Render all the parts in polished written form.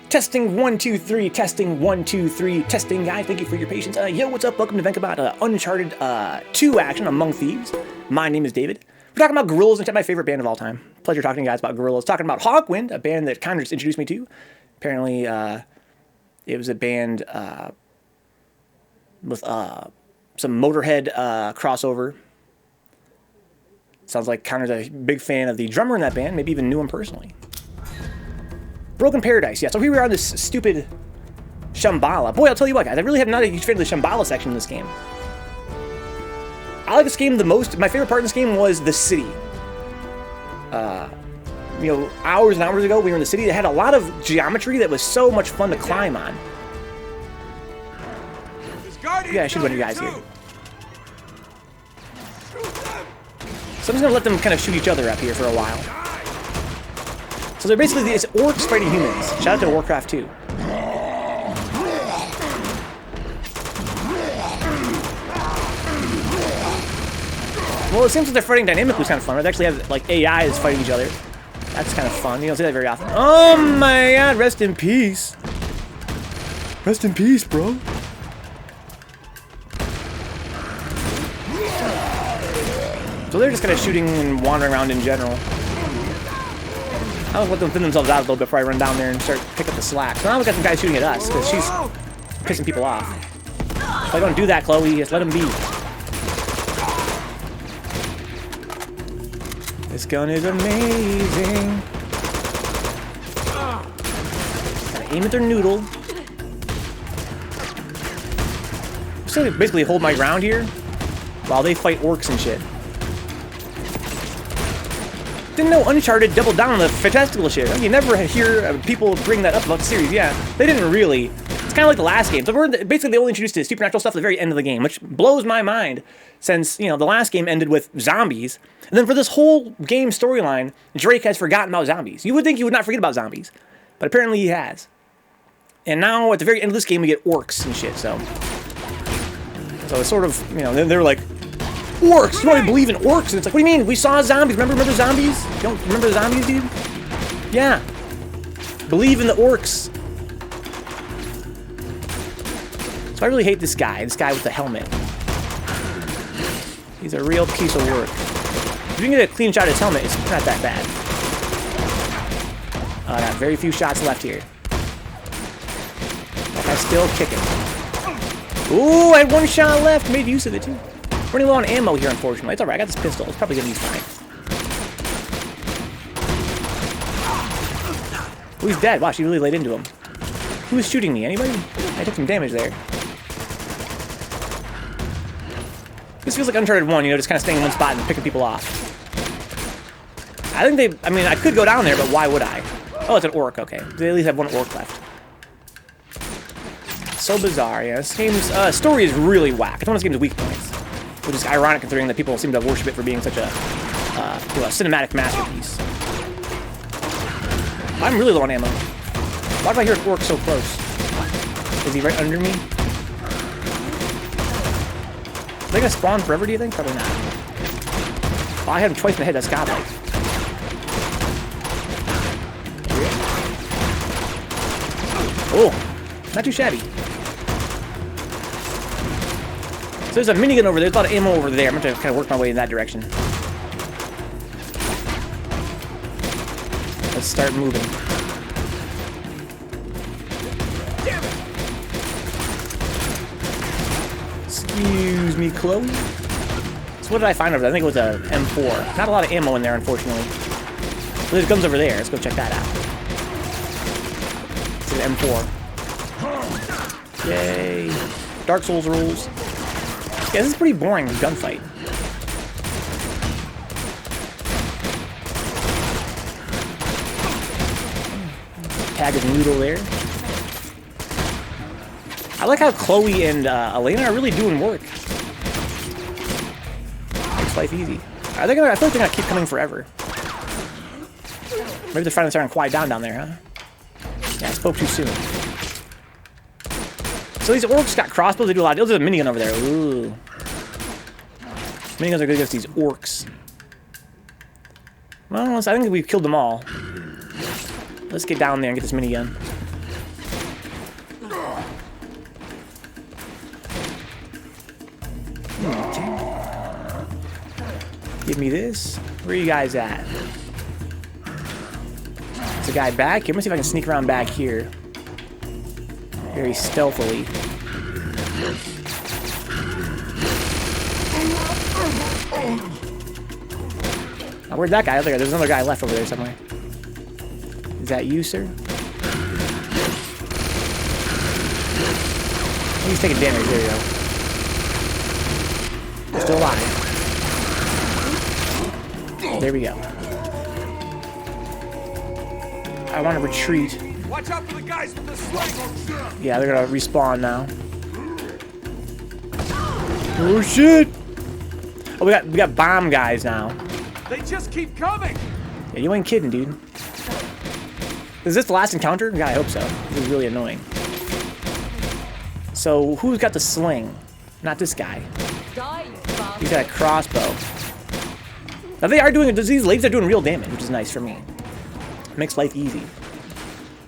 Testing 1 2 3. Testing 1 2 3. Testing, guys. Thank you for your patience. Yo, what's up? Welcome to Vencabot Uncharted 2 action Among Thieves. My name is David. We're talking about gorillas, and my favorite band of all time. Pleasure talking to you guys about gorillas. Talking about Hawkwind, a band that kind of just introduced me to. Apparently, it was a band with some Motorhead crossover. Sounds like Connor's a big fan of the drummer in that band. Maybe even knew him personally. Broken Paradise, yeah. So here we are on this stupid Shambhala. Boy, I'll tell you what, guys. I really have not a huge fan of the Shambhala section in this game. I like this game the most. My favorite part in this game was the city. You know, hours and hours ago, we were in the city that had a lot of geometry that was so much fun to climb on. Yeah, I should run you guys here. So I'm just gonna let them kind of shoot each other up here for a while. So they're basically, it's orcs fighting humans. Shout out to Warcraft 2. Well, it seems like they're fighting dynamically, kind of fun. They actually have, like, AIs fighting each other. That's kind of fun. You don't see that very often. Oh my god, rest in peace. Rest in peace, bro. So they're just kind of shooting and wandering around in general. I'll let them thin themselves out a little bit before I run down there and start pick up the slack. So now we got some guys shooting at us because she's pissing people off. If I don't do that, Chloe, just let them be. This gun is amazing. Gotta aim at their noodle. I'm just gonna basically hold my ground here while they fight orcs and shit. Didn't know Uncharted doubled down on the fantastical shit. You never hear people bring that up about the series. Yeah, they didn't really. It's kind of like the last game. So basically, they only introduced the supernatural stuff at the very end of the game, which blows my mind. Since, you know, the last game ended with zombies, and then for this whole game storyline, Drake has forgotten about zombies. You would think he would not forget about zombies, but apparently he has. And now at the very end of this game, we get orcs and shit. So it's sort of, you know, they were like, orcs? You don't even believe in orcs? And it's like, what do you mean? We saw zombies. Remember zombies? You don't remember the zombies, dude? Yeah. Believe in the orcs. So I really hate this guy with the helmet. He's a real piece of work. If you can get a clean shot at his helmet, it's not that bad. I got very few shots left here. That guy's still kicking. Ooh, I had one shot left. Made use of it, too. Running low on ammo here, unfortunately. It's alright, I got this pistol. It's probably gonna be fine. Oh, he's dead. Wow, she really laid into him. Who is shooting me? Anybody? I took some damage there. This feels like Uncharted 1, you know, just kind of staying in one spot and picking people off. I think I mean, I could go down there, but why would I? Oh, it's an orc, okay. They at least have one orc left. So bizarre, yeah. This game's story is really whack. It's one of this game's weak points. Which is ironic considering that people seem to worship it for being such a, you know, a cinematic masterpiece. I'm really low on ammo. Why do I hear an orc so close? Is he right under me? Are they gonna spawn forever, do you think? Probably not. Oh, I had him twice in the head, that's godlike. Oh, not too shabby. So there's a minigun over there. There's a lot of ammo over there. I'm going to kind of work my way in that direction. Let's start moving. Damn it. Excuse me, Chloe. So what did I find over there? I think it was a M4. Not a lot of ammo in there, unfortunately. But there's guns over there. Let's go check that out. It's an M4. Yay. Dark Souls rules. Yeah, this is pretty boring gunfight. Tag his noodle there. I like how Chloe and Elena are really doing work. Makes life easy. I feel like they're gonna keep coming forever. Maybe they're finally starting to quiet down there, huh? Yeah, I spoke too soon. So these orcs got crossbows, they do a lot. There's a minigun over there. Ooh. Miniguns are good against these orcs. Well, I think we've killed them all. Let's get down there and get this minigun. Give me this. Where are you guys at? There's a guy back here. Let me see if I can sneak around back here. Very stealthily. Oh, where'd that guy? Oh, there's another guy left over there somewhere. Is that you, sir? He's taking damage. There you go. Still alive. There we go. I want to retreat. Watch out for the guys with the sling. Yeah, they're gonna respawn now. Oh shit! Oh, we got bomb guys now. They just keep coming. Yeah, you ain't kidding, dude. Is this the last encounter? Yeah, I hope so. This is really annoying. So, who's got the sling? Not this guy. He's got a crossbow. Now they are doing, these levies are doing real damage, which is nice for me. It makes life easy.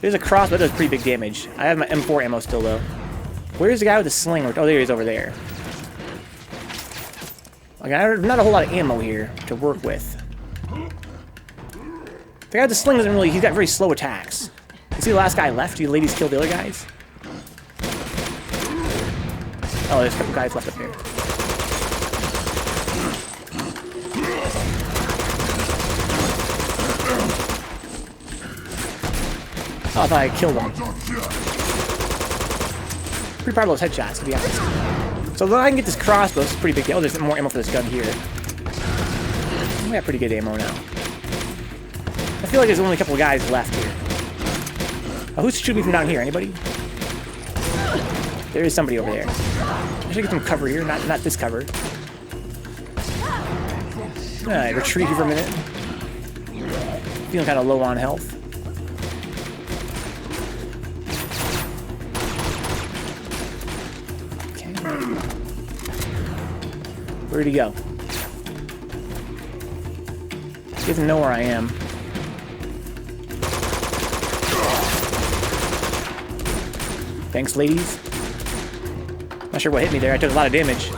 There's a crossbow that does pretty big damage. I have my M4 ammo still, though. Where's the guy with the sling? Oh, there he is over there. Okay, not a whole lot of ammo here to work with. The guy with the sling doesn't really, he's got very slow attacks. You see the last guy left? Do the ladies kill the other guys? Oh, there's a couple guys left up here. Oh, I thought I killed him. Pretty proud of those headshots, to be honest. So then I can get this crossbow. This is pretty big. Oh, there's more ammo for this gun here. We got pretty good ammo now. I feel like there's only a couple of guys left here. Oh, who's shooting me from down here? Anybody? There is somebody over there. I should get some cover here, not this cover. Alright, retreat here for a minute. Feeling kind of low on health. Okay. Where'd he go? He doesn't know where I am. Thanks, ladies. Not sure what hit me there. I took a lot of damage.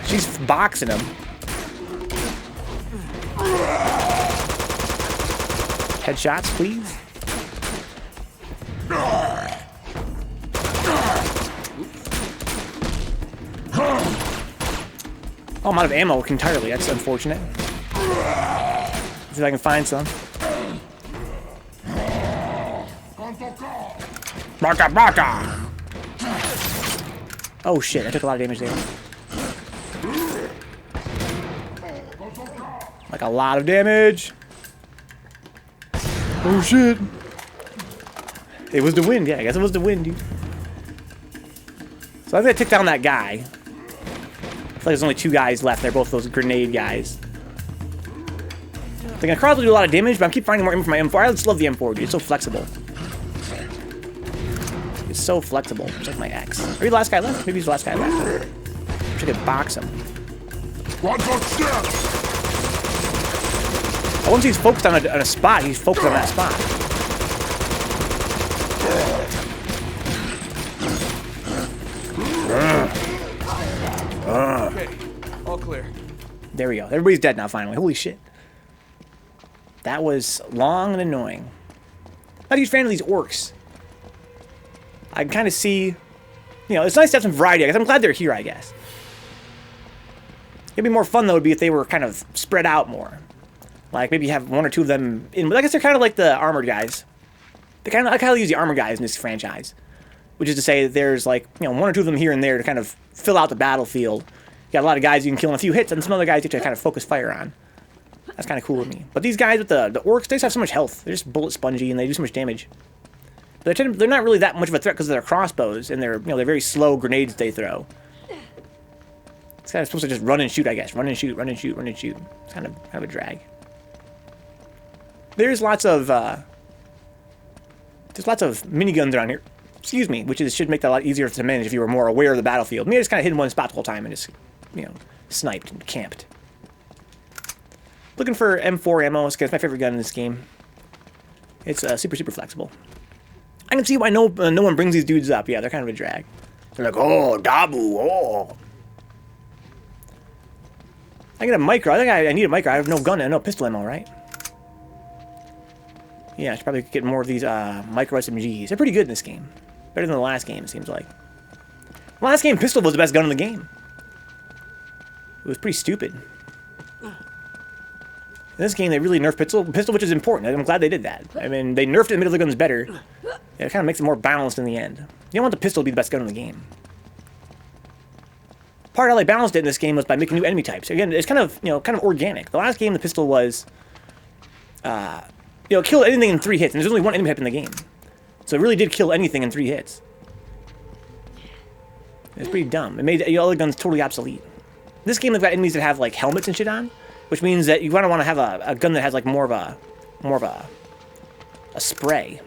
She's boxing him. Headshots, please. Oh, I'm out of ammo entirely. That's unfortunate. See if I can find some. Baka baka! Oh shit, I took a lot of damage there. Like a lot of damage. Oh shit. It was the wind, yeah, I guess it was the wind, dude. So I'm gonna take down that guy. I feel like there's only two guys left. They're both those grenade guys. They're gonna probably do a lot of damage, but I keep finding more ammo for my M4. I just love the M4, dude. It's so flexible. It's so flexible. It's like my X. Are you the last guy left? Maybe he's the last guy left. I should could box him. Once he's focused on a spot, he's focused on that spot. Okay, all clear. There we go. Everybody's dead now, finally. Holy shit. That was long and annoying. Not a huge fan of these orcs. I can kind of see, you know, it's nice to have some variety. I guess I'm glad they're here, I guess. It'd be more fun, though, would be if they were kind of spread out more. Like, maybe have one or two of them in. But I guess they're kind of like the armored guys. They kind of, I kind of use the armored guys in this franchise. Which is to say, there's like, you know, one or two of them here and there to kind of fill out the battlefield. You got a lot of guys you can kill in a few hits, and some other guys you have to kind of focus fire on. That's kind of cool with me. But these guys with the orcs, they just have so much health. They're just bullet spongy, and they do so much damage. But they're not really that much of a threat because of their crossbows, and they're, you know, they're very slow grenades they throw. This guy's supposed to just run and shoot, I guess. Run and shoot, run and shoot, run and shoot. It's kind of a drag. There's lots of miniguns around here. Excuse me, which should make that a lot easier to manage if you were more aware of the battlefield. Me, I just kind of hid in one spot the whole time and just, you know, sniped and camped. Looking for M4 ammo. It's my favorite gun in this game. It's super, super flexible. I can see why no one brings these dudes up. Yeah, they're kind of a drag. They're like, oh, Dabu, oh. I get a micro. I think I need a micro. I have no gun and no pistol ammo, right? Yeah, I should probably get more of these micro SMGs. They're pretty good in this game. Better than the last game, it seems like. The last game, pistol was the best gun in the game. It was pretty stupid. In this game, they really nerfed pistol, which is important. I'm glad they did that. I mean, they nerfed it and made other guns better. It kind of makes it more balanced in the end. You don't want the pistol to be the best gun in the game. Part of how they balanced it in this game was by making new enemy types. Again, it's kind of, kind of organic. The last game, the pistol was, kill anything in 3 hits, and there's only one enemy type in the game. So it really did kill anything in 3 hits. It's pretty dumb. It made all the guns totally obsolete. This game, they've got enemies that have like helmets and shit on, which means that you want to have a gun that has like more of a spray.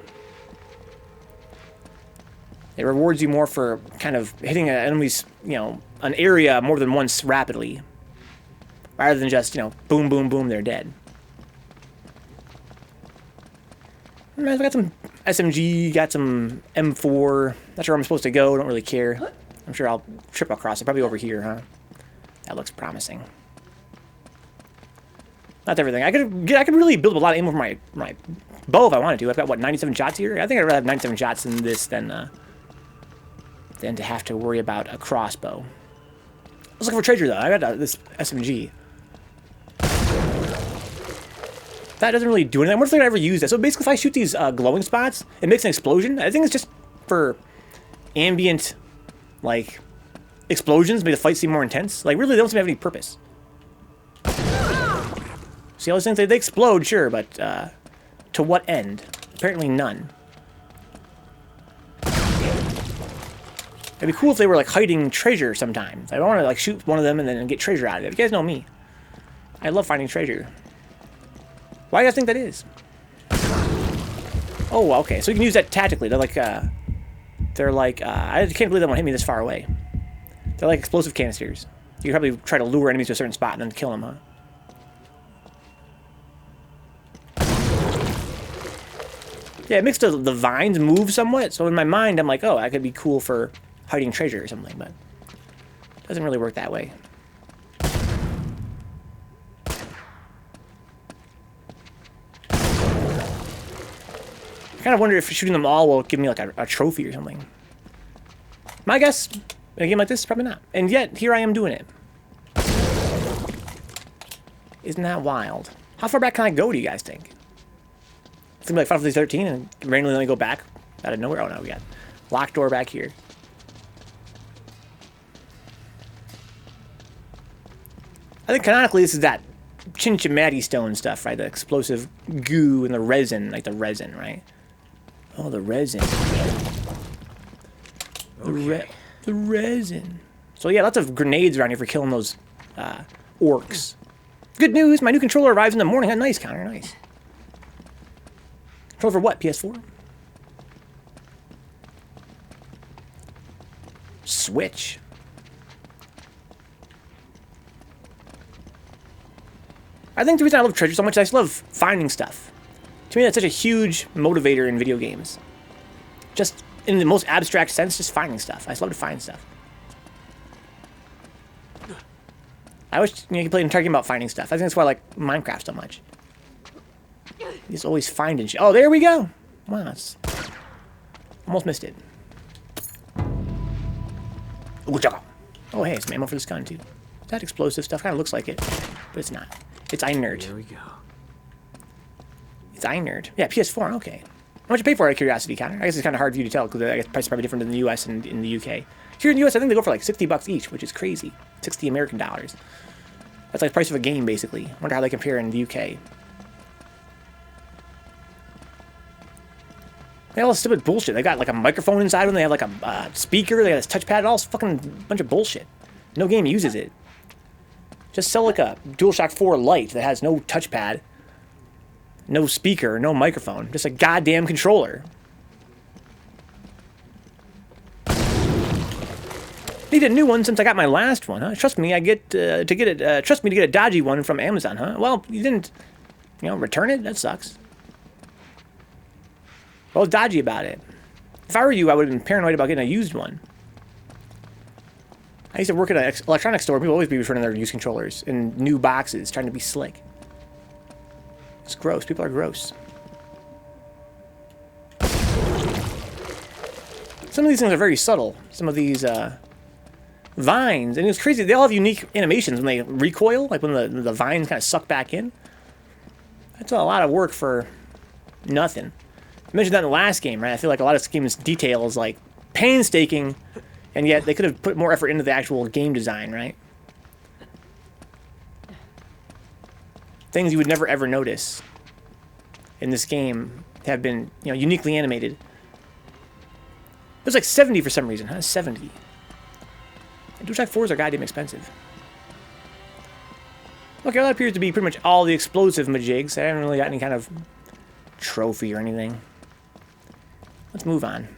It rewards you more for kind of hitting an enemy's, an area more than once rapidly, rather than just, boom, boom, boom, they're dead. I've got some SMG, got some M4. Not sure where I'm supposed to go. Don't really care. I'm sure I'll trip across it. Probably over here, huh? That looks promising. Not everything. I could really build up a lot of ammo for my bow if I wanted to. I've got what, 97 shots here. I think I'd rather have 97 shots in this than to have to worry about a crossbow. I was looking for treasure though. I got this SMG. That doesn't really do anything. I wonder if they're gonna ever use that. So basically, if I shoot these glowing spots, it makes an explosion. I think it's just for ambient, like, explosions, make the fight seem more intense. Like, really, they don't seem to have any purpose. See, all these things, they explode, sure, but to what end? Apparently none. It'd be cool if they were, like, hiding treasure sometimes. I want to, like, shoot one of them and then get treasure out of it. You guys know me. I love finding treasure. Why do you guys think that is? Oh, okay. So you can use that tactically. They're like, I can't believe that one hit me this far away. They're like explosive canisters. You can probably try to lure enemies to a certain spot and then kill them, huh? Yeah, it makes the vines move somewhat. So in my mind, I'm like, oh, that could be cool for hiding treasure or something, but it doesn't really work that way. I kind of wonder if shooting them all will give me like a trophy or something. My guess, in a game like this, probably not. And yet, here I am doing it. Isn't that wild? How far back can I go, do you guys think? It's gonna be like Final Fantasy 13 and randomly let me go back out of nowhere. Oh no, we got locked door back here. I think canonically this is that Chinchimati stone stuff, right? The explosive goo and the resin, like the resin, right? Oh, the resin. The resin. So yeah, lots of grenades around here for killing those orcs. Good news, my new controller arrives in the morning. Nice, Connor, nice. Controller for what, PS4? Switch. I think the reason I love treasure so much is I just love finding stuff. To me, that's such a huge motivator in video games. Just in the most abstract sense, just finding stuff. I just love to find stuff. I wish you could play talking about finding stuff. I think that's why I like Minecraft so much. You just always finding shit. Oh, there we go. Wow, that's... almost missed it. Oh, hey, some ammo for this gun, too. Is that explosive stuff? Kind of looks like it, but it's not. It's inert. There we go. It's inert. Yeah, PS4, okay. How much you pay for it, out of curiosity, Connor? I guess it's kind of hard for you to tell, because I guess the price is probably different in the US and in the UK. Here in the US, I think they go for like $60 each, which is crazy. 60 American dollars. That's like the price of a game, basically. I wonder how they compare in the UK. They have all this stupid bullshit. They got like a microphone inside them, they have like a speaker, they got this touchpad, all this fucking bunch of bullshit. No game uses it. Just sell like a DualShock 4 Lite that has no touchpad, no speaker, no microphone, just a goddamn controller. Need a new one since I got my last one, huh? Trust me, trust me to get a dodgy one from Amazon, huh? Well, you didn't, return it? That sucks. Well, dodgy about it. If I were you, I would have been paranoid about getting a used one. I used to work at an electronics store. People always be returning their used controllers in new boxes, trying to be slick. It's gross. People are gross. Some of these things are very subtle. Some of these vines, and it's crazy. They all have unique animations when they recoil, like when the vines kind of suck back in. That's a lot of work for nothing. I mentioned that in the last game, right? I feel like a lot of games' detail is like painstaking, and yet they could have put more effort into the actual game design, right? Things you would never ever notice in this game have been, you know, uniquely animated. It was like 70 for some reason, huh? 70. And DualShock 4s are goddamn expensive. Okay, well, that appears to be pretty much all the explosive majigs. I haven't really got any kind of trophy or anything. Let's move on.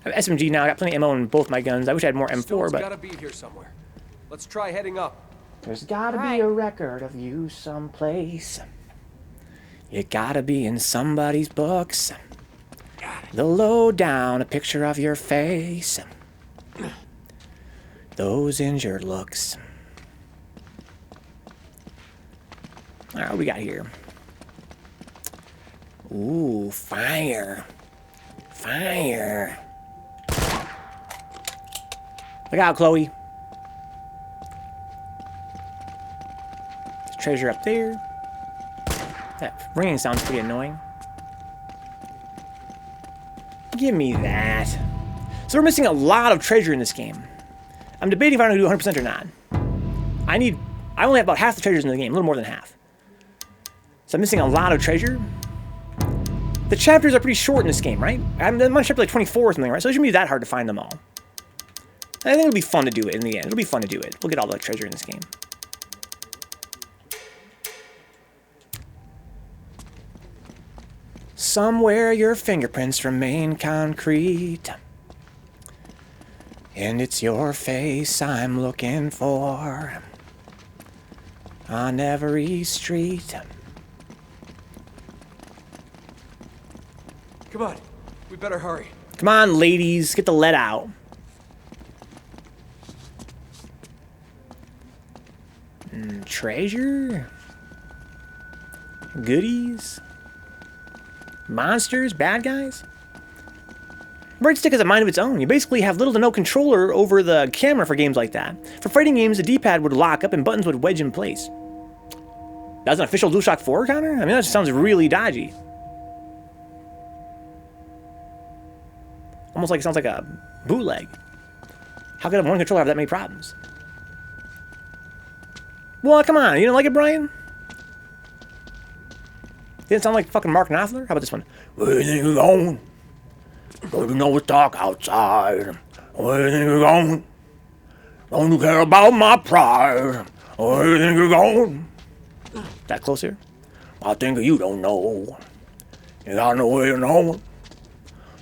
I have SMG now. I got plenty of ammo in both my guns. I wish I had more M4, Stone's but gotta be here somewhere. Let's try heading up. there's gotta be a record of you someplace. You gotta be in somebody's books. They'll load down a picture of your face. Those injured looks. Alright, what we got here? Ooh, fire. Fire. Look out, Chloe. There's treasure up there. That ringing sounds pretty annoying. Give me that. So we're missing a lot of treasure in this game. I'm debating if I'm going to do 100% or not. I only have about half the treasures in the game, a little more than half. So I'm missing a lot of treasure. The chapters are pretty short in this game, right? I'm on chapter like 24 or something, right? So it shouldn't be that hard to find them all. I think it'll be fun to do it in the end. It'll be fun to do it. We'll get all the treasure in this game. Somewhere your fingerprints remain concrete. And it's your face I'm looking for. On every street. Come on, we better hurry. Come on, ladies, get the lead out. Treasure? Goodies? Monsters? Bad guys? Breadstick has a mind of its own. You basically have little to no controller over the camera for games like that. For fighting games, the D-pad would lock up and buttons would wedge in place. That's an official DualShock 4 counter? I mean, that just sounds really dodgy. Almost like it sounds like a bootleg. How could one controller have that many problems? Well, come on. You don't like it, Brian? Didn't sound like fucking Mark Knopfler? How about this one? Where you think you're going? Don't you know it's dark outside? Where you think you're going? Don't you care about my pride? Where you think you're going? That closer? I think you don't know. You gotta know where you're going.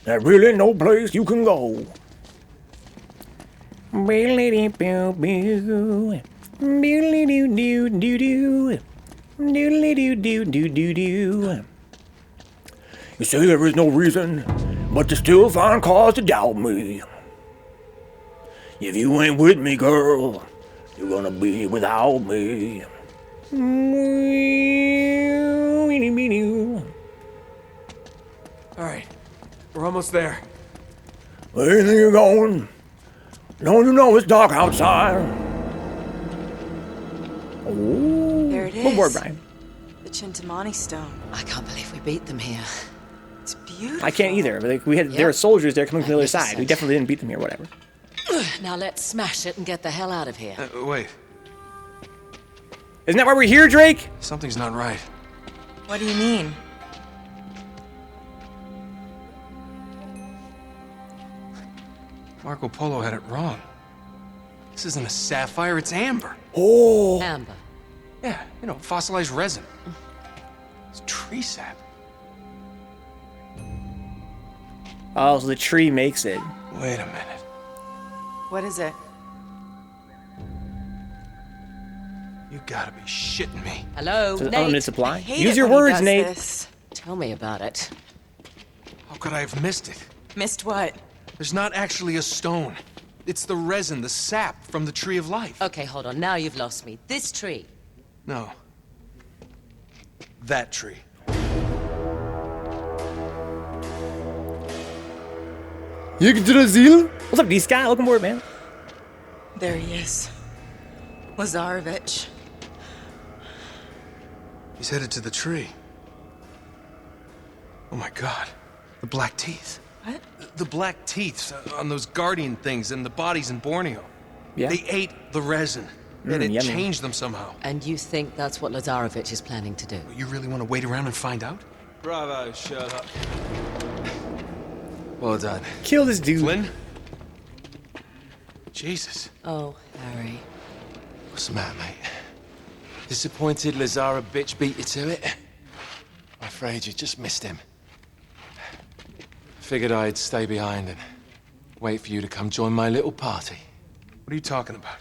There's really no place you can go. You say there is no reason, but you still find cause to doubt me. If you ain't with me, girl, you're gonna be without me. Alright, we're almost there. Where do you think you're going? Don't you know it's dark outside? Oh, There it is. good board, Brian. The Chintamani stone. I can't believe we beat them here. It's beautiful. I can't either. But like, there were soldiers there coming from the other side. We Magnificent. definitely didn't beat them here, whatever. Now let's smash it and get the hell out of here. Wait, Isn't that why we're here, Drake? something's not right. What do you mean? Marco Polo had it wrong. This isn't a sapphire, it's amber. Oh, Amber. Yeah, you know, fossilized resin. It's tree sap. oh, so the tree makes it. Wait a minute. What is it? You gotta be shitting me. Hello, So the Nate. unlimited supply. Hate Use it your when he words, does Nate. this. Tell me about it. How could I have missed it? Missed what? There's not actually a stone. It's the resin, the sap from the tree of life. Okay, hold on. Now you've lost me. This tree. No. That tree. Yggdrasil? What's up, D-Sky? Welcome aboard, man. There he is. Lazarevich. He's headed to the tree. Oh my god. The black teeth. What? The black teeth on those guardian things and the bodies in Borneo. Yeah. They ate the resin. And it yummy. changed them somehow. And you think that's what Lazarevich is planning to do? You really want to wait around and find out? Bravo, Sherlock. Well done. Kill this dude. Flynn? Jesus. Oh, Harry. What's the matter, mate? Disappointed Lazara bitch beat you to it? I'm afraid you just missed him. Figured I'd stay behind and wait for you to come join my little party. What are you talking about?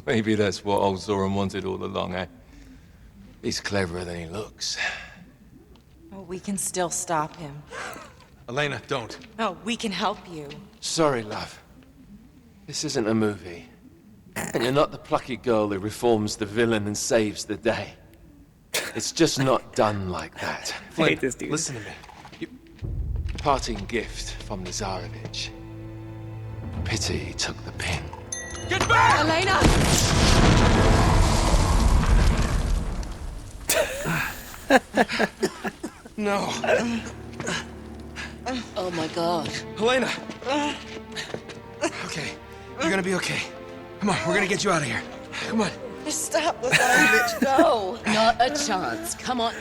Maybe that's what old Zoran wanted all along, eh? He's cleverer than he looks. Oh, we can still stop him. Elena, don't. Oh, we can help you. Sorry, love. This isn't a movie. And you're not the plucky girl who reforms the villain and saves the day. It's just not done like that. I hate this dude. Listen to me. Parting gift from Lazarevich. Pity he took the pin. Get back! Elena! No. Oh my god. Helena! Okay, you're gonna be okay. Come on, we're gonna get you out of here. Come on. Just stop, Lazarevich. Go. Not a chance. Come on.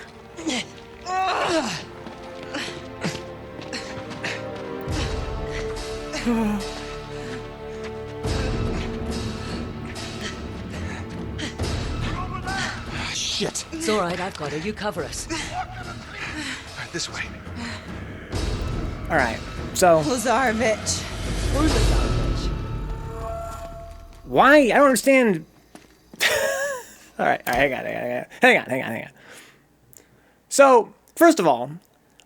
Shit. It's all right. I've got her. You cover us. All right, this way. All right. So Lazarevich. Who's Lazarevich? why? I don't understand. All right. Hang on. So first of all,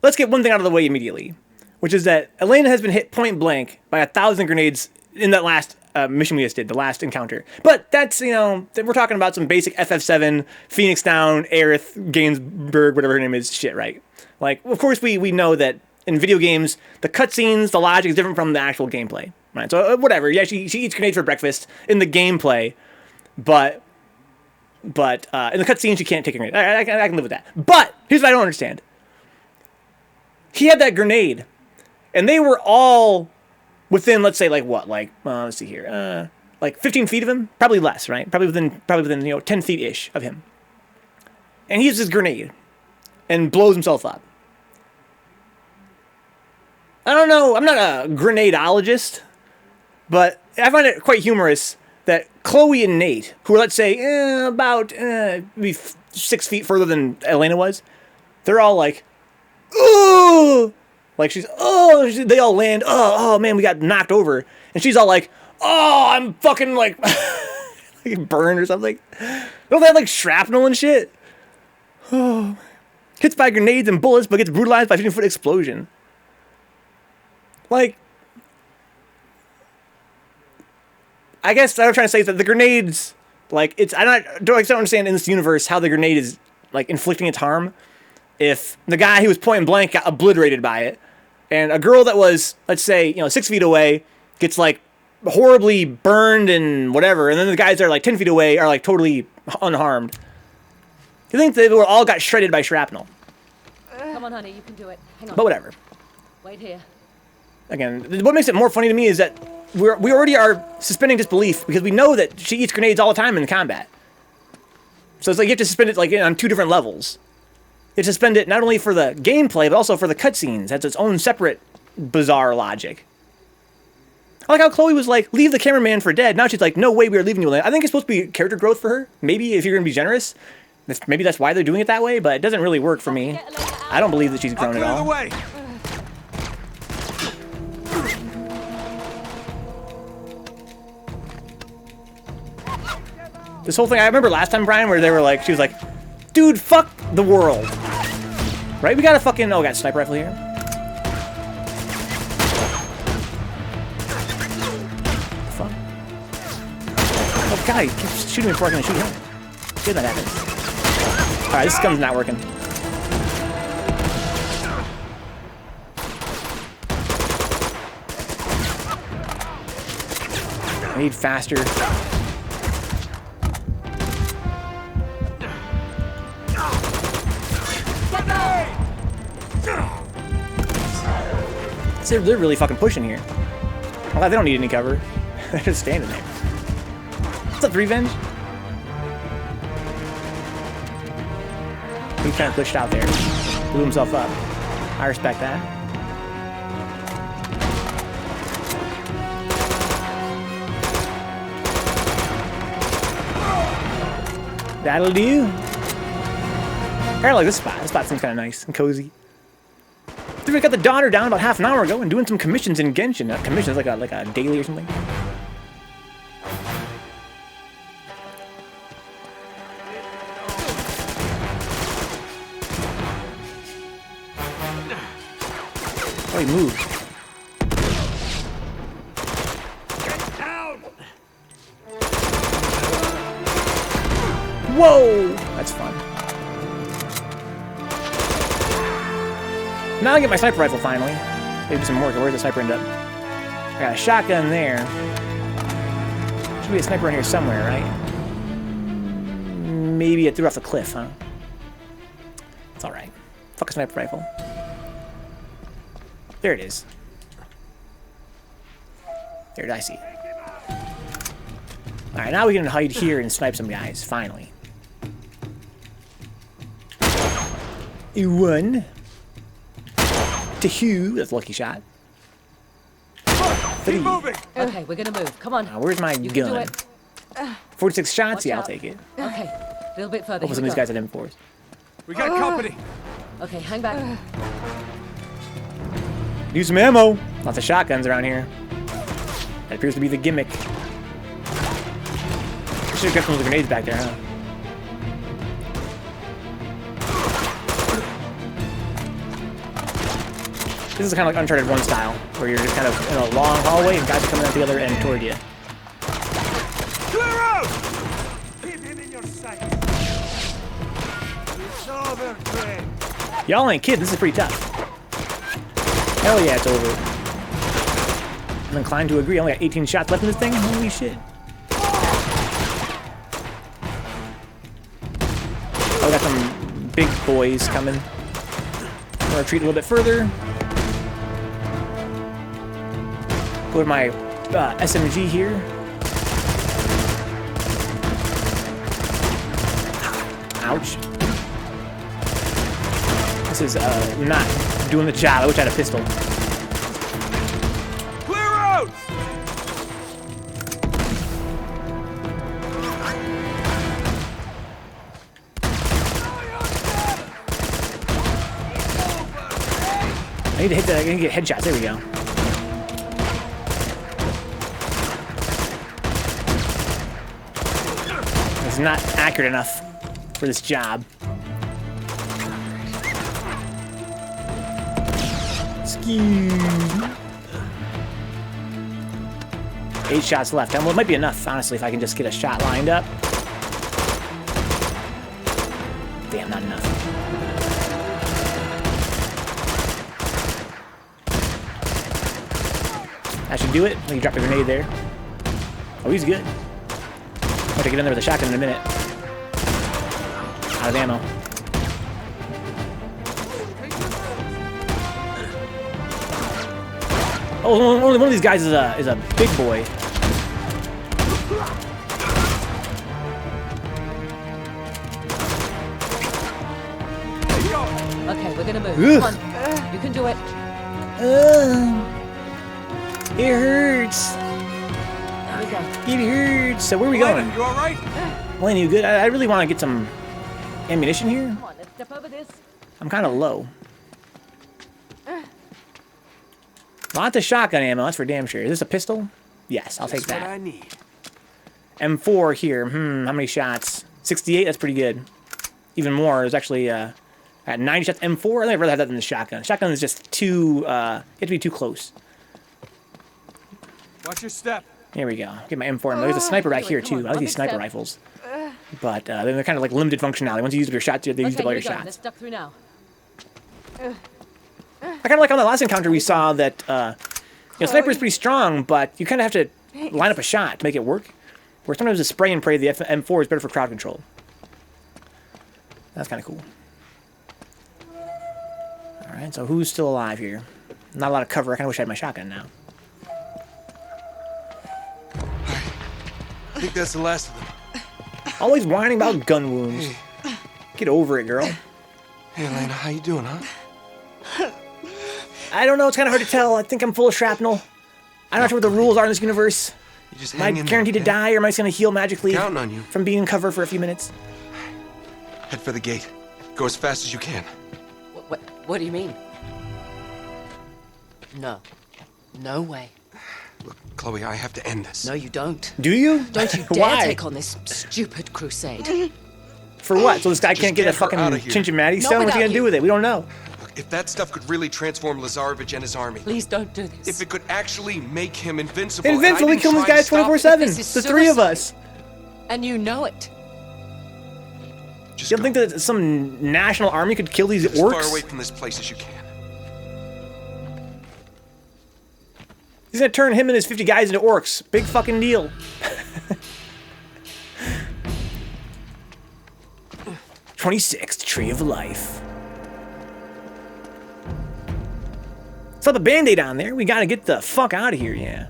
let's get one thing out of the way immediately, which is that Elena has been hit point blank by 1,000 grenades in that last mission we just did, the last encounter. But that's, you know, we're talking about some basic FF7, Phoenix Down, Aerith, Gainsbourg, whatever her name is, shit, right? Like, of course, we know that in video games, the cutscenes, the logic is different from the actual gameplay, right? So, whatever. Yeah, she eats grenades for breakfast in the gameplay, but in the cutscenes, she can't take a grenade. I can live with that. But here's what I don't understand. He had that grenade, and they were all within, let's say, like what? Like, let's see here. Like 15 feet of him? Probably less, right? Probably within, you know, 10 feet-ish of him. And he uses his grenade and blows himself up. I don't know. I'm not a grenadeologist, but I find it quite humorous that Chloe and Nate, who are, let's say, about maybe 6 feet further than Elena was, they're all like, ooh! Like they all land, oh man, we got knocked over. And she's all like, oh, I'm fucking like, like burned or something. Don't they have like shrapnel and shit? Oh, hits by grenades and bullets, but gets brutalized by a 15-foot explosion. Like, I guess what I'm trying to say is that the grenades, like, I don't understand in this universe how the grenade is like inflicting its harm. If the guy who was point blank got obliterated by it, and a girl that was, let's say, you know, 6 feet away gets like horribly burned and whatever, and then the guys that are like 10 feet away are like totally unharmed. You think they were all got shredded by shrapnel? Come on, honey. You can do it. Hang on. But whatever. Wait here. Again, what makes it more funny to me is that we already are suspending disbelief because we know that she eats grenades all the time in combat. So it's like you have to suspend it like on two different levels. You have to suspend it not only for the gameplay, but also for the cutscenes. That's its own separate bizarre logic. I like how Chloe was like, leave the cameraman for dead. Now she's like, no way, we are leaving you. I think it's supposed to be character growth for her. Maybe if you're going to be generous. Maybe that's why they're doing it that way, but it doesn't really work for me. I don't believe that she's grown at all. Clear the way. This whole thing, I remember last time, Brian, where they were like, she was like, dude, fuck the world. Right? We got a fucking, we got a sniper rifle here. God, he keeps shooting me before I can shoot him. Did that happen? Alright, this gun's not working. I need faster. They're really fucking pushing here. I'm glad they don't need any cover. They're just standing there. What's up, Revenge? He kind of pushed out there. Blew himself up. I respect that. That'll do. I like this spot. This spot seems kind of nice and cozy. We got the daughter down about half an hour ago and doing some commissions in Genshin. Commissions like a daily or something. Oh, he moved. Whoa! That's fun. Now I get my sniper rifle finally. Maybe do some work. Where'd the sniper end up? I got a shotgun there. Should be a sniper in here somewhere, right? Maybe it threw off the cliff, huh? It's alright. Fuck a sniper rifle. There it is. There it is, I see. Alright, now we can hide here and snipe some guys, finally. One. Two. That's a lucky shot. Three. Okay, we're gonna move. Come on. Where's my You can do gun? it. 46 shots? Watch Yeah, I'll out. take it. Okay, a little bit further. Hopefully some of these guys had M4s. We got company. Okay, hang back. Use some ammo. Lots of shotguns around here. That appears to be the gimmick. Should have kept some of the grenades back there, huh? This is kind of like Uncharted 1 style, where you're just kind of in a long hallway and guys are coming out the other end toward you. Clear out! Keep him in your sight. It's over, Craig. Y'all ain't kidding, this is pretty tough. Hell yeah, it's over. I'm inclined to agree. I only got 18 shots left in this thing. Holy shit. Oh, we got some big boys coming. I'm gonna retreat a little bit further. Go to my SMG here. Ouch. This is not doing the job. I wish I had a pistol. Clear out! I need to hit that. I need to get headshots. There we go. It's not accurate enough for this job. Excuse me. 8 shots left. Well, it might be enough, honestly, if I can just get a shot lined up. Damn, not enough. That should do it. Let me drop a grenade there. Oh, he's good. I'm gonna get in there with a shotgun in a minute. Out of ammo. Oh, only one of these guys is a big boy. Okay, we're gonna move. Ugh. Come on. You can do it. It hurts. There we go. It hurts. So where are we going? You all right? Lenny, you good? I really want to get some ammunition here. Come on, let's step over this. I'm kind of low. Lots of shotgun ammo, that's for damn sure. Is this a pistol? Yes, I'll take That's what I that. need. M4 here. How many shots? 68, that's pretty good. Even more, there's actually at 90 shots. M4, I think I'd rather have that than the shotgun. Shotgun is just too, you have to be too close. Watch your step. Here we go. Get my M4. There's a sniper back here, too. I like these sniper rifles. But then they're kind of like limited functionality. Once you use up your shots, they use up all your shots. Let's duck through now. I kind of like on the last encounter we saw that sniper is pretty strong, but you kind of have to line up a shot to make it work. Where sometimes the spray and pray, the M4 is better for crowd control. That's kind of cool. All right, so who's still alive here? Not a lot of cover. I kind of wish I had my shotgun now. I think that's the last of them. Always whining about gun wounds. Get over it, girl. Hey, Elena, how you doing, huh? I don't know. It's kind of hard to tell. I think I'm full of shrapnel. I'm not sure what the rules are in this universe. You just Am I hang in guaranteed there, to okay? die, or am I just going to heal magically Counting on you. from being in cover for a few minutes? Head for the gate. Go as fast as you can. What do you mean? No. No way. Look, Chloe, I have to end this. No, you don't. Do you? Don't you dare Why? take on this stupid crusade. For what? So this guy Just can't get a get her fucking outta here. Cincinnati Not stone? What's he without gonna do you. with it? We don't know. Look, if that stuff could really transform Lazarevich and his army, Please don't do this. if it could actually make him invincible, and I Invincible, we didn't kill this try guy to stop it, 24/7. This is The three of suicide. us. And you know it. Just You don't go. think that some national army could kill these Get as far orcs? away from this place as you can. He's gonna turn him and his 50 guys into orcs. Big fucking deal. 26th Tree of Life. Slap a band-aid on there. We gotta get the fuck out of here, yeah.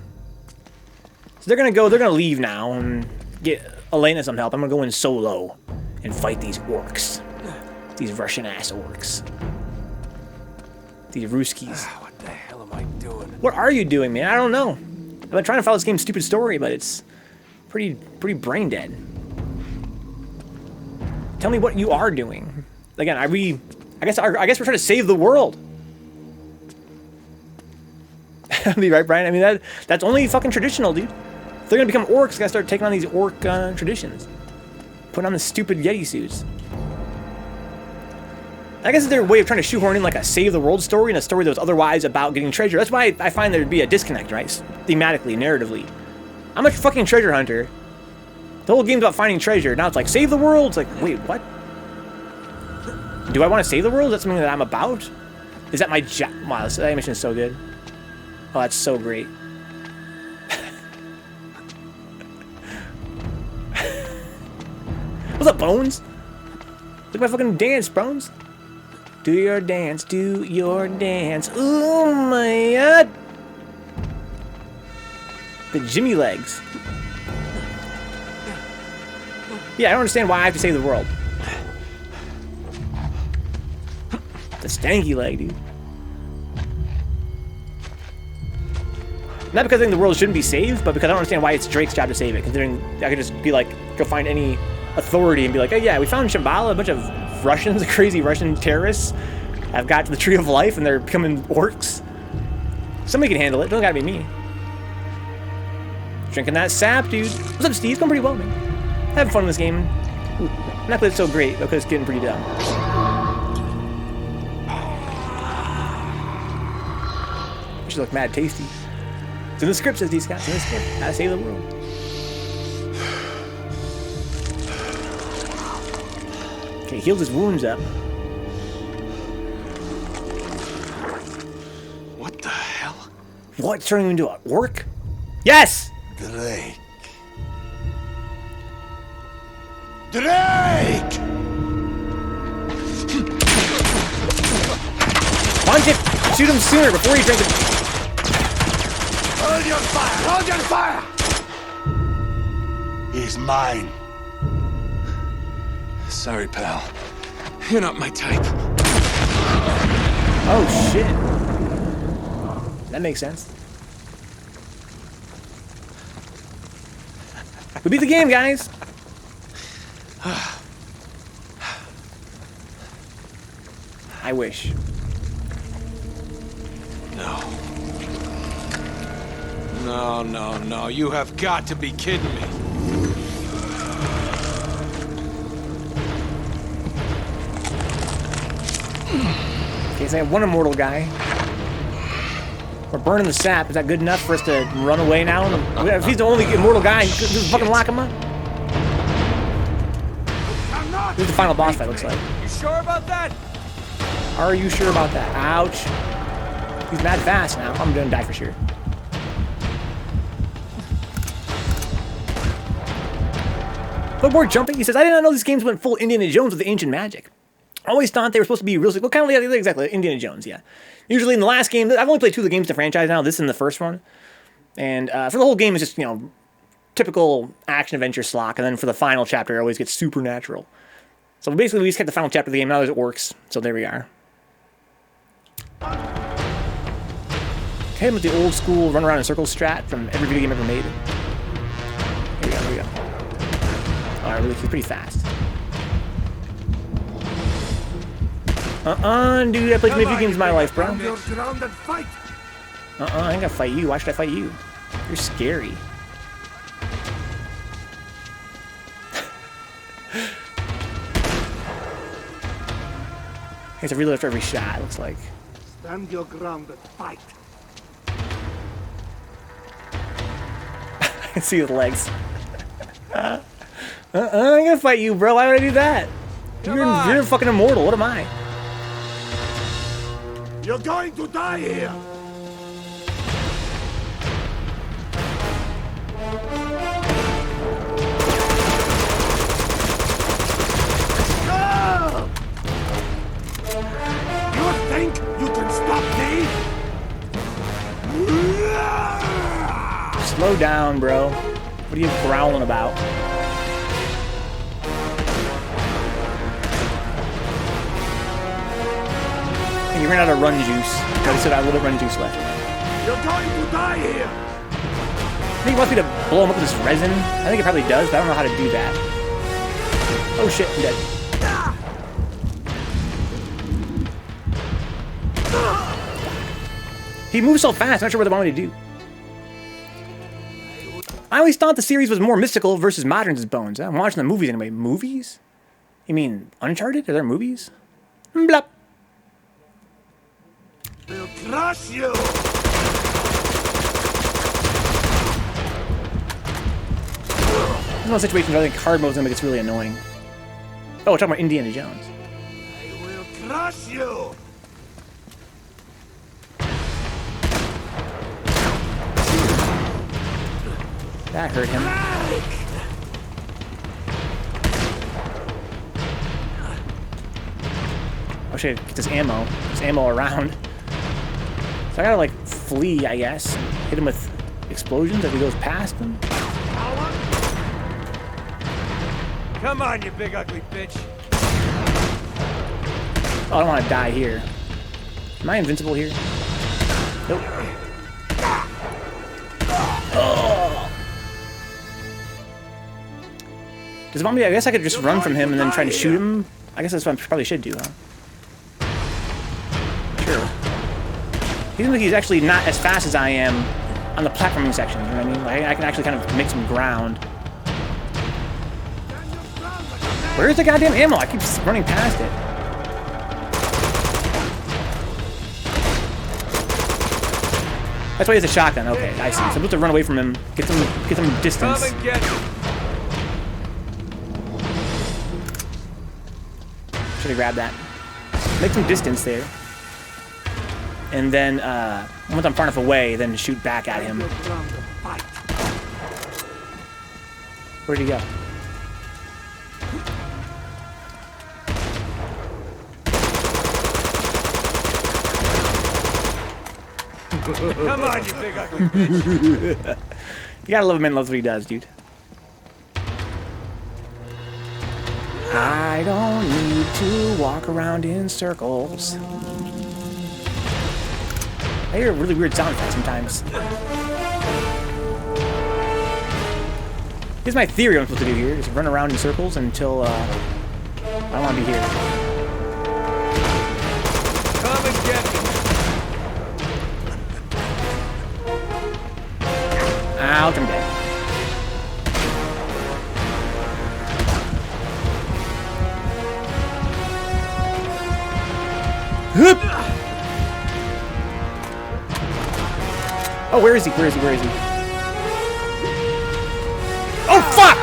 So they're gonna leave now and get Elena some help. I'm gonna go in solo and fight these orcs. These Russian-ass orcs. These Ruskies. What the hell am I doing? What are you doing, man? I don't know. I've been trying to follow this game's stupid story, but it's pretty brain dead. Tell me what you are doing. Again, I guess we're trying to save the world. Be right, Brian? I mean that's only fucking traditional, dude. If they're gonna become orcs, gotta start taking on these orc traditions. Putting on the stupid Yeti suits. I guess it's their way of trying to shoehorn in like a save the world story and a story that was otherwise about getting treasure. That's why I find there'd be a disconnect, right? Thematically, narratively. I'm a fucking treasure hunter. The whole game's about finding treasure. Now it's like, save the world. It's like, wait, what? Do I want to save the world? Is that something that I'm about? Is that my job? Wow, this animation is so good. Oh, that's so great. What's up, Bones? Look at my fucking dance, Bones. Do your dance, do your dance. Oh my god. The Jimmy legs. Yeah, I don't understand why I have to save the world. The stanky leg, dude. Not because I think the world shouldn't be saved, but because I don't understand why it's Drake's job to save it. Considering I could just be like, go find any authority and be like, oh yeah, we found Shambhala, a bunch of Russians, crazy Russian terrorists have got to the Tree of Life and they're becoming orcs. Somebody can handle it. Don't gotta be me. Drinking that sap, dude. What's up, Steve? Going pretty well, man. Having fun with this game. Ooh, not that it's so great, but because it's getting pretty dumb. It should look mad tasty. It's in the script, says these guys. In the script. Gotta save the world. Okay, healed his wounds up. What the hell? What? Turning him into an orc? Yes! Drake. Drake! Punch it! Shoot him sooner before he drinks it. Hold your fire! Hold your fire! He's mine. Sorry, pal. You're not my type. Oh, shit. That makes sense. We beat the game, guys. I wish. No. No, no, no. You have got to be kidding me. Okay, so I have one immortal guy. We're burning the sap. Is that good enough for us to run away now? If he's the only immortal guy, just fucking lock him up. This is the final boss fight, looks like. You sure about that? Are you sure about that? Ouch. He's mad fast now. I'm gonna die for sure. But more jumping, he says, I did not know these games went full Indiana Jones with the ancient magic. I always thought they were supposed to be real, well, kind of like, exactly, Indiana Jones, yeah. Usually in the last game, I've only played 2 of the games in the franchise now, this and the first one. And for the whole game, it's just, you know, typical action-adventure slog, and then for the final chapter, it always gets supernatural. So basically, we just get the final chapter of the game, now it works, so there we are. Hit him with the old school run around in circles strat from every video game ever made. Here we go, here we go. Alright, really, he's pretty fast. Dude, I played video games in my life, bro. I ain't gonna fight you. Why should I fight you? You're scary. It's a reload after every shot, it looks like. Stand your ground and fight. I can see his legs. I ain't gonna fight you, bro. Why would I do that? You're fucking immortal. What am I? You're going to die here. No! You think you can stop me? Slow down, bro. What are you growling about? Hey, you ran out of run juice. But he said I have a little run juice left. You're going to die here. I think he wants me to blow him up with this resin. I think it probably does, but I don't know how to do that. Oh shit, I'm dead. He moves so fast, I'm not sure what they want me to do. I always thought the series was more mystical versus modern as bones. I'm watching the movies anyway. Movies? You mean Uncharted? Are there movies? Blah. We'll crush you. There's no situation where I think hard mode's gonna make it really annoying. Oh, we're talking about Indiana Jones. I will crush you. That hurt him. I wish I could get this ammo. There's ammo around. So I gotta like flee, I guess. Hit him with explosions as he goes past them. Come on, you big ugly bitch. Oh, I don't want to die here. Am I invincible here? Nope. Oh. Does it want me? I guess I could just run from him and then try to shoot him. I guess that's what I probably should do, huh? Sure. He seems like he's actually not as fast as I am on the platforming sections, you know what I mean? Like, I can actually kind of make some ground. Where's the goddamn ammo? I keep running past it. That's why he has a shotgun. Okay, I see. So I'm supposed to run away from him, get some distance. Come and get me. Should have grabbed that. Make some distance there. And then, once I'm far enough away, then shoot back at him. Where'd he go? Come on, you big ugly bitch. You gotta love him and love what he does, dude. I don't need to walk around in circles. I hear a really weird sound effect sometimes. Here's my theory what I'm supposed to do here. Just run around in circles until, I don't want to be here. Come and get me. Ouch, I'm dead. Oh, where is he? Where is he? Where is he? Oh, fuck!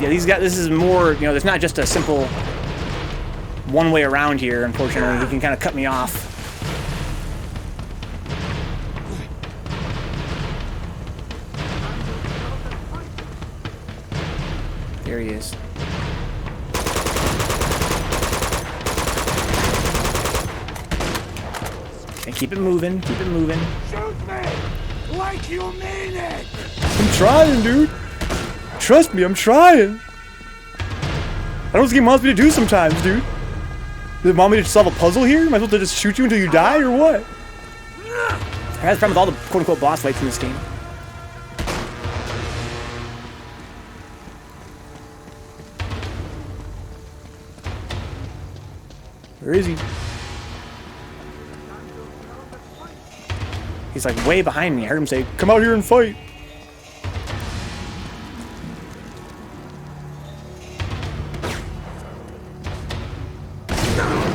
Yeah, these guys, this is more, you know, there's not just a simple one way around here, unfortunately. He can kind of cut me off. There he is. And keep it moving, keep it moving. Shoot me! Like you mean it! I'm trying, dude. Trust me, I'm trying. I know what this game wants me to do sometimes, dude. Does it want me to solve a puzzle here? Am I supposed to just shoot you until you die, or what? I have a problem with all the quote-unquote boss fights in this game. Where is he? He's like way behind me. I heard him say, "Come out here and fight."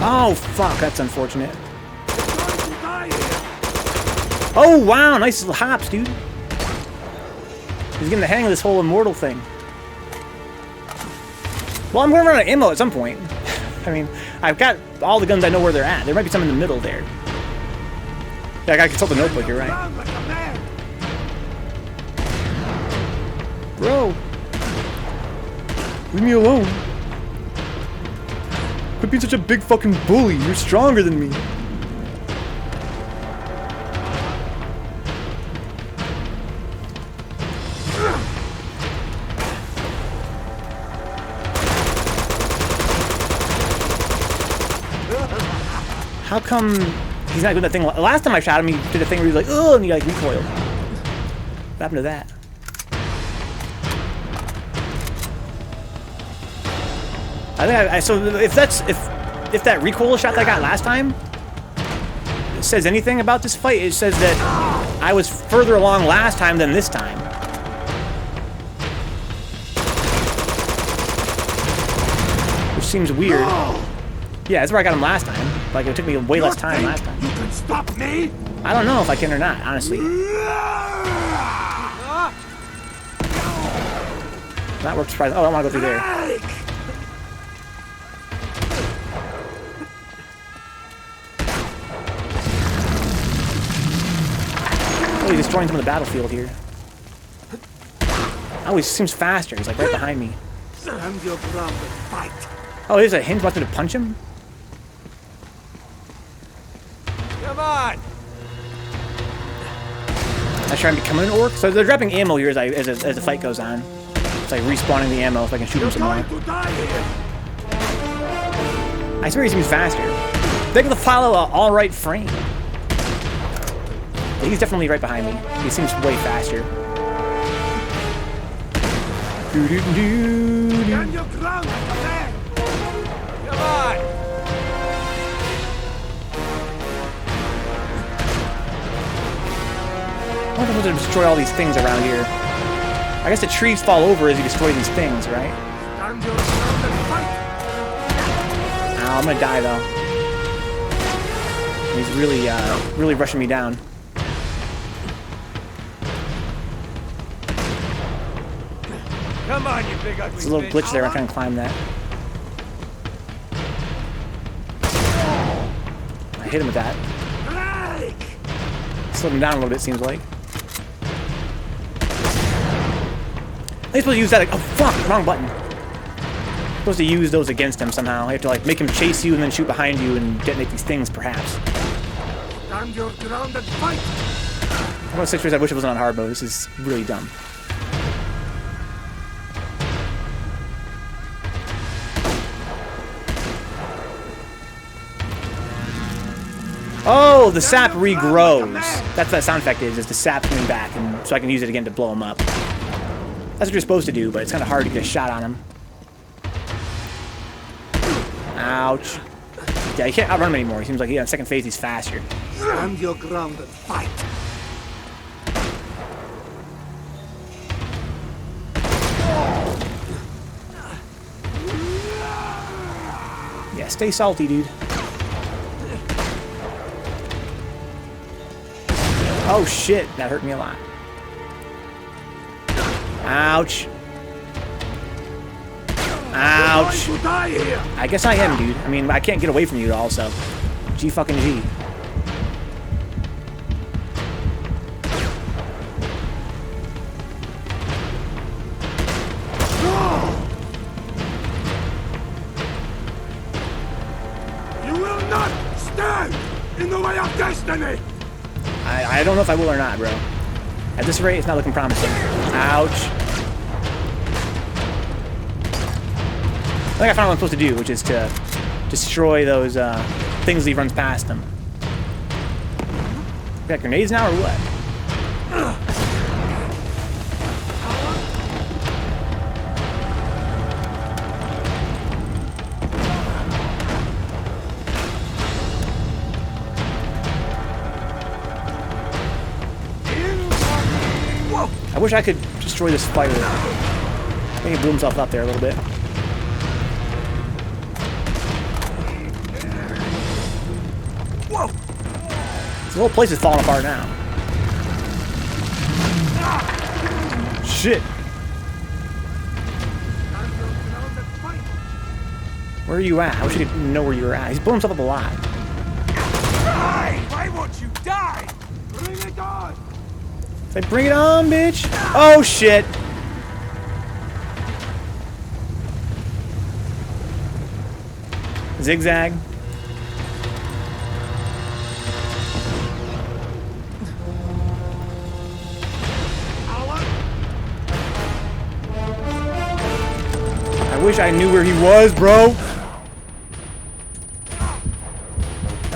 Oh, fuck. That's unfortunate. Oh, wow. Nice little hops, dude. He's getting the hang of this whole immortal thing. Well, I'm going to run out of ammo at some point. I mean, I've got all the guns. I know where they're at. There might be some in the middle there. Yeah, I gotta consult the notebook, you're right. Bro! Leave me alone. Quit being such a big fucking bully. You're stronger than me. How come he's not doing that thing? Last time I shot him, he did a thing where he was like, "Ugh," and he like recoiled. What happened to that? I think so if that recoil shot that I got last time says anything about this fight, it says that I was further along last time than this time. Which seems weird. Yeah, that's where I got him last time. Like, it took me way less time last time. You can stop me? I don't know if I can or not, honestly. That worked surprising. Oh, I don't want to go through there. Oh, he's destroying some of the battlefield here. Oh, he seems faster. He's like right behind me. Stand your ground and fight. Oh, there's a hinge. Wants me to punch him? Come on! I try and become an orc. So they're dropping ammo here as the fight goes on. It's like respawning the ammo if I can shoot him some more. To die here. I swear he seems faster. They can follow an alright frame. Yeah, he's definitely right behind me. He seems way faster. Stand your ground, man! Come on! I wonder if I'm supposed to destroy all these things around here. I guess the trees fall over as you destroy these things, right? Stand your ground and fight! Ow, I'm gonna die though. He's really rushing me down. Come on, you big ugly There's a little glitch there. I can't climb that. I hit him with that. Slowed him down a little bit, seems like. I'm supposed to use that. Like, oh fuck! Wrong button. I'm supposed to use those against him somehow. I have to like make him chase you and then shoot behind you and detonate these things, perhaps. Stand your ground and fight! One of the situations I wish it wasn't on hard mode. This is really dumb. Oh, the sap regrows. That's what that sound effect is the sap coming back, and so I can use it again to blow him up. That's what you're supposed to do, but it's kind of hard to get a shot on him. Ouch. Yeah, you can't outrun him anymore. He seems like on second phase he's faster. Stand your ground and fight! Yeah, stay salty, dude. Oh shit, that hurt me a lot. Ouch. Ouch. You die here. I guess I am, dude. I mean, I can't get away from you also. G fucking G. You will not stand in the way of destiny. I don't know if I will or not, bro. At this rate, it's not looking promising. Ouch. I think I found what I'm supposed to do, which is to destroy those things that he runs past them. We got grenades now, or what? I wish I could destroy this fire. I think he blew himself up there a little bit. Whoa! This whole place is falling apart now. Shit. Where are you at? I wish I could know where you were at. He's blowing himself up a lot. Die! Why won't you die? Bring it on! Say, bring it on, bitch. Oh, shit. Zigzag. I wish I knew where he was, bro.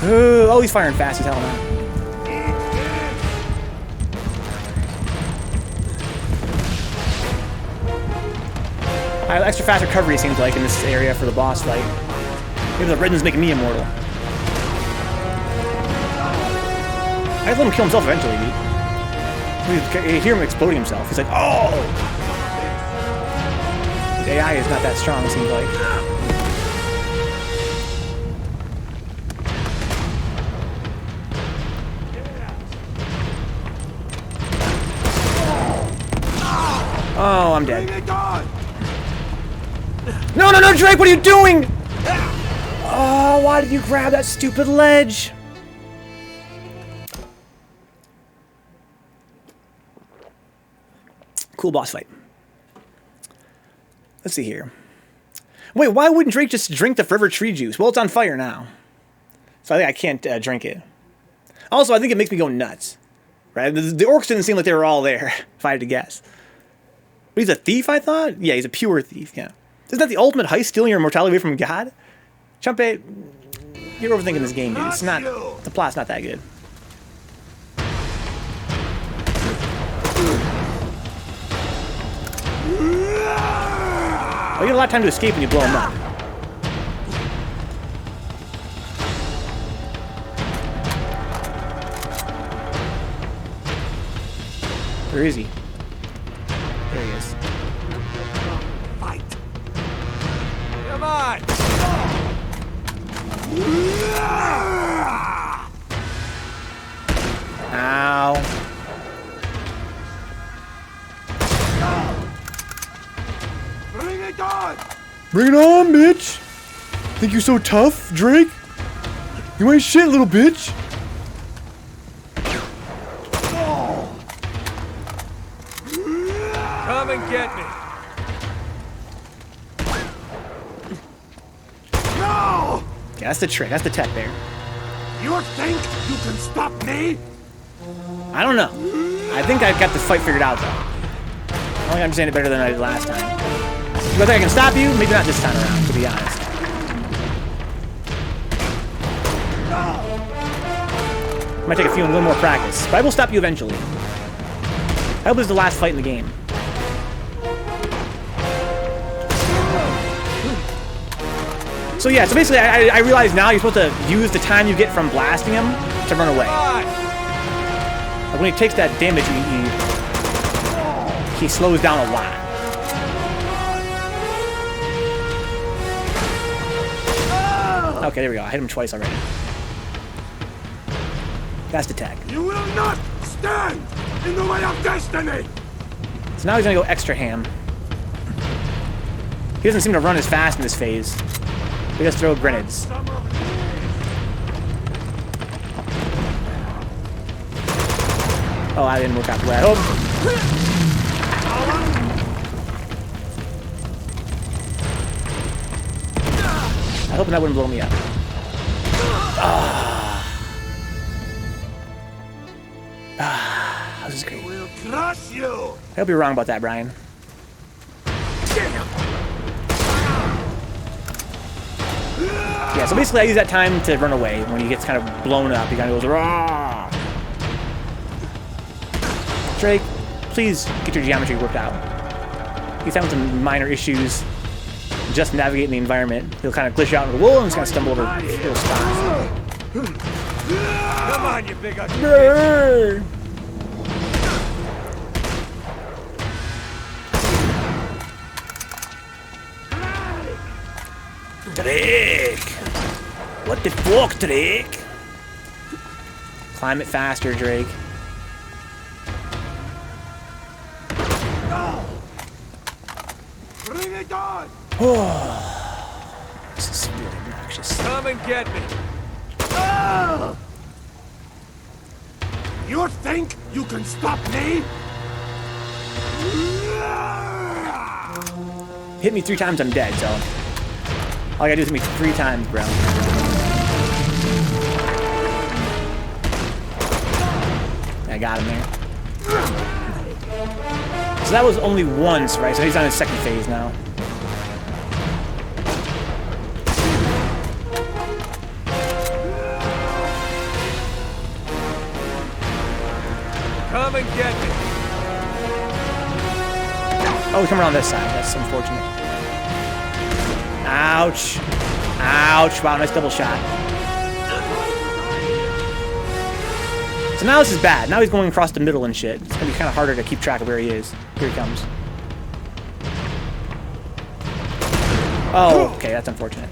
Oh, he's firing fast as hell now. Extra fast recovery seems like in this area for the boss fight. Maybe the redden's making me immortal. I have to let him kill himself eventually, dude. You hear him exploding himself. He's like, oh! The AI is not that strong, it seems like. Oh, I'm dead. No, no, no, Drake, what are you doing? Oh, why did you grab that stupid ledge? Cool boss fight. Let's see here. Wait, why wouldn't Drake just drink the forever tree juice? Well, it's on fire now. So I think I can't drink it. Also, I think it makes me go nuts. Right? The orcs didn't seem like they were all there, if I had to guess. But he's a thief, I thought? Yeah, he's a pure thief, yeah. Isn't that the ultimate heist, stealing your immortality away from God? Chumpe, you're overthinking this game, dude. It's not, the plot's not that good. Well, you get a lot of time to escape when you blow him up. Where is he? There he is. Fight! Come on! Ow. Bring it on! Bring it on, bitch! Think you're so tough, Drake? You ain't shit, little bitch! Come and get me! No! Yeah, that's the trick. That's the tech there. You think you can stop me? I don't know. I think I've got the fight figured out, though. I think I understand it better than I did last time. Do I think I can stop you? Maybe not this time around, to be honest. Might take a little more practice, but I will stop you eventually. I hope this is the last fight in the game. So yeah, so basically I realize now you're supposed to use the time you get from blasting him to run away. Like when he takes that damage, he slows down a lot. Okay, there we go. I hit him twice already. Fast attack. You will not stand in the way of destiny! So now he's gonna go extra ham. He doesn't seem to run as fast in this phase. He just throw grenades. Oh, that didn't work out the way I hoped. I hope that wouldn't blow me up. This is great. We'll crush you! I hope you're wrong about that, Brian. Yeah, so basically I use that time to run away when he gets kind of blown up. He kind of goes, "Rah!" Drake, please get your geometry worked out. He's having some minor issues just navigating the environment. He'll kind of glitch out and go, whoa, and he's going to stumble over little spots. Come on, you big ugly Brrr. Drake! What the fuck, Drake? Climb it faster, Drake. Bring it on! This is really obnoxious. Come and get me! You think you can stop me? Hit me 3 times, I'm dead, so... all I gotta do is hit me 3 times, bro. I got him there. So that was only once, right? So he's on his second phase now. Come and get me! Oh, he's coming around this side. That's unfortunate. Ouch. Ouch. Wow, nice double shot. So now this is bad. Now he's going across the middle and shit. It's gonna be kind of harder to keep track of where he is. Here he comes. Oh, okay, that's unfortunate.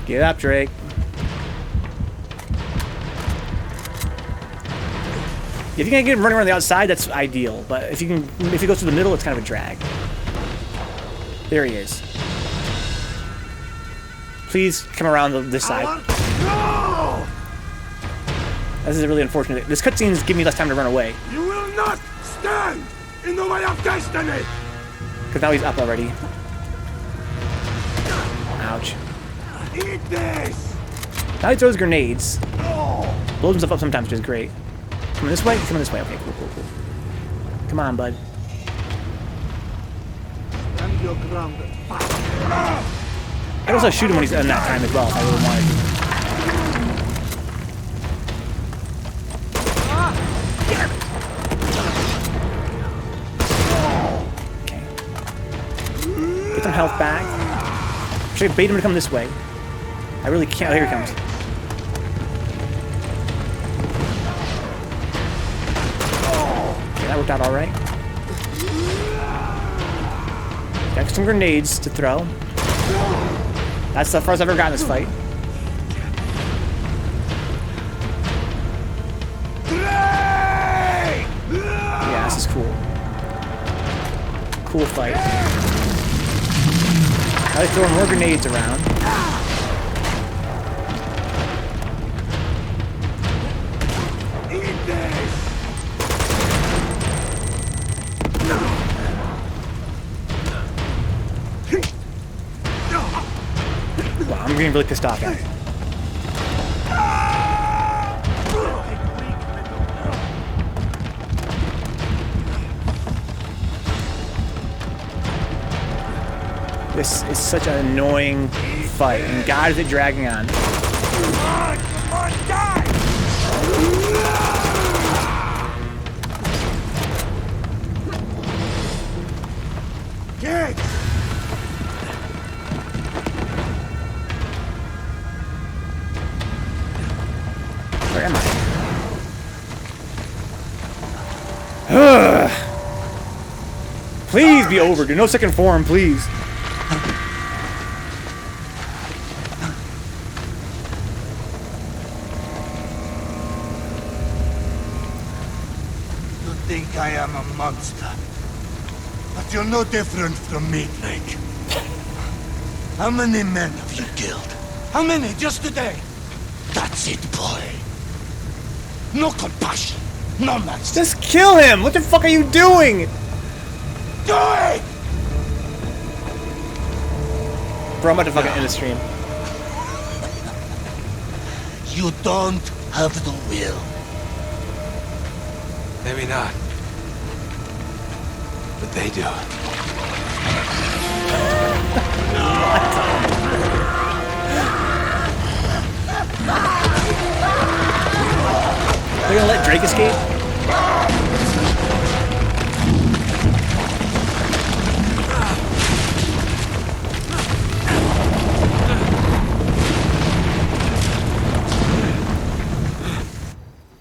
Get up, Drake. If you can get him running around the outside, that's ideal. But if he goes through the middle, it's kind of a drag. There he is. Please come around this side. No! This is really unfortunate. This cutscene's giving me less time to run away. You will not stand in the way of destiny! Because now he's up already. Ouch. Eat this! Now he throws grenades. Blows himself up sometimes, which is great. Coming this way? Coming this way. Okay, cool. Come on, bud. And you're grounded. I can also shoot him when he's in that time as well, if I really wanted to. Okay. Get some health back. Should I bait him to come this way? I really can't. Oh, here he comes. Okay, that worked out alright. Got some grenades to throw. That's the first I've ever gotten in this fight. Yeah, this is cool. Cool fight. Now they're throwing more grenades around. Wow, I'm getting really pissed off, guys. This is such an annoying fight, and God, is it dragging on. Come on, die! Get! Where am I? Please be over, dude. No second form, please. think I am a monster. But you're no different from me, Drake. How many men have you killed? How many just today? That's it, boy. No compassion. No mercy. Just kill him! What the fuck are you doing? Do it! Bro, I'm about to fucking end the stream. You don't have the will. Maybe not. But they do. They're gonna let Drake escape?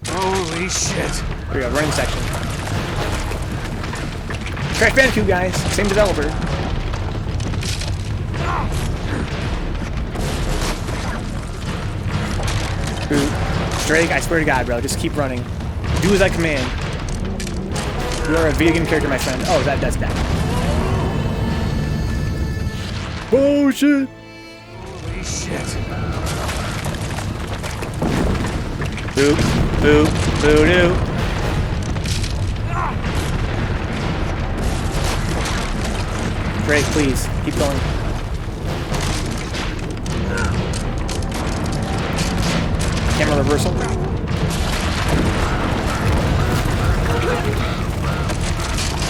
Holy shit. Here we go, running section. Crash Bandicoot, guys. Same developer. Ooh. Drake, I swear to God, bro, just keep running. Do as I command. You are a video game character, my friend. Oh, that's that. Oh, shit. Holy shit. Boop, boop, boo-doo. Drake, please, keep going. Camera reversal.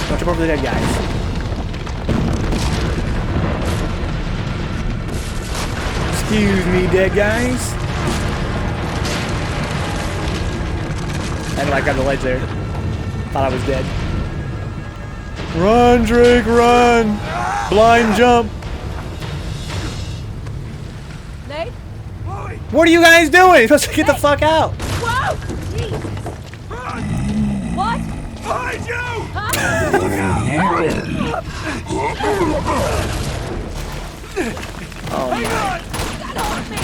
Don't jump over the dead guys. Excuse me, dead guys. And I grabbed the ledge there. Thought I was dead. Run, Drake, run! Blind jump. Nate? What are you guys doing? You're supposed to get the fuck out. Whoa! Jesus! What? Behind you! Oh my. Get off me!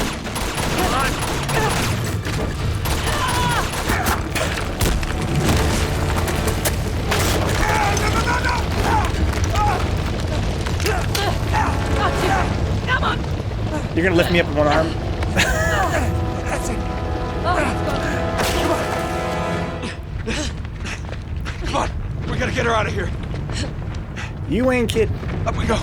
Come on! You're gonna lift me up with one arm? That's it. Come on. We gotta get her out of here. You ain't kidding. Up we go.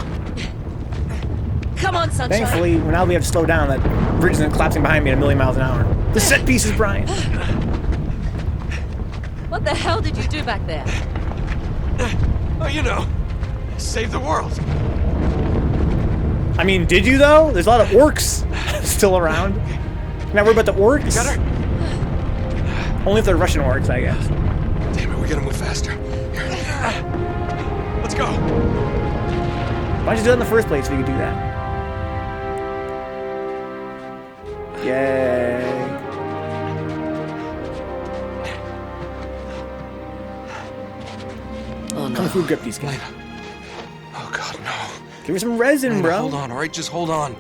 Come on, sunshine. Thankfully, now we have to slow down. That bridge isn't collapsing behind me at 1,000,000 miles an hour. The set pieces, Brian. What the hell did you do back there? Oh, you know. Save the world. I mean, did you though? There's a lot of orcs still around. Not worried about the orcs? Got her? Only if they're Russian orcs, I guess. Damn it, we gotta move faster. Here. Let's go. Why'd you do that in the first place if you could do that? Yay. Oh, Kung Fu grip these guys. Elena. Oh, God, no. Give me some resin, Elena, bro. hold on, all right? Just hold on.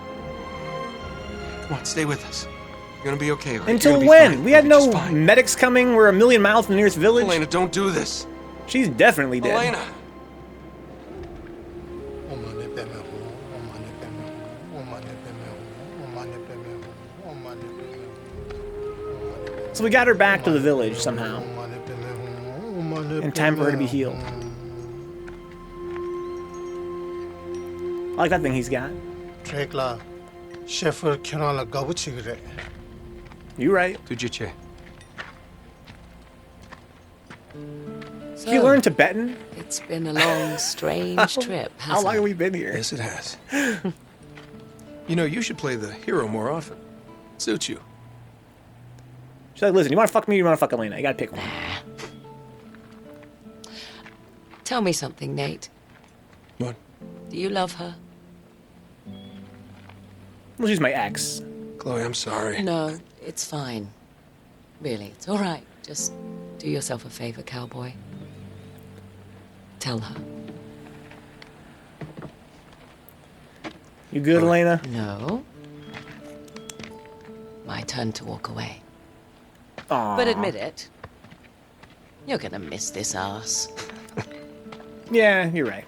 Come on, stay with us. You're gonna be okay, all right? Until You're gonna be when? fine. We had You're just no fine. medics coming. We're 1,000,000 miles from the nearest village. Elena, don't do this. She's definitely dead. Elena. So we got her back to the village somehow. In time for her to be healed. I like that thing he's got. Drakela, Shepherd Kirala Gabuchigre. You right. Tujiche. Did you learn Tibetan? It's been a long, strange trip, How hasn't long it? have we been here? Yes, it has. You know, you should play the hero more often. Suits you. She's like, listen, you want to fuck me or you want to fuck Elena? You gotta pick one. Tell me something, Nate. What? Do you love her? Well, she's my ex. Chloe, I'm sorry. No, it's fine. Really, it's all right. Just do yourself a favor, cowboy. Tell her. You good, Elena? No. My turn to walk away. Aww. But admit it. You're gonna miss this ass. Yeah, you're right.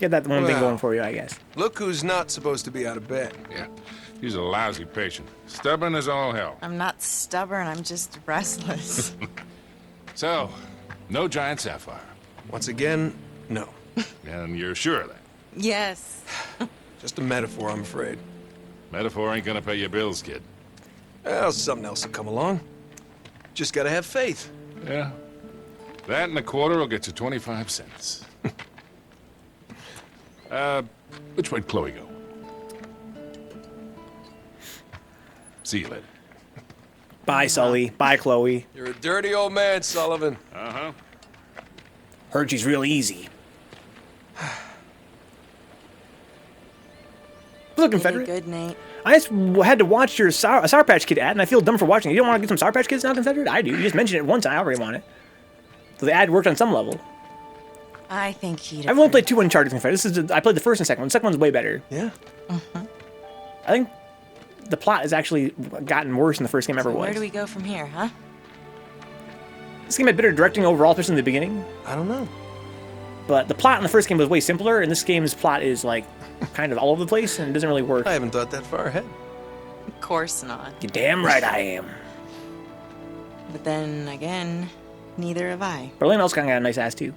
Get that one thing Well. going for you, I guess. Look who's not supposed to be out of bed. Yeah, he's a lousy patient. Stubborn as all hell. I'm not stubborn, I'm just restless. So, no giant sapphire. Once again, no. And you're sure of that? Yes. Just a metaphor, I'm afraid. Metaphor ain't gonna pay your bills, kid. Well, something else will come along. Just gotta have faith. Yeah. That and a quarter will get you 25 cents. Which way'd Chloe go? See you later. Bye, Sully. Bye, Chloe. You're a dirty old man, Sullivan. Uh-huh. Heard she's real easy. Look, Confederate. Good, Nate. I just had to watch your Sour Patch Kid ad, and I feel dumb for watching it. You don't want to get some Sour Patch Kids now, Confederate? I do. You just mentioned it once, and I already want it. So the ad worked on some level. I think he'd I've only played 2 Uncharted, Confederate. I played the first and second one. The second one's way better. Yeah. I think the plot has actually gotten worse than the first game ever was. Where do we go from here, huh? This game had better directing overall, especially in the beginning. I don't know. But the plot in the first game was way simpler, and this game's plot is, like, kind of all over the place, and it doesn't really work. I haven't thought that far ahead. Of course not. You're damn right I am. But then again, neither have I. Berlin also kind of got a nice ass, too.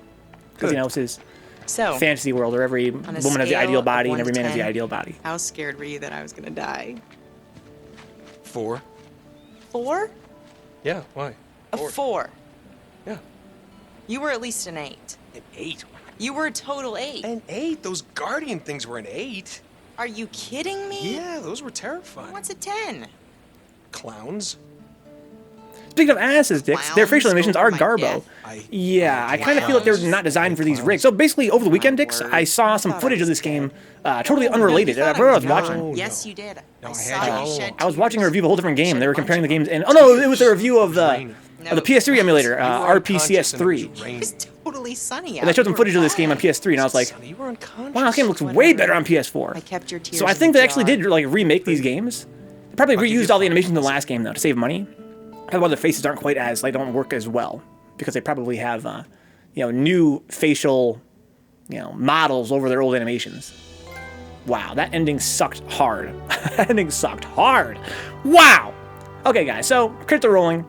Because, you know, it's his So, fantasy world where every woman has the scale ideal of body and 1 every to man has the 10. ideal body. how scared were you that I was gonna die? 4. 4? Yeah, why? A 4. Yeah. You were at least an 8. An 8. You were a total 8. An 8? Those Guardian things were an 8. Are you kidding me? Yeah, those were terrifying. What's a 10? Clowns? Speaking of asses, dicks, their Clowns facial animations are over my Garbo. death. Yeah, I kind of feel like they're not designed for these rigs. So basically, over the weekend, dicks, word. I saw some footage of this game, totally unrelated. I forgot what I was watching. No. Yes, you did. No, I I saw had you you. shed I was watching a tears. review of a whole different game. Shed They were a bunch comparing the of games, and tears. oh no, it was a review of the No. PS3 emulator, You were unconscious and it was RPCS3. raining. It was totally sunny out. And I showed them You were footage of this game on fine. PS3, and I was like, Sonny, you were unconscious. wow, this game looks way Whatever. better on PS4. I kept your tears So I in think the they actually jar. did like remake these games. They probably give you reused all the 5. animations in the last game though to save money. Otherwise, their faces aren't quite as they don't work as well because they probably have new facial models over their old animations. Wow, that ending sucked hard. That ending sucked hard. Wow. Okay, guys. So credits are rolling.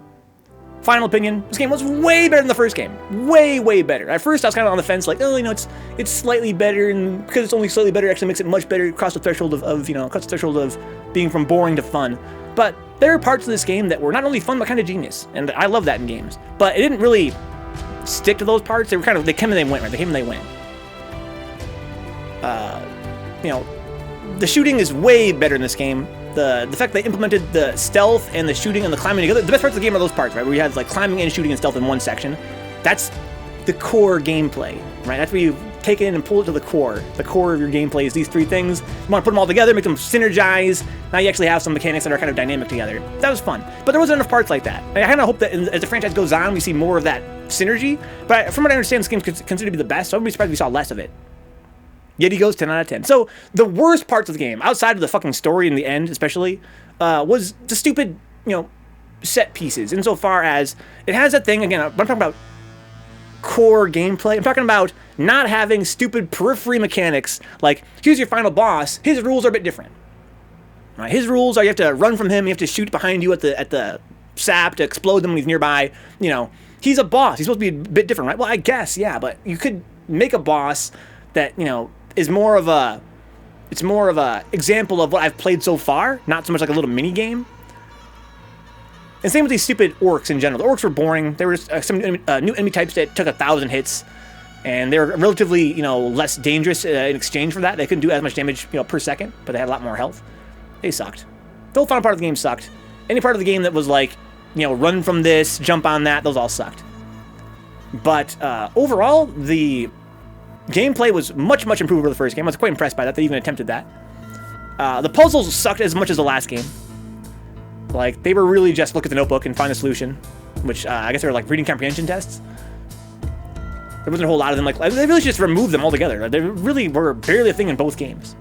Final opinion: this game was way better than the first game. Way, way better. At first, I was kind of on the fence, like, oh, it's slightly better, and because it's only slightly better, it actually makes it much better. Across the threshold across the threshold of being from boring to fun. But there are parts of this game that were not only fun but kind of genius, and I love that in games. But it didn't really stick to those parts. They were they came and they went, right? They came and they went. The shooting is way better in this game. The fact they implemented the stealth and the shooting and the climbing together. The best parts of the game are those parts, right? Where you have like climbing and shooting and stealth in one section. That's the core gameplay, right? That's where you take it in and pull it to the core. The core of your gameplay is these 3 things. You want to put them all together, make them synergize. Now you actually have some mechanics that are kind of dynamic together. That was fun. But there wasn't enough parts like that. And I kind of hope that as the franchise goes on, we see more of that synergy. But from what I understand, this game is considered to be the best, so I would be surprised if we saw less of it. Yet he goes 10 out of 10. So the worst parts of the game, outside of the fucking story in the end especially, was the stupid, set pieces. Insofar as it has that thing, again, I'm talking about core gameplay. I'm talking about not having stupid periphery mechanics like, here's your final boss, his rules are a bit different. Right? His rules are you have to run from him, you have to shoot behind you at the sap to explode them when he's nearby. He's a boss, he's supposed to be a bit different, right? Well, I guess, yeah, but you could make a boss that, is more of a example of what I've played so far, not so much like a little mini game. And same with these stupid orcs in general. The orcs were boring. There were some new enemy types that took 1,000 hits, and they were relatively, less dangerous in exchange for that. They couldn't do as much damage, per second, but they had a lot more health. They sucked. The whole final part of the game sucked. Any part of the game that was like, run from this, jump on that, those all sucked. But overall, the gameplay was much, much improved over the first game. I was quite impressed by that. They even attempted that. The puzzles sucked as much as the last game. Like, they were really just look at the notebook and find the solution, which I guess they were like reading comprehension tests. There wasn't a whole lot of them. Like, they really just removed them altogether. They really were barely a thing in both games.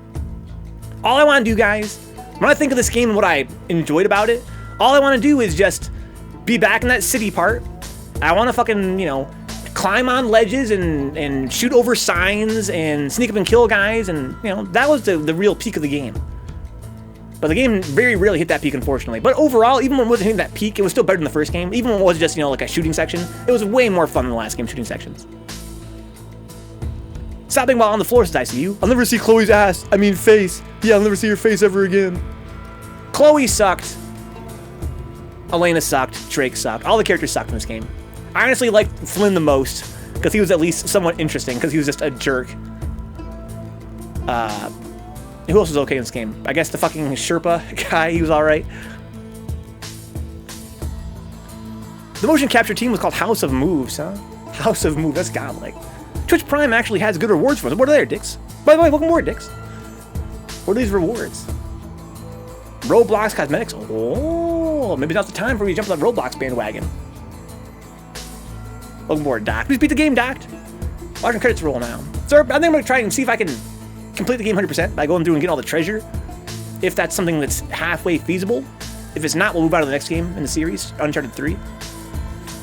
All I want to do, guys, when I think of this game and what I enjoyed about it, all I want to do is just be back in that city part I want to fucking, you know, climb on ledges and shoot over signs and sneak up and kill guys, and, you know, that was the real peak of the game. But the game very rarely hit that peak, unfortunately. But overall, even when it wasn't hitting that peak, it was still better than the first game. Even when it was just, you know, like a shooting section, it was way more fun than the last game shooting sections. Stopping while on the floor says, I see you. I'll never see Chloe's ass. I mean face. Yeah, I'll never see your face ever again. Chloe sucked. Elena sucked. Drake sucked. All the characters sucked in this game. I honestly liked Flynn the most, because he was at least somewhat interesting, because he was just a jerk. Who else was okay in this game? I guess the fucking Sherpa guy, he was alright. The motion capture team was called House of Moves, huh? House of Moves, that's godlike. Twitch Prime actually has good rewards for us. What are there, dicks? By the way, welcome aboard, dicks. What are these rewards? Roblox cosmetics? Oh, maybe now's the time for me to jump on the Roblox bandwagon. Welcome aboard, Doc. Please beat the game, Doc. Watching credits roll now. So I think I'm going to try and see if I can complete the game 100% by going through and getting all the treasure. If that's something that's halfway feasible. If it's not, we'll move on to the next game in the series, Uncharted 3.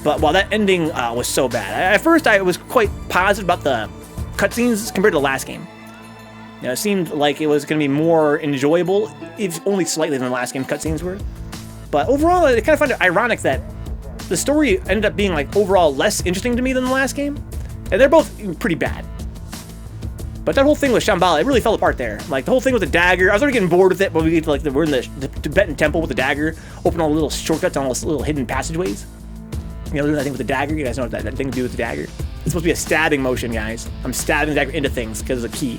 But while that ending was so bad, at first I was quite positive about the cutscenes compared to the last game. You know, it seemed like it was going to be more enjoyable, if only slightly than the last game cutscenes were. But overall, I kind of find it ironic that the story ended up being like overall less interesting to me than the last game, and they're both pretty bad. But that whole thing with Shambhala, it really fell apart there. Like the whole thing with the dagger, I was already getting bored with it, but we get to like we're in the Tibetan temple with the dagger, open all the little shortcuts on all the little hidden passageways. You know, doing that thing with the dagger. You guys know what that thing to do with the dagger. It's supposed to be a stabbing motion, guys. I'm stabbing the dagger into things because of the key.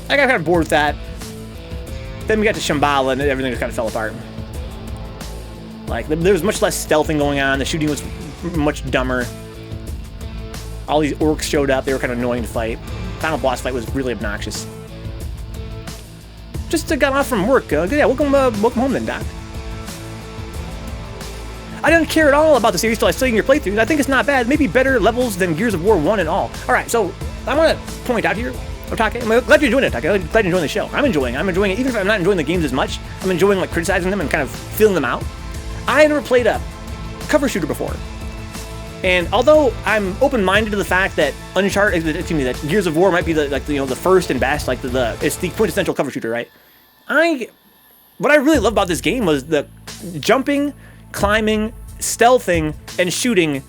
I got kind of bored with that. Then we got to Shambhala and everything just kind of fell apart. Like, there was much less stealthing going on. The shooting was much dumber. All these orcs showed up. They were kind of annoying to fight. Final boss fight was really obnoxious. Just got off from work. Yeah, welcome home then, Doc. I didn't care at all about the series till I studied your playthroughs. I think it's not bad. Maybe better levels than Gears of War 1 and all. Alright, so I want to point out here, Otake, I'm glad you're enjoying it, Otake. I'm glad you're enjoying the show. I'm enjoying it. Even if I'm not enjoying the games as much, I'm enjoying like criticizing them and kind of feeling them out. I never played a cover shooter before. And although I'm open-minded to the fact that that Gears of War might be the first and best, like it's the quintessential cover shooter, right? What I really love about this game was the jumping, climbing, stealthing, and shooting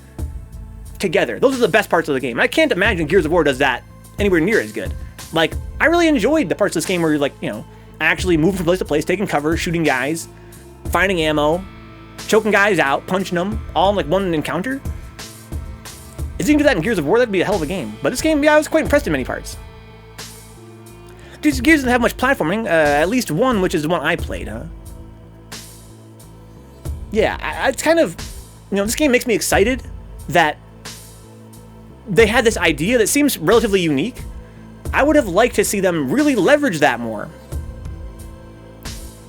together. Those are the best parts of the game. I can't imagine Gears of War does that anywhere near as good. Like, I really enjoyed the parts of this game where you're like, you know, actually moving from place to place, taking cover, shooting guys, finding ammo, choking guys out, punching them, all in like one encounter. If you can do that in Gears of War, that'd be a hell of a game. But this game, yeah, I was quite impressed in many parts. Gears doesn't have much platforming, at least one, which is the one I played, huh? Yeah, it's kind of, you know, this game makes me excited that they had this idea that seems relatively unique. I would have liked to see them really leverage that more.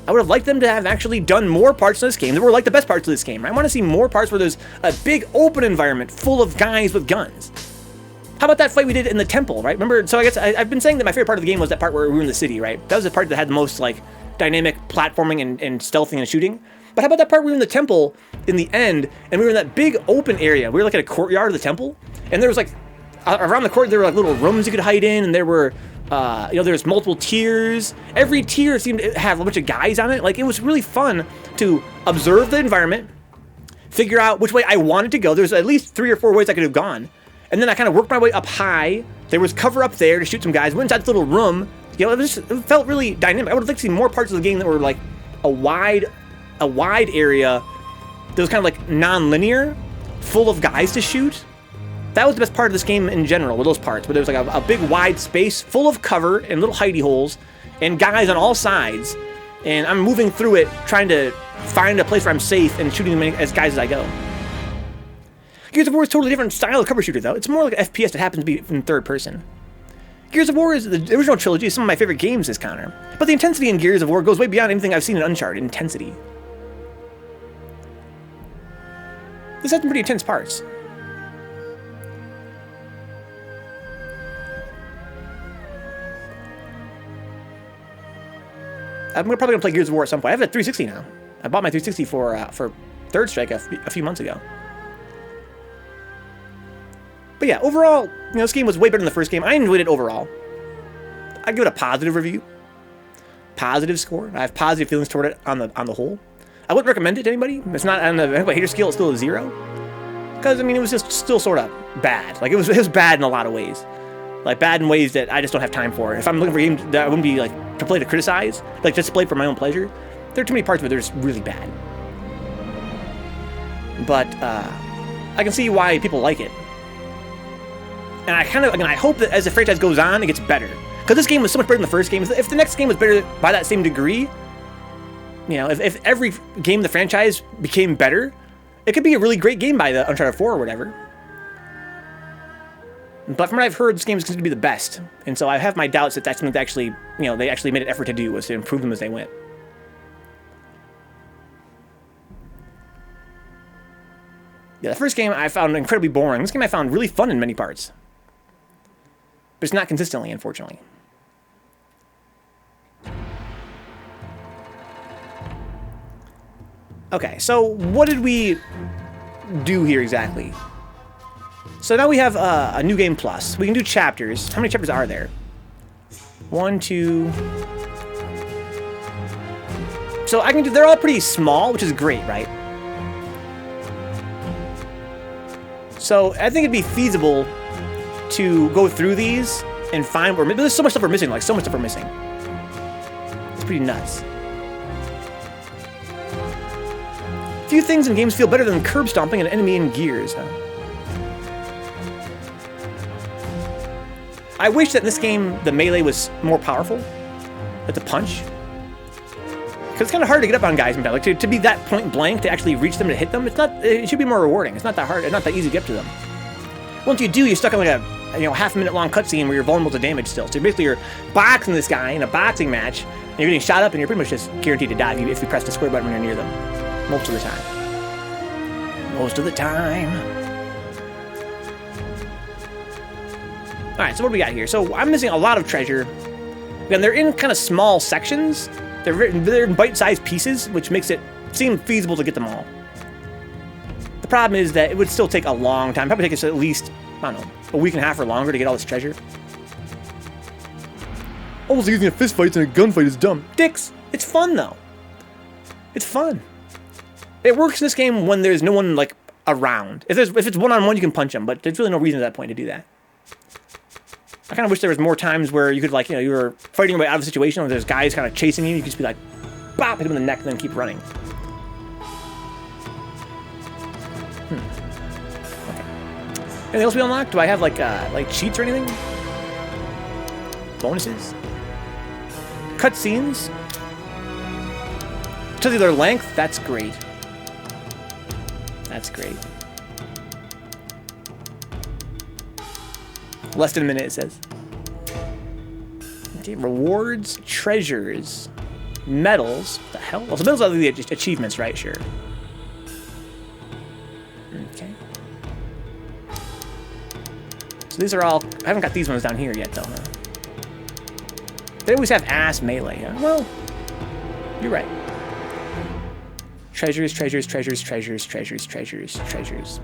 I would have liked them to have actually done more parts of this game that were like the best parts of this game. I want to see more parts where there's a big open environment full of guys with guns. How about that fight we did in the temple, right? Remember, so I guess I've been saying that my favorite part of the game was that part where we were in the city, right? That was the part that had the most like dynamic platforming and stealthing and shooting. But how about that part where we were in the temple in the end, and we were in that big open area? We were like in a courtyard of the temple, and there was like, around the court there were like little rooms you could hide in, and there were, you know, there's multiple tiers. Every tier seemed to have a bunch of guys on it. Like, it was really fun to observe the environment, figure out which way I wanted to go. There's at least 3 or 4 ways I could have gone. And then I kind of worked my way up high. There was cover up there to shoot some guys. Went inside this little room. You know, it felt really dynamic. I would have liked to see more parts of the game that were like a wide area that was kind of like non-linear, full of guys to shoot. That was the best part of this game in general, with those parts, where there was like a big wide space full of cover and little hidey holes and guys on all sides, and I'm moving through it trying to find a place where I'm safe and shooting as guys as I go. Gears of War is a totally different style of cover shooter, though. It's more like an FPS that happens to be in third person. Gears of War is the original trilogy, is some of my favorite games, this Connor. But the intensity in Gears of War goes way beyond anything I've seen in Uncharted. Intensity. This has some pretty intense parts. I'm probably going to play Gears of War at some point. I have a 360 now. I bought my 360 for Third Strike a few months ago. But yeah, overall, you know, this game was way better than the first game. I enjoyed it overall. I give it a positive review, positive score. I have positive feelings toward it on the whole. I wouldn't recommend it to anybody. It's not on the hater scale. It's still a 0, because I mean it was just still sort of bad. Like it was bad in a lot of ways, like bad in ways that I just don't have time for. If I'm looking for a game that I wouldn't be like to play to criticize, like just to play for my own pleasure, there are too many parts where they're just really bad. But I can see why people like it. And I hope that as the franchise goes on, it gets better. Because this game was so much better than the first game. If the next game was better by that same degree, you know, if every game in the franchise became better, it could be a really great game by the Uncharted 4 or whatever. But from what I've heard, this game is going to be the best. And so I have my doubts that that's something that actually, you know, they actually made an effort to do, was to improve them as they went. Yeah, the first game I found incredibly boring. This game I found really fun in many parts. But it's not consistently, unfortunately. Okay, so what did we do here exactly? So now we have a new game plus. We can do chapters. How many chapters are there? 1, 2... So I can do... They're all pretty small, which is great, right? So I think it'd be feasible to go through these and find where... There's so much stuff we're missing, like so much stuff we're missing. It's pretty nuts. Few things in games feel better than curb stomping an enemy in Gears, huh? I wish that in this game the melee was more powerful, like the punch. Because it's kind of hard to get up on guys in battle. Like to be that point blank, to actually reach them and hit them, it's not. It should be more rewarding. It's not that hard. It's not that easy to get up to them. Once you do, you're stuck in like a half-minute long cutscene where you're vulnerable to damage still. So basically, you're boxing this guy in a boxing match, and you're getting shot up, and you're pretty much just guaranteed to die if you press the square button when you're near them. Most of the time. Most of the time. Alright, so what do we got here? So I'm missing a lot of treasure. And they're in kind of small sections. They're in bite-sized pieces, which makes it seem feasible to get them all. The problem is that it would still take a long time. Probably take us at least, I don't know, a week and a half or longer to get all this treasure. Almost like using a fist fight in a gunfight is dumb. Dicks! It's fun, though. It's fun. It works in this game when there's no one, like, around. If it's one-on-one, you can punch them, but there's really no reason at that point to do that. I kind of wish there was more times where you could, like, you were fighting your way out of a situation where there's guys kind of chasing you. You could just be like, bop, hit him in the neck, and then keep running. Okay. Anything else we unlocked? Do I have, like cheats or anything? Bonuses? Cutscenes? Tells you their length? That's great. That's great. Less than a minute, it says. Okay, rewards, treasures, medals. What the hell? Well, so medals are the achievements, right? Sure. Okay. So these are all... I haven't got these ones down here yet, though, huh? They always have ass melee, huh? Well, you're right. Treasures, treasures, treasures, treasures, treasures, treasures, treasures.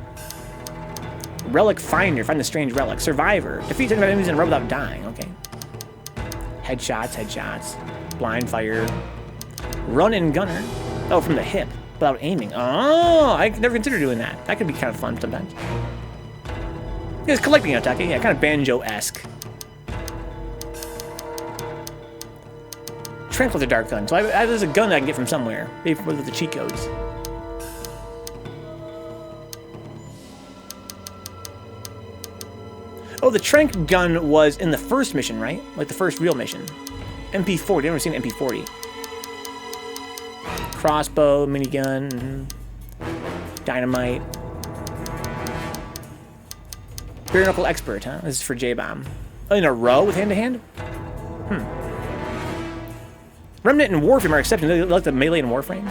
Relic Finder. Find the strange relic. Survivor. Defeat enemies in a row without dying. Okay. Headshots, headshots. Blind fire. Run and gunner. Oh, from the hip. Without aiming. Oh, I never considered doing that. That could be kind of fun sometimes. Yeah, it's collecting attack. Yeah, kind of banjo-esque. Tranquilizer dart gun. So there's a gun that I can get from somewhere. Maybe with the cheat codes. Oh, the trank gun was in the first mission, right? Like the first real mission. MP40. I've never seen MP40. Crossbow, minigun, dynamite. Bare knuckle expert, huh? This is for J-Bomb. Oh, in a row with hand-to-hand? Remnant and Warframe are accepted. They like the melee and Warframe.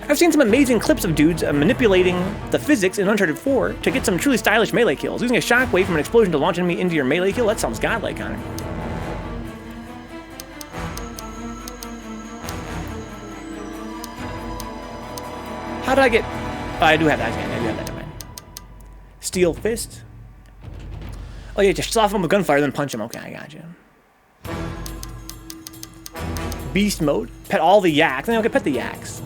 I've seen some amazing clips of dudes manipulating the physics in Uncharted 4 to get some truly stylish melee kills. Using a shockwave from an explosion to launch an enemy into your melee kill, that sounds godlike, Connor. How did I get... Oh, I do have that. I do have that. Never mind. Steel fist. Oh, yeah, just off him with gunfire, then punch him. Okay, I got you. Beast mode. Pet all the yaks. Then okay, pet the yaks.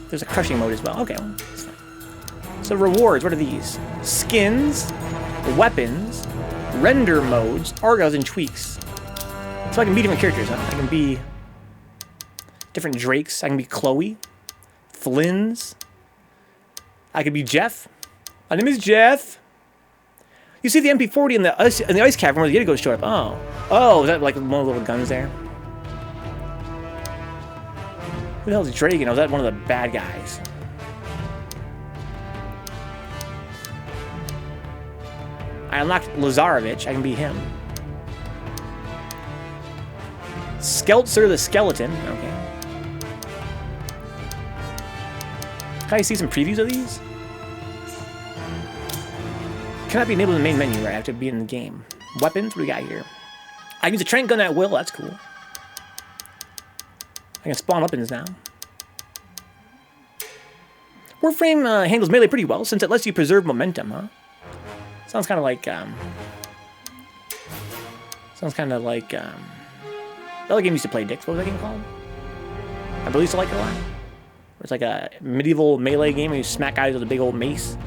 There's a crushing mode as well. Okay, well, that's fine. So rewards, what are these? Skins, weapons, render modes, argos, and tweaks. So I can be different characters, huh? I can be different Drakes. I can be Chloe, Flynn's. I could be Jeff. My name is Jeff. You see the MP40 in the ice cavern where the Yetigos showed up. Oh. Oh, is that like one of the little guns there? Who the hell is Dragon? Oh, was that one of the bad guys? I unlocked Lazarevich. I can be him. Skeltzer the Skeleton. Okay. Can I see some previews of these? Cannot be enabled in the main menu, right? I have to be in the game. Weapons? What do we got here? I can use a trank gun at will. That's cool. I can spawn weapons now. Warframe handles melee pretty well since it lets you preserve momentum, huh? Sounds kind of like, the other game used to play Dix. What was that game called? I believe used to like it a lot. It's like a medieval melee game where you smack guys with a big old mace.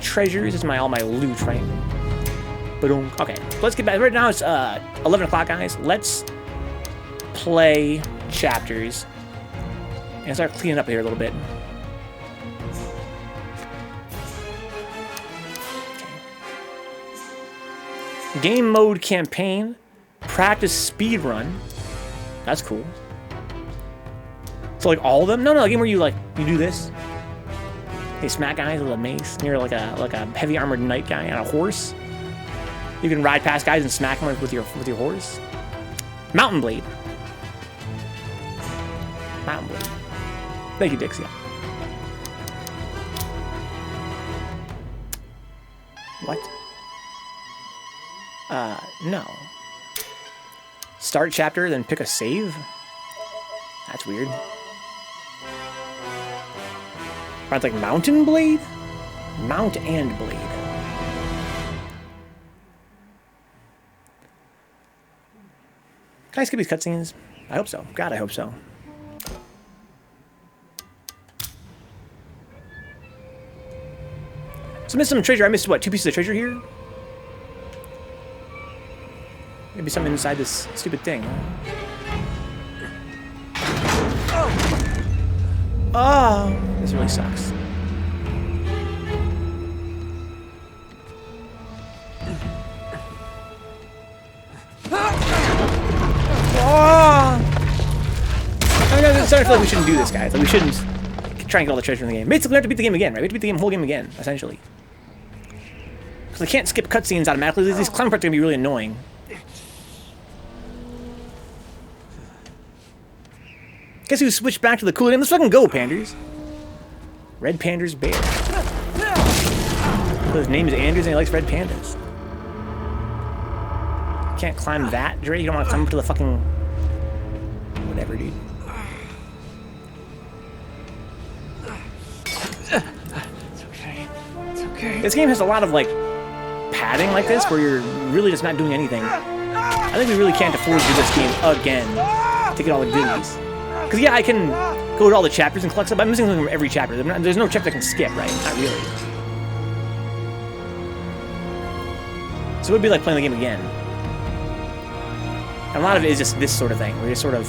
Treasures. This is all my loot, right? Boom. Okay, let's get back. Right now it's 11 o'clock, guys. Let's play chapters and start cleaning up here a little bit. Okay. Game mode campaign, practice speed run. That's cool. So like all of them? No, a game where you do this. You smack guys with a mace. You're like a heavy armored knight guy on a horse. You can ride past guys and smack them with your horse. Mountain Blade. Mountain Blade. Thank you, Dixie. What? No. Start chapter, then pick a save? That's weird. It's like Mountain Blade? Mount and Blade. Can I skip these cutscenes? I hope so. God, I hope so. So I missed some treasure. I missed, what, 2 pieces of treasure here? Maybe something inside this stupid thing. Oh, this really sucks. Oh! I'm starting to feel like we shouldn't do this, guys. Like we shouldn't try and get all the treasure in the game. Basically, we have to beat the game again, right? We have to beat the whole game again, essentially. Because I can't skip cutscenes automatically. These clown parts are gonna be really annoying. Guess who switched back to the cool name? Let's fucking go, Panders. Red Panda's Bear. So his name is Anders and he likes red pandas. You can't climb that, Dre? You don't want to climb up to the fucking... Whatever, dude. It's okay. It's okay. This game has a lot of, like, padding like this where you're really just not doing anything. I think we really can't afford to do this game again to get all the goodies. Because, yeah, I can go to all the chapters and collect stuff, but I'm missing something from every chapter. There's no chapter I can skip, right? Not really. So it would be like playing the game again. And a lot of it is just this sort of thing. We're just sort of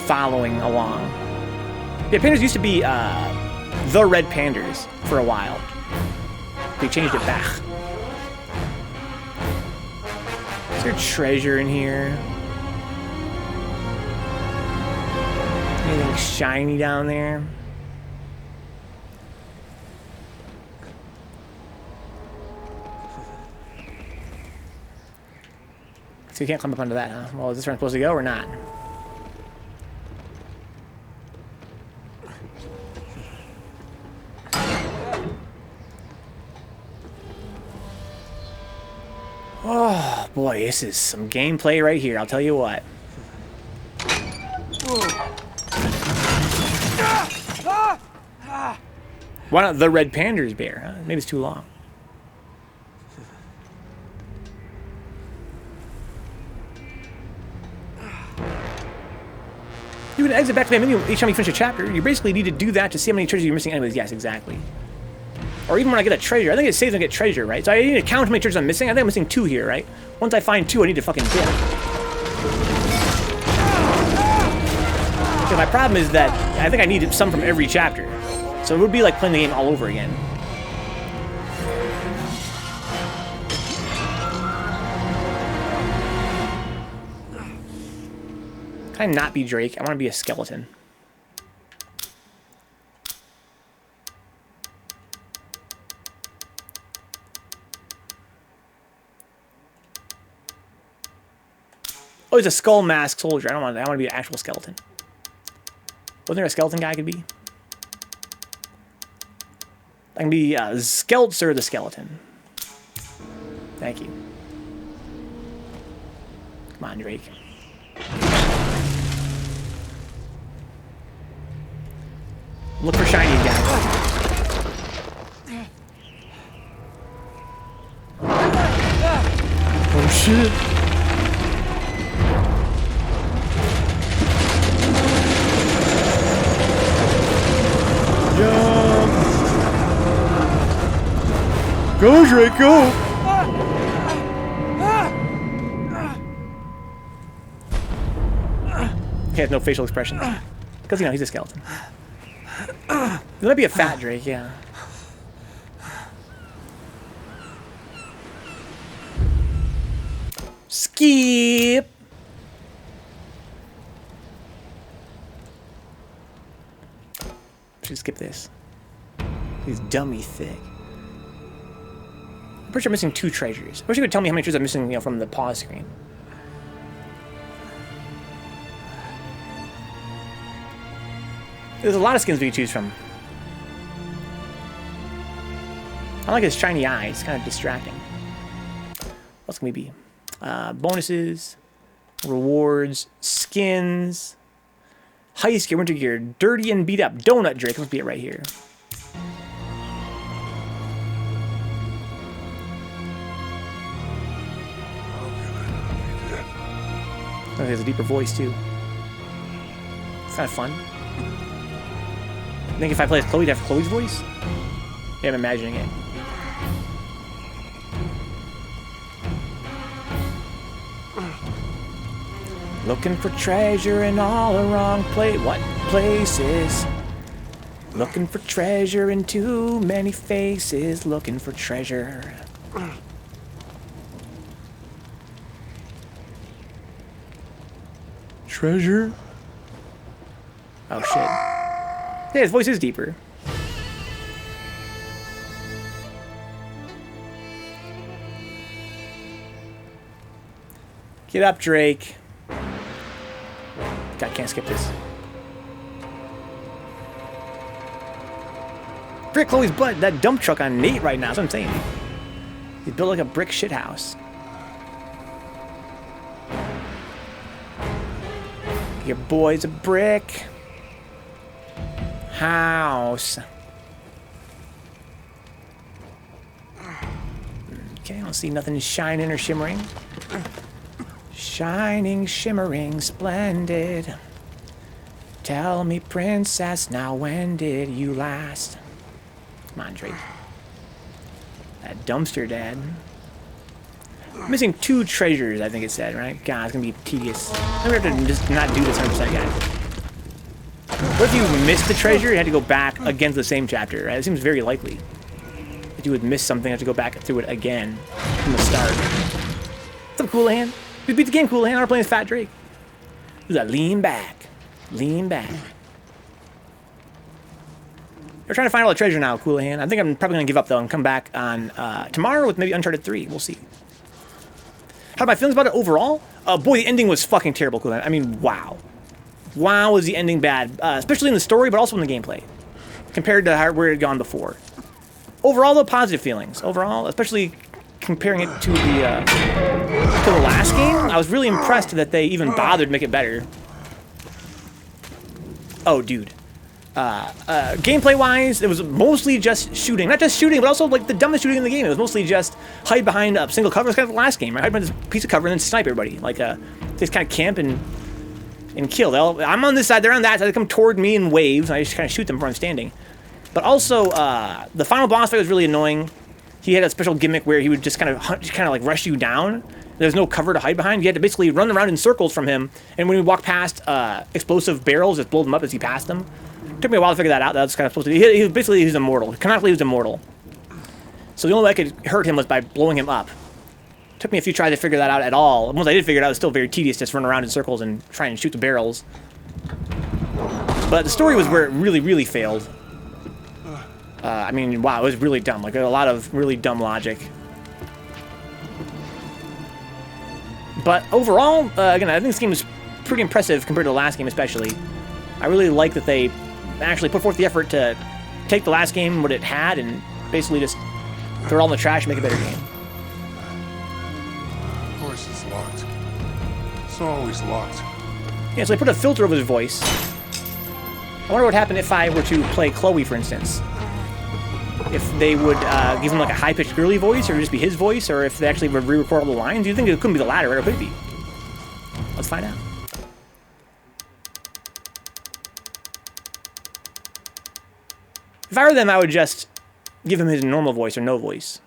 following along. Yeah, Pandas used to be the Red Pandas for a while. They changed it back. Is there treasure in here? Anything shiny down there? So you can't climb up onto that, huh? Well, is this where I'm supposed to go or not? Oh, boy, this is some gameplay right here, I'll tell you what. Why not the Red Panda's bear? Huh? Maybe it's too long. You can exit back to the menu each time you finish a chapter. You basically need to do that to see how many treasures you're missing anyways. Yes, exactly. Or even when I get a treasure. I think it saves when I get treasure, right? So I need to count how many treasures I'm missing. I think I'm missing 2 here, right? Once I find 2, I need to fucking dip. My problem is that I think I need some from every chapter. So it would be like playing the game all over again. Can I not be Drake? I want to be a skeleton. Oh, he's a skull mask soldier. I don't want that. I want to be an actual skeleton. Wasn't there a skeleton guy I could be? I can be Skeltzer the skeleton. Thank you. Come on, Drake. Look for shiny again. Oh shit. Jump. Go, Drake, go. He has no facial expressions. Because, you know, he's a skeleton. There might be a fat Drake, yeah. Skip! Should skip this. He's dummy thick. I'm pretty sure I'm missing 2 treasures. I wish you could tell me how many treasures I'm missing, you know, from the pause screen. There's a lot of skins we can choose from. I like his shiny eyes. It's kind of distracting. What's can we be? Bonuses, rewards, skins, heist gear, winter gear, dirty and beat up, donut Drake. Let's be it right here. Oh, he has a deeper voice too. It's kind of fun. I think if I play as Chloe, I'd have Chloe's voice. Yeah, I'm imagining it. Looking for treasure in all the wrong places. Looking for treasure in too many faces. Looking for treasure. Treasure? Oh shit. Yeah, his voice is deeper. Get up, Drake. God, can't skip this. Frick Chloe's butt, that dump truck on Nate right now, that's what I'm saying. He's built like a brick shithouse. Your boy's a brick house. Okay, I don't see nothing shining or shimmering. Shining, shimmering, splendid. Tell me, princess, now when did you last? Come on, Drake. That dumpster, Dad. I'm missing 2 treasures, I think it said, right? God, it's gonna be tedious. I'm gonna have to just not do this 100%, guys. What if you missed the treasure? You had to go back against the same chapter, right? It seems very likely that you would miss something, have to go back through it again from the start. What's up, Coolahan? We beat the game, Coolahan. We're playing as Fat Drake. Do that. Lean back. Lean back. We're trying to find all the treasure now, Coolahan. I think I'm probably going to give up, though, and come back on tomorrow with maybe Uncharted 3. We'll see. How are my feelings about it overall? Boy, the ending was fucking terrible, Coolahan. I mean, wow. Wow, was the ending bad. Especially in the story, but also in the gameplay. Compared to where it had gone before. Overall, though, positive feelings. Overall, especially comparing it to the last game, I was really impressed that they even bothered to make it better. Oh, dude. gameplay-wise, it was mostly just shooting. Not just shooting, but also like the dumbest shooting in the game. It was mostly just hide behind a single cover. It's kind of the last game, right? Hide behind this piece of cover and then snipe everybody. Like, just kind of camp and kill. I'm on this side, they're on that side. They come toward me in waves, and I just kind of shoot them where I'm standing. But also, the final boss fight was really annoying. He had a special gimmick where he would just kind of like rush you down. There's no cover to hide behind. You had to basically run around in circles from him, and when we walk past explosive barrels, just blow them up as he passed them. It took me a while to figure that out. That was kind of supposed to be. He was immortal. Canonically, he was immortal. So the only way I could hurt him was by blowing him up. It took me a few tries to figure that out at all. Once I did figure it out, it was still very tedious just run around in circles and try and shoot the barrels. But the story was where it really, really failed. I mean, wow, it was really dumb. Like, a lot of really dumb logic. But overall, again, I think this game is pretty impressive compared to the last game, especially. I really like that they actually put forth the effort to take the last game, what it had, and basically just throw it all in the trash and make a better game. Of course it's locked. It's always locked. Yeah, so they put a filter over his voice. I wonder what would happen if I were to play Chloe, for instance. If they would give him like a high-pitched girly voice, or just be his voice, or if they actually would re-record all the lines. You think it couldn't be the latter, right? Or could it be? Let's find out. If I were them, I would just give him his normal voice or no voice.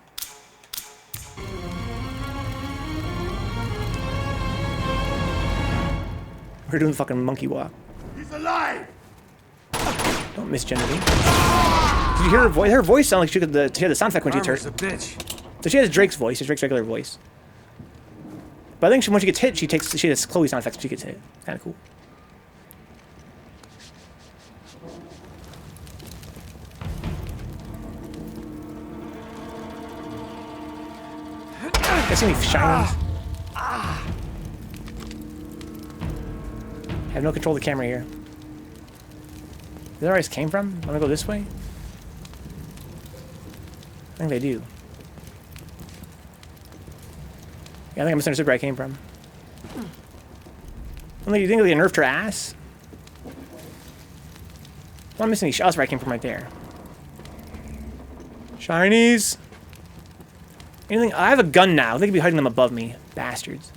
We're doing the fucking monkey walk. He's alive! Don't miss Genevieve. Did you hear her voice? Her voice sounded like she had the sound effect when she gets hurt. A bitch. So she has Drake's voice. It's Drake's regular voice. But I think when she gets hit, she has Chloe's sound effects when she gets hit. Kind of cool. I see any shines. I have no control of the camera here. Is that where I just came from? Want to go this way? I think they do. Yeah, I think I misunderstood where I came from. Do you think they nerfed her ass? I'm not missing any shots where I came from right there. Shinies! Anything? I have a gun now. They could be hiding them above me. Bastards.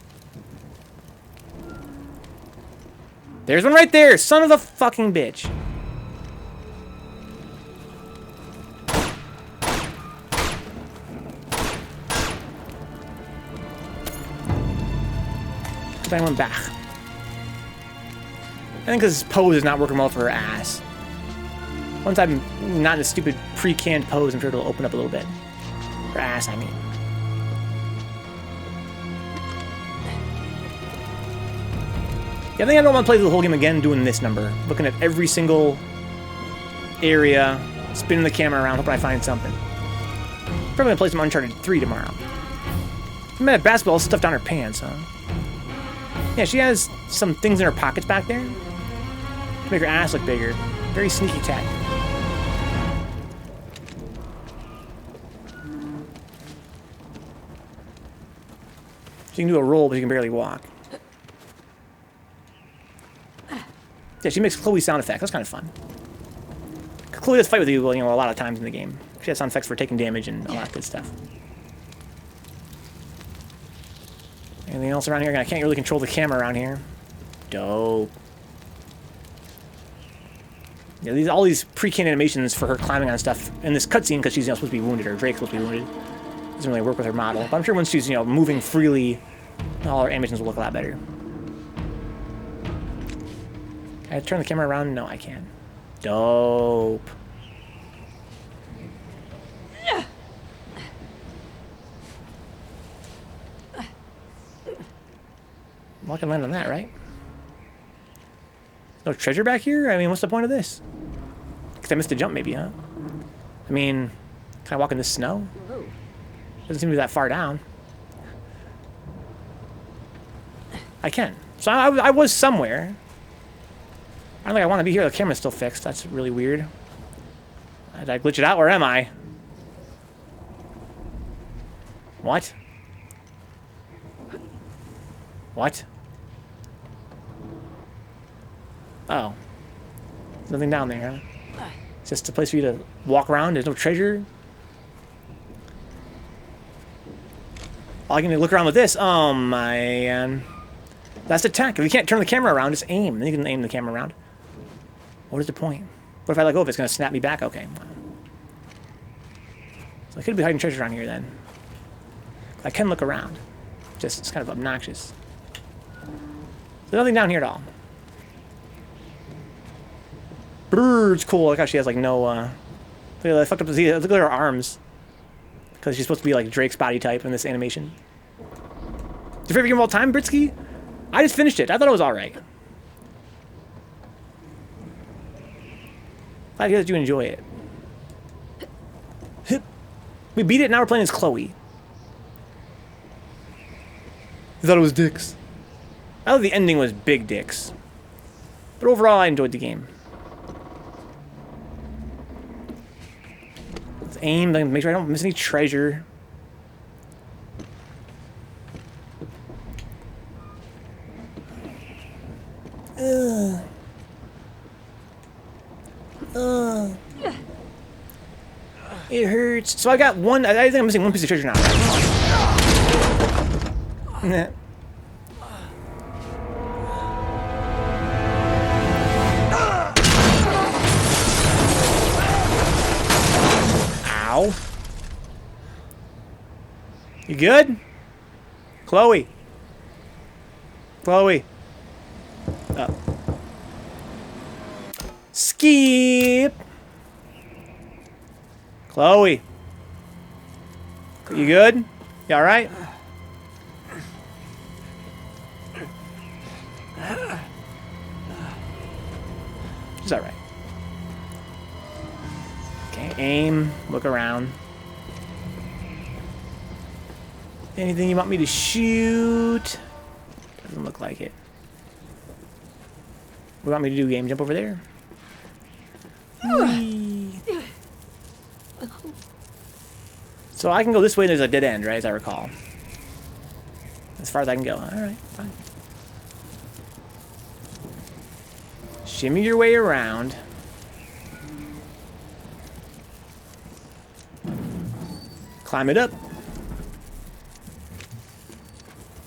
There's one right there! Son of a fucking bitch. I went back. I think because this pose is not working well for her ass. Once I'm not in a stupid pre-canned pose, I'm sure it'll open up a little bit. Her ass, I mean. Yeah, I think I don't want to play the whole game again doing this number. Looking at every single area, spinning the camera around, hoping I find something. Probably gonna play some Uncharted 3 tomorrow. I'm at basketball stuffed down her pants, huh? Yeah, she has some things in her pockets back there to make her ass look bigger. Very sneaky tech. She can do a roll, but she can barely walk. Yeah, she makes Chloe sound effects. That's kind of fun. Chloe does fight with you, a lot of times in the game. She has sound effects for taking damage and all that good stuff. Anything else around here? I can't really control the camera around here. Dope. Yeah, all these pre-canned animations for her climbing on stuff in this cutscene because she's supposed to be wounded, or Drake's supposed to be wounded. Doesn't really work with her model. But I'm sure once she's moving freely, all her animations will look a lot better. Can I turn the camera around? No, I can't. Dope. Well, I can land on that, right? No treasure back here? I mean, what's the point of this? Because I missed a jump, maybe, huh? I mean, can I walk in the snow? Doesn't seem to be that far down. I can. So I was somewhere. I don't think I want to be here. The camera's still fixed. That's really weird. Did I glitch it out? Where am I? What? What? Oh. There's nothing down there, huh? It's just a place for you to walk around. There's no treasure. All I can do is look around with this. Oh, man. That's attack. If you can't turn the camera around, just aim. Then you can aim the camera around. What is the point? What if I let go of it? It's going to snap me back? Okay. So I could be hiding treasure around here then. I can look around. Just, it's kind of obnoxious. There's nothing down here at all. Bird's cool. Look how she has like no, look at fucked up. Look at her arms. Because she's supposed to be like Drake's body type in this animation. Your favorite game of all time, Britsky? I just finished it. I thought it was alright. Glad to hear that you enjoy it. We beat it, now we're playing as Chloe. I thought it was dicks. I thought the ending was big dicks. But overall, I enjoyed the game. Let's aim, make sure I don't miss any treasure. It hurts. So I got one. I think I'm missing one piece of treasure now. Nah. Ow. You good? Chloe. Chloe. Oh. Skip. Chloe. You good? You alright? She's alright. Okay, aim, look around. Anything you want me to shoot? Doesn't look like it. What do you want me to do, game? Jump over there? Whee. So I can go this way, there's a dead end, right, as I recall. As far as I can go. Alright, fine. Shimmy your way around. Climb it up.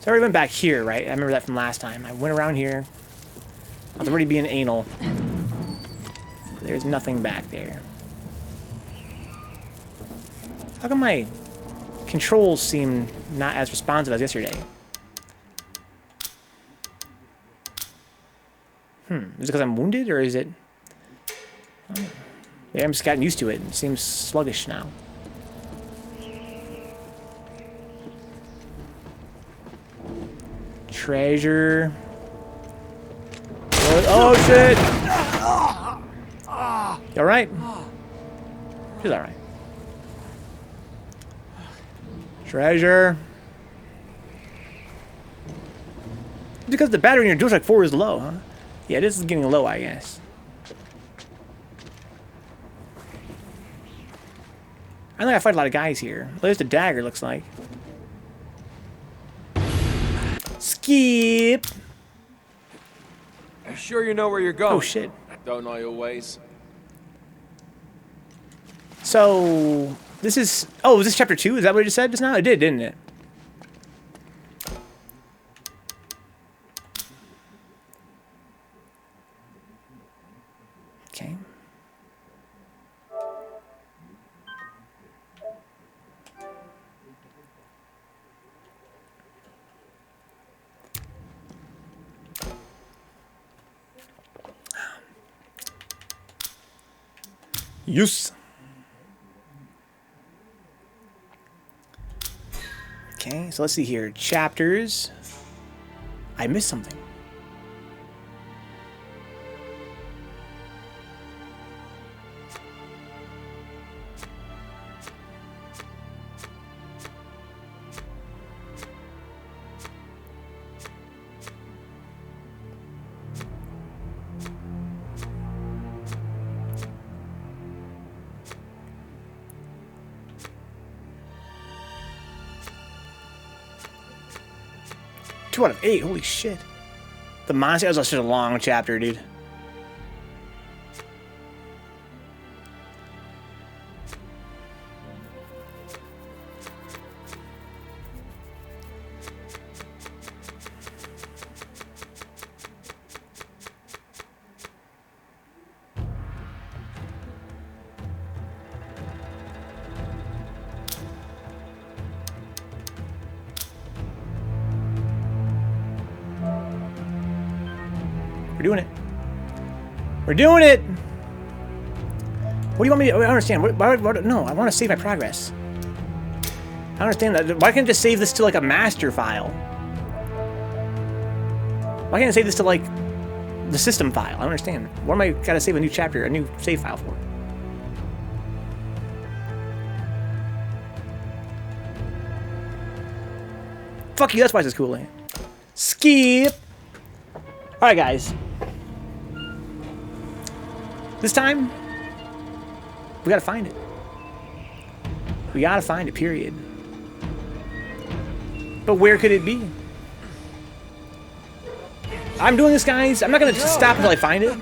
So I already went back here, right? I remember that from last time. I went around here. I was already being anal. There's nothing back there. How come my controls seem not as responsive as yesterday? Is it because I'm wounded, or is it... Oh. Maybe I'm just gotten used to it. It seems sluggish now. Treasure. Oh, shit! You alright? She's alright. Treasure. Because the battery in your DualShock 4 is low, huh? Yeah, this is getting low, I guess. I think I fight a lot of guys here. Well, there's the dagger, looks like. Skip! You sure you know where you're going? Oh, shit. Don't know your ways. So, this is... Oh, was this chapter 2? Is that what it just said just now? It did, didn't it? Okay. Use. Okay, so let's see here. Chapters. I missed something. Two out of 8. Holy shit. The monster was such a long chapter, dude. doing it. We're doing it! What do you want me to... I don't understand. No, I want to save my progress. I don't understand that. Why can't I just save this to, like, a master file? Why can't I save this to, like, the system file? I don't understand. What am I gotta save a new chapter, a new save file for? Fuck you, that's why this is cool, eh? Skip! Alright, guys. This time, we gotta find it. We gotta find it, period. But where could it be? I'm doing this, guys. I'm not gonna just stop until I find it.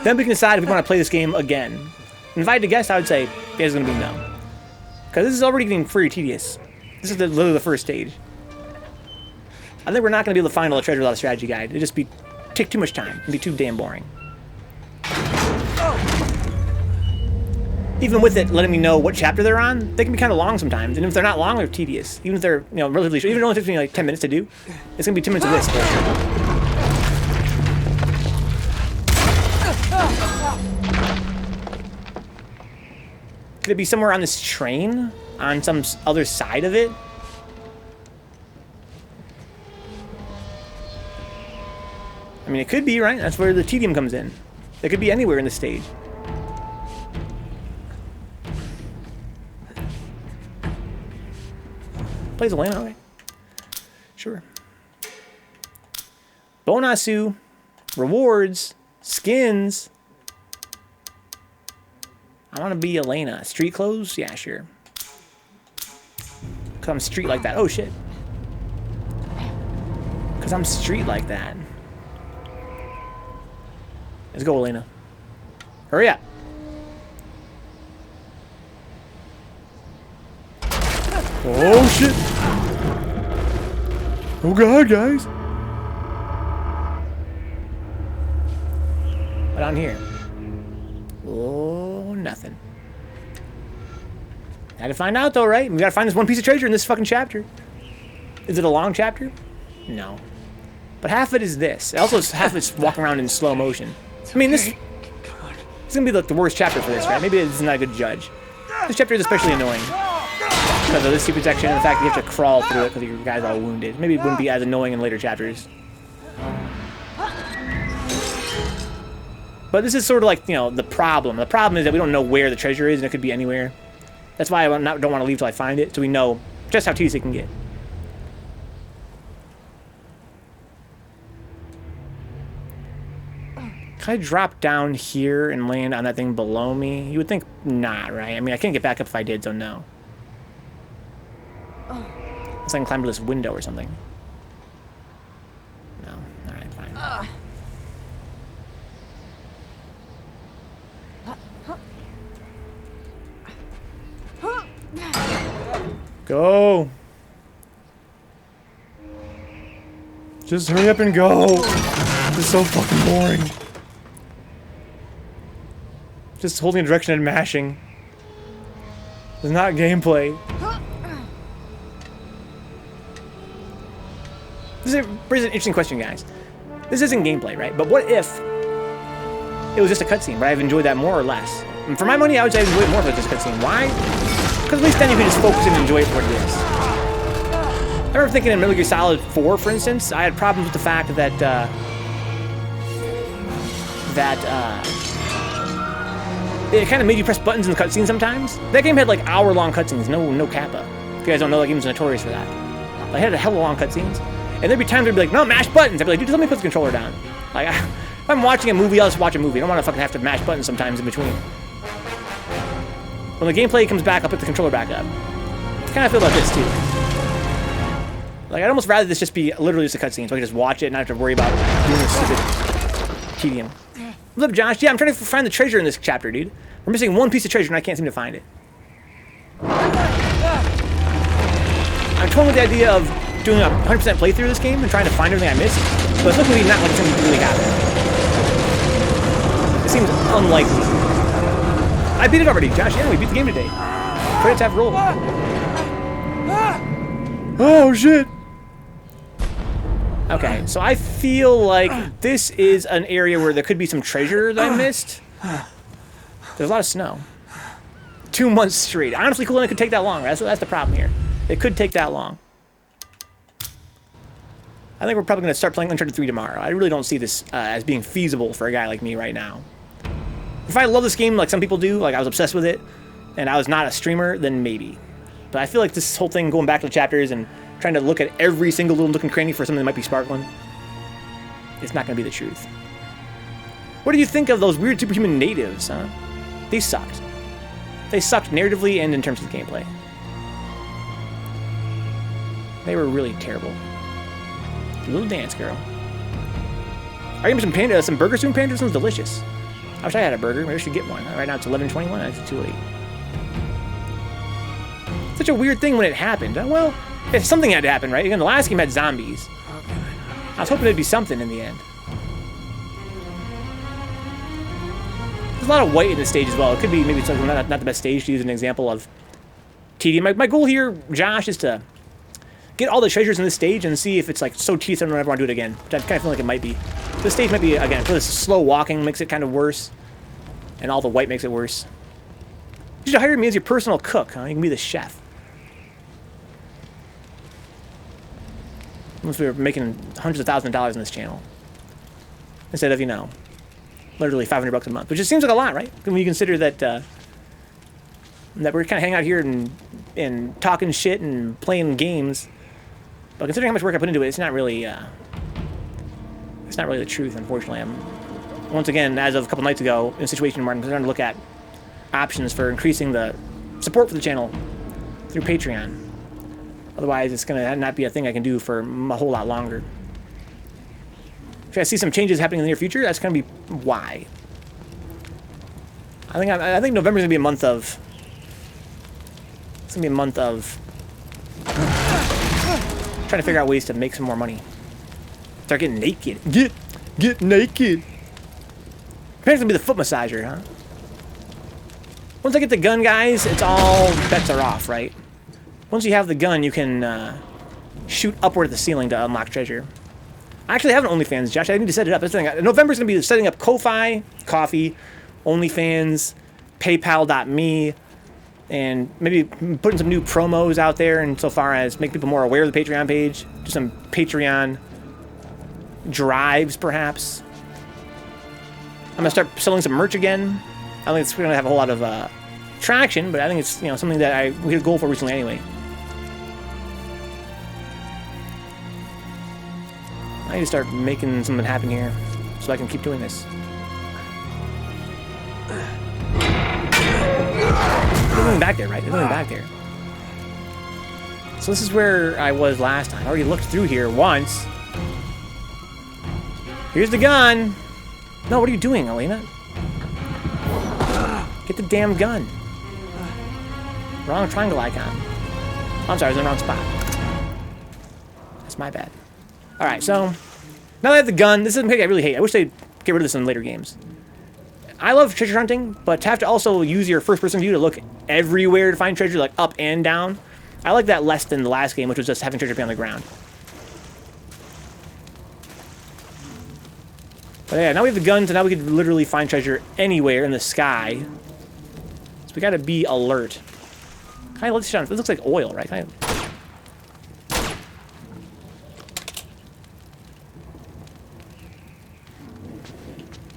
Then we can decide if we want to play this game again. And if I had to guess, I would say the answer is gonna be no. Because this is already getting pretty tedious. This is literally the first stage. I think we're not gonna be able to find all the treasure without a strategy guide. It'd just take too much time. It'd be too damn boring. Even with it letting me know what chapter they're on, they can be kind of long sometimes. And if they're not long, they're tedious. Even if they're, you know, relatively short. Even if it only takes me like 10 minutes to do, it's gonna be 10 minutes of this. Could it be somewhere on this train? On some other side of it? I mean, it could be, right? That's where the tedium comes in. It could be anywhere in the stage. Plays Elena, okay. Sure. Bonasu. Rewards. Skins. I want to be Elena. Street clothes? Yeah, sure. Because I'm street like that. Oh, shit. Because I'm street like that. Let's go, Elena. Hurry up. Oh, shit. Oh, God, guys. What on here? Oh, nothing. Had to find out, though, right? We gotta find this one piece of treasure in this fucking chapter. Is it a long chapter? No. But half of it is this. Also, half of it's walking around in slow motion. I mean, this is gonna be like the worst chapter for this, right? Maybe it's not a good judge. This chapter is especially annoying because of this stupid section and the fact that you have to crawl through it because your guys are all wounded. Maybe it wouldn't be as annoying in later chapters. But this is sort of like, you know, the problem. The problem is that we don't know where the treasure is, and it could be anywhere. That's why I don't want to leave till I find it, so we know just how tedious it can get. Can I drop down here and land on that thing below me? You would think not, right? I mean, I can't get back up if I did, so no. Unless I can climb to this window or something. No. Alright, fine. Go! Just hurry up and go! This is so fucking boring. Just holding a direction and mashing. It's not gameplay. This raises an interesting question, guys. This isn't gameplay, right? But what if it was just a cutscene? Would I have enjoyed that more or less? And for my money, I would say I enjoyed it more if it was just a cutscene. Why? Because at least then you can just focus and enjoy it for what it is. I remember thinking in Metal Gear Solid 4, for instance, I had problems with the fact that it kind of made you press buttons in the cutscene sometimes. That game had like hour-long cutscenes, no kappa. If you guys don't know, that game's notorious for that. I had a hell of long cutscenes, and there'd be times where I'd be like, no, mash buttons. I'd be like, dude, just let me put the controller down. Like, if I'm watching a movie, I'll just watch a movie. I don't want to fucking have to mash buttons sometimes in between. When the gameplay comes back, I'll put the controller back up. I kind of feel about this too. Like, I'd almost rather this just be literally just a cutscene, so I can just watch it and not have to worry about doing this stupid tedium. What's up, Josh? Yeah, I'm trying to find the treasure in this chapter, dude. We're missing one piece of treasure and I can't seem to find it. I'm torn with the idea of doing a 100% playthrough of this game and trying to find everything I missed, but it's looking to be not like it's going to really happen. It seems unlikely. I beat it already, Josh. Yeah, we beat the game today. Credits have rolled. Oh, shit. Okay, so I feel like this is an area where there could be some treasure that I missed. There's a lot of snow. 2 months straight. Honestly, cool, it could take that long. Right? That's the problem here. It could take that long. I think we're probably going to start playing Uncharted 3 tomorrow. I really don't see this as being feasible for a guy like me right now. If I love this game like some people do, like I was obsessed with it, and I was not a streamer, then maybe. But I feel like this whole thing, going back to the chapters and trying to look at every single little nook and cranny for something that might be sparkling, it's not going to be the truth. What do you think of those weird superhuman natives, huh? They sucked. They sucked narratively and in terms of the gameplay. They were really terrible. Little dance girl. I get some burger soon, Panda. This one's delicious. I wish I had a burger. Maybe I should get one. Right now it's 11:21. That's too late. Such a weird thing when it happened. Well, if something had to happen, right? Again, the last game had zombies. I was hoping it'd be something in the end. There's a lot of white in this stage as well. It could be maybe something not the best stage to use an example of tedium. My goal here, Josh, is to get all the treasures in this stage and see if it's like so tedious I don't ever want to do it again. Which I kind of feel like it might be. This stage might be, again, for this slow walking makes it kind of worse. And all the white makes it worse. You should hire me as your personal cook, huh? You can be the chef. Unless we were making hundreds of thousands of dollars on this channel. Instead of, you know, literally $500 a month. Which just seems like a lot, right? When you consider that that we're kind of hanging out here and talking shit and playing games. But considering how much work I put into it, it's not really the truth, unfortunately. I'm, once again, as of a couple nights ago, in a situation where I'm starting to look at options for increasing the support for the channel through Patreon. Otherwise, it's going to not be a thing I can do for a whole lot longer. If I see some changes happening in the near future, that's going to be why. I think November's going to be a month of... It's going to be a month of... trying to figure out ways to make some more money. Start getting naked. Get naked. Apparently gonna be the foot massager, huh? Once I get the gun, guys, it's all bets are off, right? Once you have the gun, you can shoot upward at the ceiling to unlock treasure. I actually have an OnlyFans, Josh. I need to set it up. That's the thing. November's gonna be setting up Ko-Fi, Coffee, OnlyFans, PayPal.me, and maybe putting some new promos out there insofar as make people more aware of the Patreon page. Do some Patreon drives, perhaps. I'm gonna start selling some merch again. I don't think it's gonna have a whole lot of traction, but I think it's, you know, something that we had a goal for recently anyway. I need to start making something happen here so I can keep doing this. There's nothing back there, right? There's nothing back there. So this is where I was last time. I already looked through here once. Here's the gun. No, what are you doing, Elena? Get the damn gun. Wrong triangle icon. I'm sorry, I was in the wrong spot. That's my bad. Alright, so now that I have the gun, this is something I really hate. I wish they'd get rid of this in later games. I love treasure hunting, but to have to also use your first-person view to look everywhere to find treasure, like up and down, I like that less than the last game, which was just having treasure be on the ground. But yeah, now we have the gun, so now we can literally find treasure anywhere in the sky. So we gotta be alert. Kind of, this looks like oil, right? Kind of.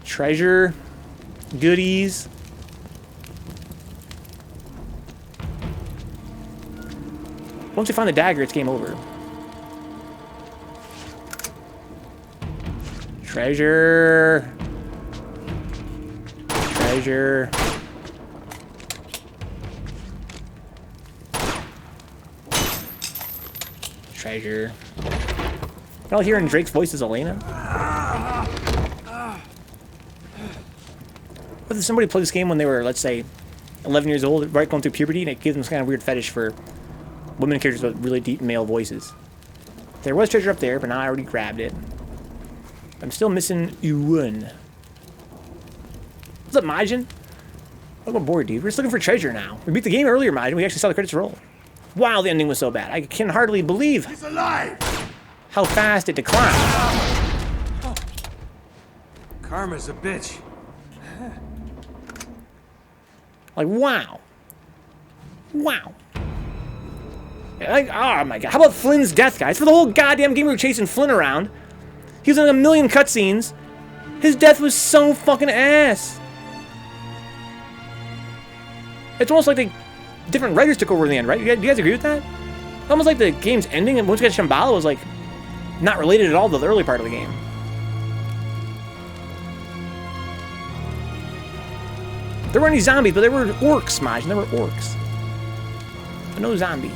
Treasure, goodies. Once we find the dagger, it's game over. Treasure. Treasure. Treasure. All hearing Drake's voice is Elena. What if somebody played this game when they were, let's say, 11 years old, right, going through puberty, and it gives them some kind of weird fetish for women characters with really deep male voices? There was treasure up there, but now I already grabbed it. I'm still missing Ewan. What's up, Majin? I'm bored, dude. We're just looking for treasure now. We beat the game earlier, Majin. We actually saw the credits roll. Wow, the ending was so bad. I can hardly believe. He's alive! how fast it declines. Karma's a bitch. Like, wow. Wow. Like, oh my god. How about Flynn's death, guys? For the whole goddamn game we were chasing Flynn around. He was in a million cutscenes. His death was so fucking ass. It's almost like the different writers took over in the end, right? Do you guys agree with that? Almost like the game's ending, and once you get Shambhala was like not related at all to the early part of the game. There weren't any zombies, but there were orcs, Maj. There were orcs. But no zombies.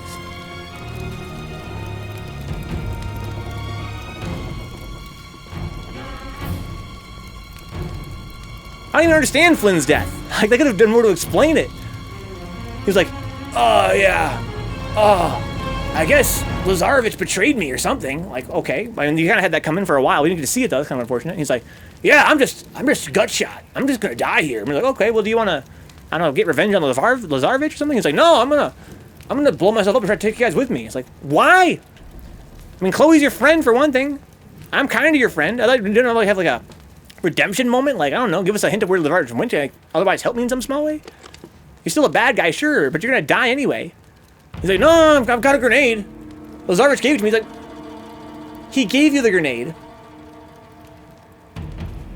I don't even understand Flynn's death. Like, they could have done more to explain it. He was like, oh, yeah. Oh, I guess Lazarevich betrayed me or something. Like, okay. I mean, you kind of had that come in for a while. We didn't get to see it, though. That's kind of unfortunate. He's like, yeah, I'm just gut shot. I'm just going to die here. And we're like, okay, well, do you want to, I don't know, get revenge on Lazarevich or something? He's like, no, I'm going to blow myself up and try to take you guys with me. It's like, why? I mean, Chloe's your friend, for one thing. I'm kind of your friend. I didn't really have, like, a redemption moment. Like, I don't know, give us a hint of where Lazarevich went to. Like, otherwise help me in some small way. You're still a bad guy, sure, but you're going to die anyway. He's like, no, I've got a grenade. Lazarevich gave it to me. He's like, he gave you the grenade.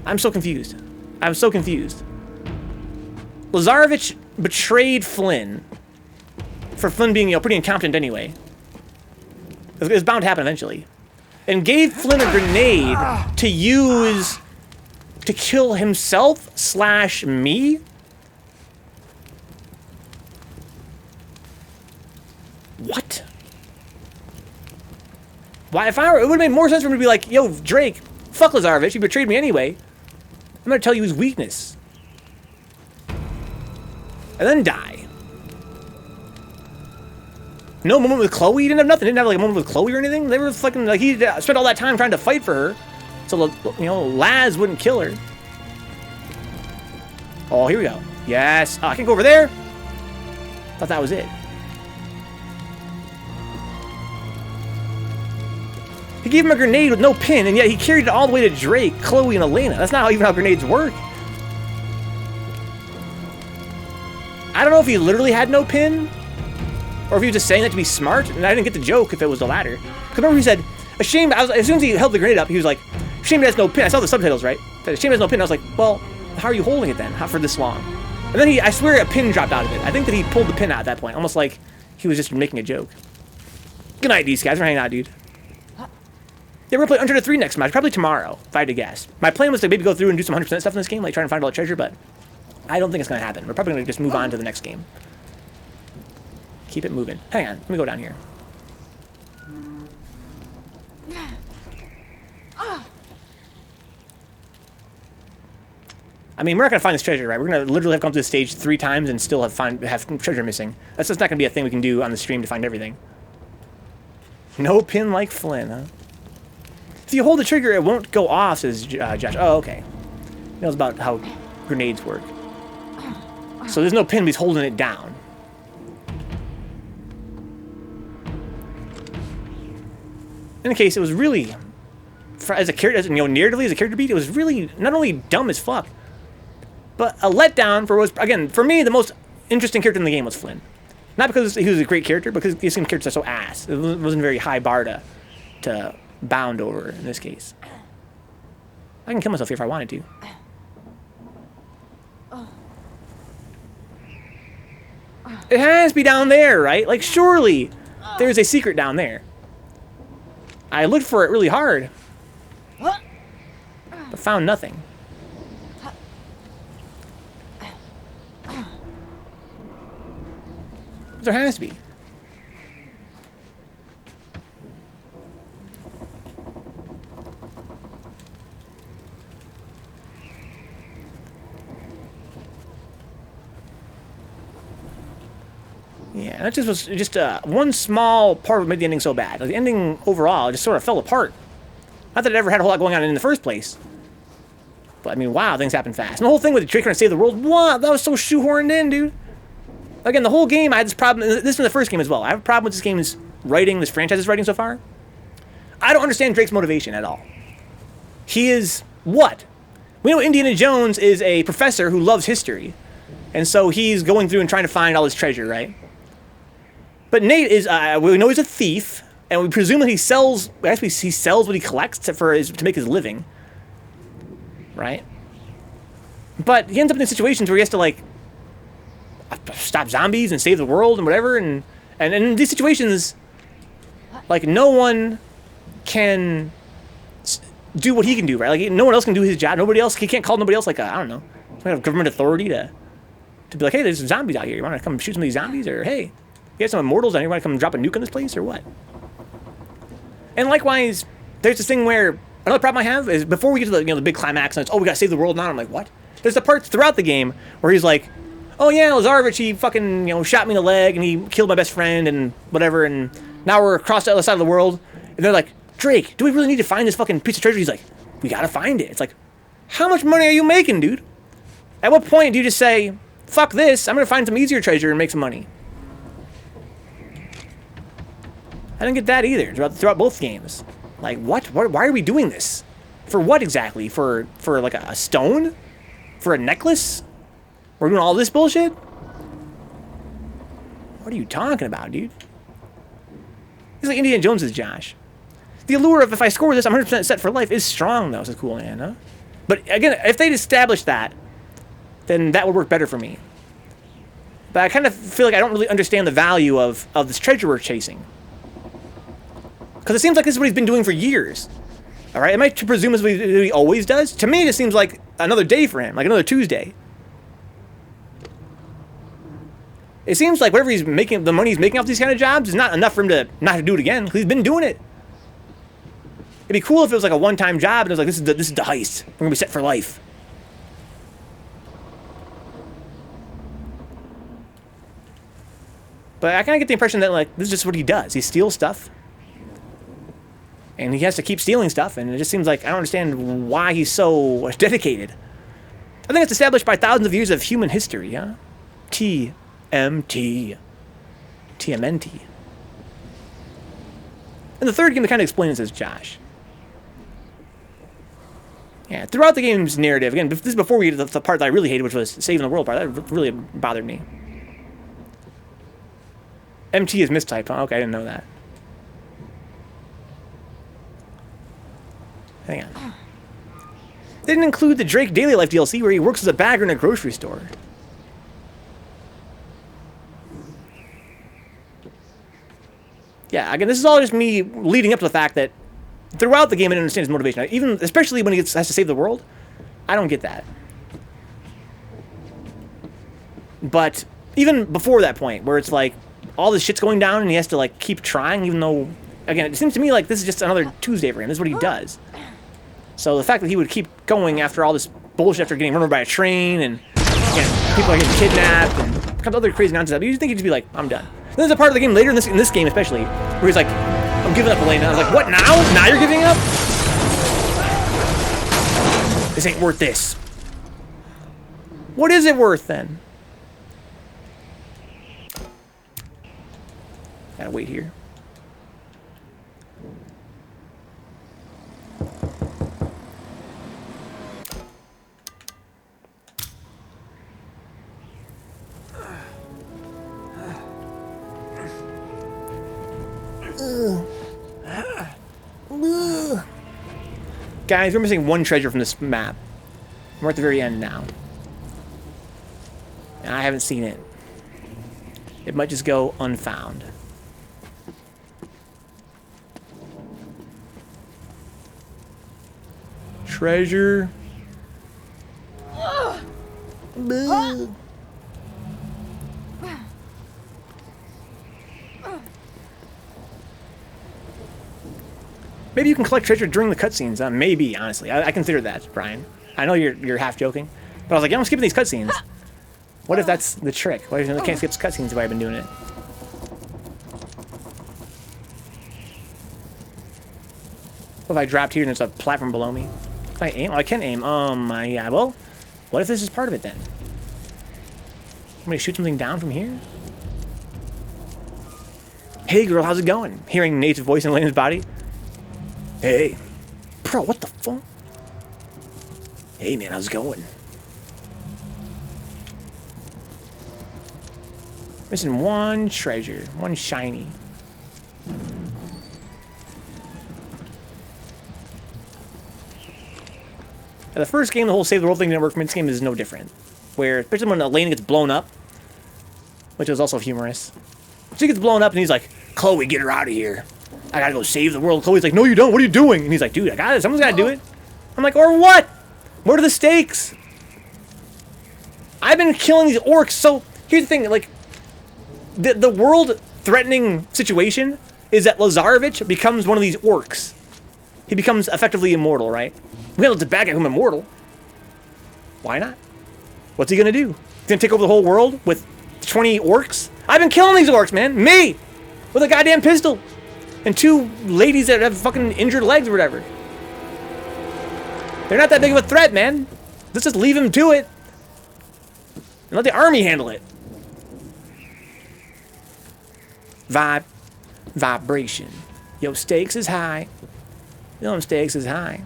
I'm so confused. I'm so confused. Lazarevich betrayed Flynn for Flynn being, you know, pretty incompetent anyway. It was bound to happen eventually. And gave Flynn a grenade to use to kill himself / me? What? Why? If I were, it would have made more sense for me to be like, yo, Drake, fuck Lazarevich, he betrayed me anyway. I'm gonna tell you his weakness. And then die. No moment with Chloe? He didn't have nothing. He didn't have like a moment with Chloe or anything? They were fucking, like, he spent all that time trying to fight for her. So, you know, Laz wouldn't kill her. Oh, here we go. Yes. Oh, I can go over there. Thought that was it. He gave him a grenade with no pin, and yet he carried it all the way to Drake, Chloe, and Elena. That's not even how grenades work. I don't know if he literally had no pin, or if he was just saying that to be smart, and I didn't get the joke if it was the latter. Because remember he said, ashamed, as soon as he held the grenade up, he was like, ashamed it has no pin. I saw the subtitles, right? Ashamed it has no pin. I was like, well, how are you holding it then? How for this long? And then I swear a pin dropped out of it. I think that he pulled the pin out at that point, almost like he was just making a joke. Good night, these guys. We're hanging out, dude. Yeah, we're gonna play Uncharted 3 next match, probably tomorrow, if I had to guess. My plan was to maybe go through and do some 100% stuff in this game, like trying to find all the treasure, but I don't think it's gonna happen. We're probably gonna just move on to the next game. Keep it moving. Hang on, let me go down here. I mean, we're not gonna find this treasure, right? We're gonna literally have come to this stage 3 times and still have treasure missing. That's just not gonna be a thing we can do on the stream to find everything. No pin like Flynn, huh? If you hold the trigger, it won't go off, says Josh. Oh, okay. He knows about how grenades work. So there's no pin, but he's holding it down. In any case, it was really, as a character, you know, narratively as a character beat, it was really not only dumb as fuck, but a letdown for what was, again, for me, the most interesting character in the game was Flynn. Not because he was a great character, because these characters are so ass. It wasn't a very high bar to bound over in this case. I can kill myself here if I wanted to. It has to be down there, right? Like, surely there's a secret down there. I looked for it really hard, but found nothing. There has to be. Yeah, that just was just one small part that made the ending so bad. Like, the ending overall just sort of fell apart. Not that it ever had a whole lot going on in the first place. But I mean, wow, things happen fast. And the whole thing with the Drake trying to save the world, wow, that was so shoehorned in, dude. Again, the whole game, I had this problem. This was the first game as well. I have a problem with this game's writing, this franchise's writing so far. I don't understand Drake's motivation at all. He is what? We know Indiana Jones is a professor who loves history. And so he's going through and trying to find all this treasure, right? But Nate is, we know he's a thief, and we presume that he sells, actually he sells what he collects to make his living. Right? But he ends up in situations where he has to, like, stop zombies and save the world and whatever, and in these situations, like, no one can do what he can do, right? Like, no one else can do his job. He can't call nobody else, like, I don't know, some kind of government authority to be like, hey, there's some zombies out here. You want to come shoot some of these zombies? Or, hey, you got some immortals out here. You want to come drop a nuke on this place, or what? And likewise, there's this thing where, another problem I have is, before we get to the, the big climax, and it's, oh, we got to save the world now. I'm like, what? There's the parts throughout the game where he's like, oh yeah, Lazarevich, he fucking, shot me in the leg, and he killed my best friend, and whatever, and now we're across the other side of the world. And they're like, Drake, do we really need to find this fucking piece of treasure? He's like, we gotta find it. It's like, how much money are you making, dude? At what point do you just say, fuck this, I'm gonna find some easier treasure and make some money? I didn't get that either throughout both games. Like, what? Why are we doing this? For what exactly? For like a stone? For a necklace? We're doing all this bullshit? What are you talking about, dude? He's like Indiana Jones's Josh. The allure of, if I score this, I'm 100% set for life, is strong, though, says Cool Man, huh? But again, if they'd established that, then that would work better for me. But I kind of feel like I don't really understand the value of this treasure we're chasing. Because it seems like this is what he's been doing for years. All right, am I to presume this is what he always does? To me, it seems like another day for him, like another Tuesday. It seems like whatever he's making, the money he's making off these kind of jobs is not enough for him to not have to do it again. He's been doing it. It'd be cool if it was like a one-time job and it was like, this is the heist. We're gonna be set for life. But I kind of get the impression that, like, this is just what he does. He steals stuff. And he has to keep stealing stuff, and it just seems like I don't understand why he's so dedicated. I think it's established by thousands of years of human history, huh? TMT. TMNT. And the third game that kind of explains this, Josh. Yeah, throughout the game's narrative, again, this is before we get to the part that I really hated, which was saving the world part. That really bothered me. MT is mistyped, huh? Okay, I didn't know that. Hang on. They didn't include the Drake Daily Life DLC where he works as a bagger in a grocery store. Yeah, again, this is all just me leading up to the fact that throughout the game I didn't understand his motivation. Even, especially when he has to save the world, I don't get that. But even before that point, where it's like, all this shit's going down and he has to, like, keep trying, even though, again, it seems to me like this is just another Tuesday for him. This is what he does. So the fact that he would keep going after all this bullshit, after getting run over by a train, and again, people are getting kidnapped, and a couple other crazy nonsense, you think he'd just be like, I'm done. Then there's a part of the game later in this game especially, where he's like, I'm giving up, Elena. I was like, what, now? Now you're giving up? This ain't worth this. What is it worth, then? Gotta wait here. Guys, we're missing one treasure from this map. We're at the very end now. And I haven't seen it. It might just go unfound. Treasure. Maybe you can collect treasure during the cutscenes. Maybe, honestly. I consider that, Brian. I know you're half joking. But I was like, yeah, I'm skipping these cutscenes. What if that's the trick? What if I can't skip cutscenes if I've been doing it? What if I dropped here and there's a platform below me? Can I aim? Oh, I can aim. Yeah, well, what if this is part of it then? I'm gonna shoot something down from here? Hey girl, how's it going? Hearing Nate's voice in Elena's body. Hey. Bro, what the fuck? Hey, man, how's it going? Missing one treasure. One shiny. Now, the first game, the whole save the world thing didn't work for me. This game is no different. Where, especially when Elena gets blown up, which was also humorous. She gets blown up and he's like, Chloe, get her out of here. I gotta go save the world. Chloe's like, no, you don't. What are you doing? And he's like, dude, I got it. Someone's gotta do it. I'm like, or what? What are the stakes? I've been killing these orcs. So here's the thing, like, the world-threatening situation is that Lazarevich becomes one of these orcs. He becomes effectively immortal, right? We gotta let the bad guy become immortal. Why not? What's he gonna do? He's gonna take over the whole world with 20 orcs? I've been killing these orcs, man. Me! With a goddamn pistol. And 2 ladies that have fucking injured legs or whatever. They're not that big of a threat, man. Let's just leave him to it. And let the army handle it. Vibration. Yo, stakes is high. Yo, stakes is high.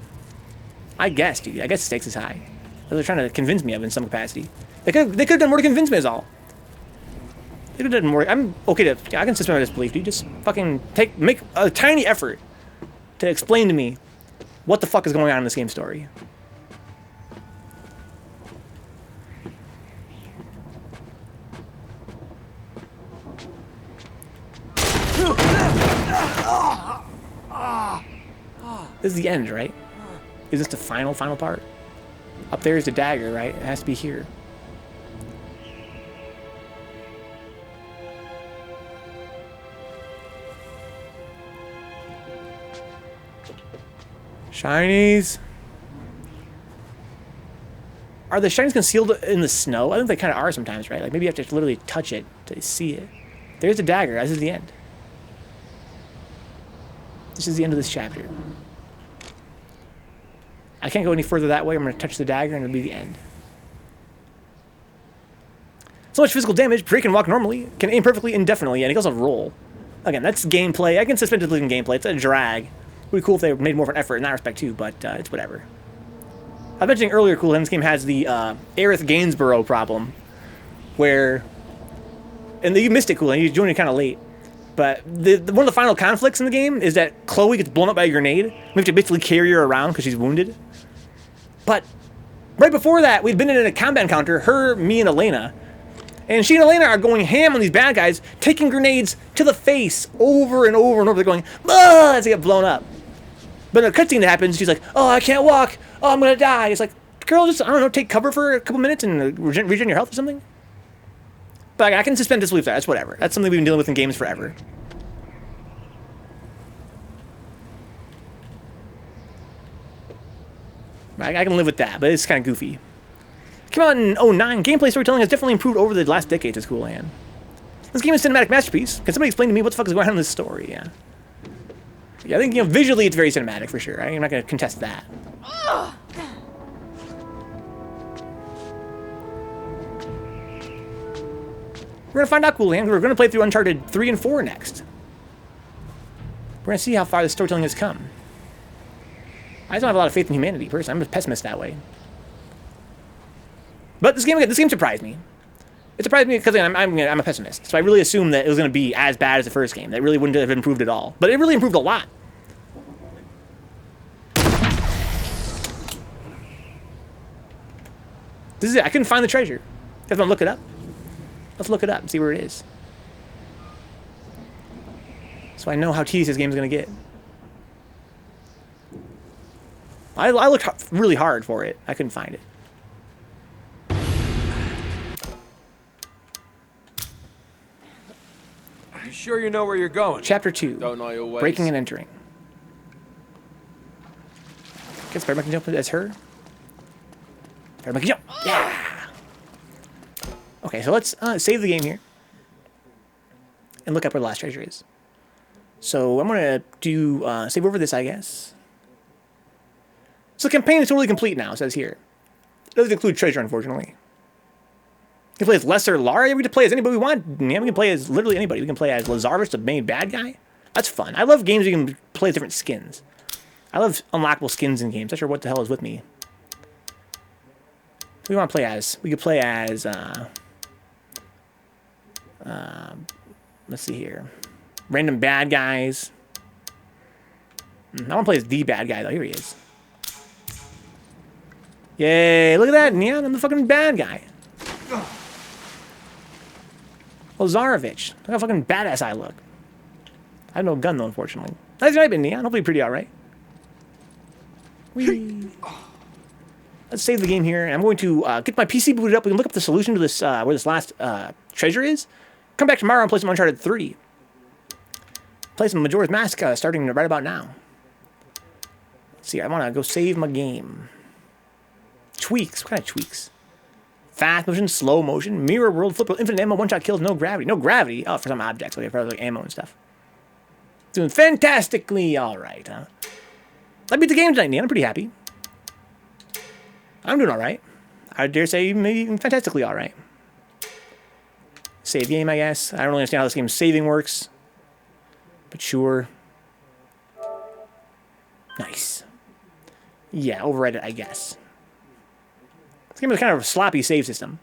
I guess, dude. I guess stakes is high. They're trying to convince me of in some capacity. They could have done more to convince me is all. They could have done more. I'm okay to... I can suspend my disbelief, dude. Just fucking make a tiny effort to explain to me what the fuck is going on in this game story. This is the end, right? Is this the final part? Up there is the dagger, right? It has to be here. Shinies. Are the shinies concealed in the snow? I think they kind of are sometimes, right? Like maybe you have to literally touch it to see it. There's the dagger. This is the end. This is the end of this chapter. I can't go any further that way. I'm going to touch the dagger and it'll be the end. So much physical damage. Prey can walk normally, can aim perfectly indefinitely, and he can also roll. Again, that's gameplay. I can suspend disbelief in gameplay. It's a drag. Would be cool if they made more of an effort in that respect too, but it's whatever. I was mentioning earlier, cool, this game has the Aerith Gainsborough problem, where, and you missed it, cool, and you joined it kind of late. But one of the final conflicts in the game is that Chloe gets blown up by a grenade. We have to basically carry her around because she's wounded. But right before that, we'd been in a combat encounter, her, me, and Elena. And she and Elena are going ham on these bad guys, taking grenades to the face over and over and over. They're going, ah, as they get blown up. But in a cutscene that happens, she's like, oh, I can't walk. Oh, I'm going to die. It's like, girl, just, I don't know, take cover for a couple minutes and regen your health or something. But I can suspend disbelief there. That's whatever. That's something we've been dealing with in games forever. I can live with that, but it's kind of goofy. Came out in 2009. Gameplay storytelling has definitely improved over the last decades. It's cool, man. This game is a cinematic masterpiece. Can somebody explain to me what the fuck is going on in this story? Yeah. Yeah, I think, you know, visually it's very cinematic for sure. I'm not going to contest that. We're going to find out, cool, man. We're going to play through Uncharted 3 and 4 next. We're going to see how far the storytelling has come. I don't have a lot of faith in humanity, personally. I'm a pessimist that way. But this game surprised me. It surprised me because I'm a pessimist. So I really assumed that it was going to be as bad as the first game. That it really wouldn't have improved at all. But it really improved a lot. This is it. I couldn't find the treasure. You guys want to look it up? Let's look it up and see where it is. So I know how tedious this game is going to get. I looked really hard for it. I couldn't find it. You sure you know where you're going? Chapter 2. Don't know your ways. Breaking and entering. Guess Bear can jump as her. Bear can jump. Yeah. Okay, so let's save the game here. And look up where the last treasure is. So I'm going to do save over this, I guess. So the campaign is totally complete now, it says here. It doesn't include treasure, unfortunately. We can play as Lesser Lara. We can play as anybody we want. Yeah, we can play as literally anybody. We can play as Lazarus, the main bad guy. That's fun. I love games where you can play as different skins. I love unlockable skins in games. Not sure what the hell is with me. Who do we want to play as? We could play as, let's see here. Random bad guys. I want to play as the bad guy, though. Here he is. Yay, look at that, Neon. I'm the fucking bad guy. Lazarovich. Look how fucking badass I look. I have no gun, though, unfortunately. How's your night been, Neon? Hopefully pretty alright. Let's save the game here. And I'm going to get my PC booted up. We can look up the solution to this, where this last treasure is. Come back tomorrow and play some Uncharted 3. Play some Majora's Mask starting right about now. Let's see, I want to go save my game. Tweaks. What kind of tweaks? Fast motion, slow motion, mirror world, flip, infinite ammo, one-shot kills, no gravity. No gravity? Oh, for some objects. Okay, for like ammo and stuff. Doing fantastically alright, huh? I beat the game tonight, Neon. I'm pretty happy. I'm doing alright. I dare say maybe even fantastically alright. Save game, I guess. I don't really understand how this game's saving works. But sure. Nice. Yeah, override it, I guess. This game is kind of a sloppy save system.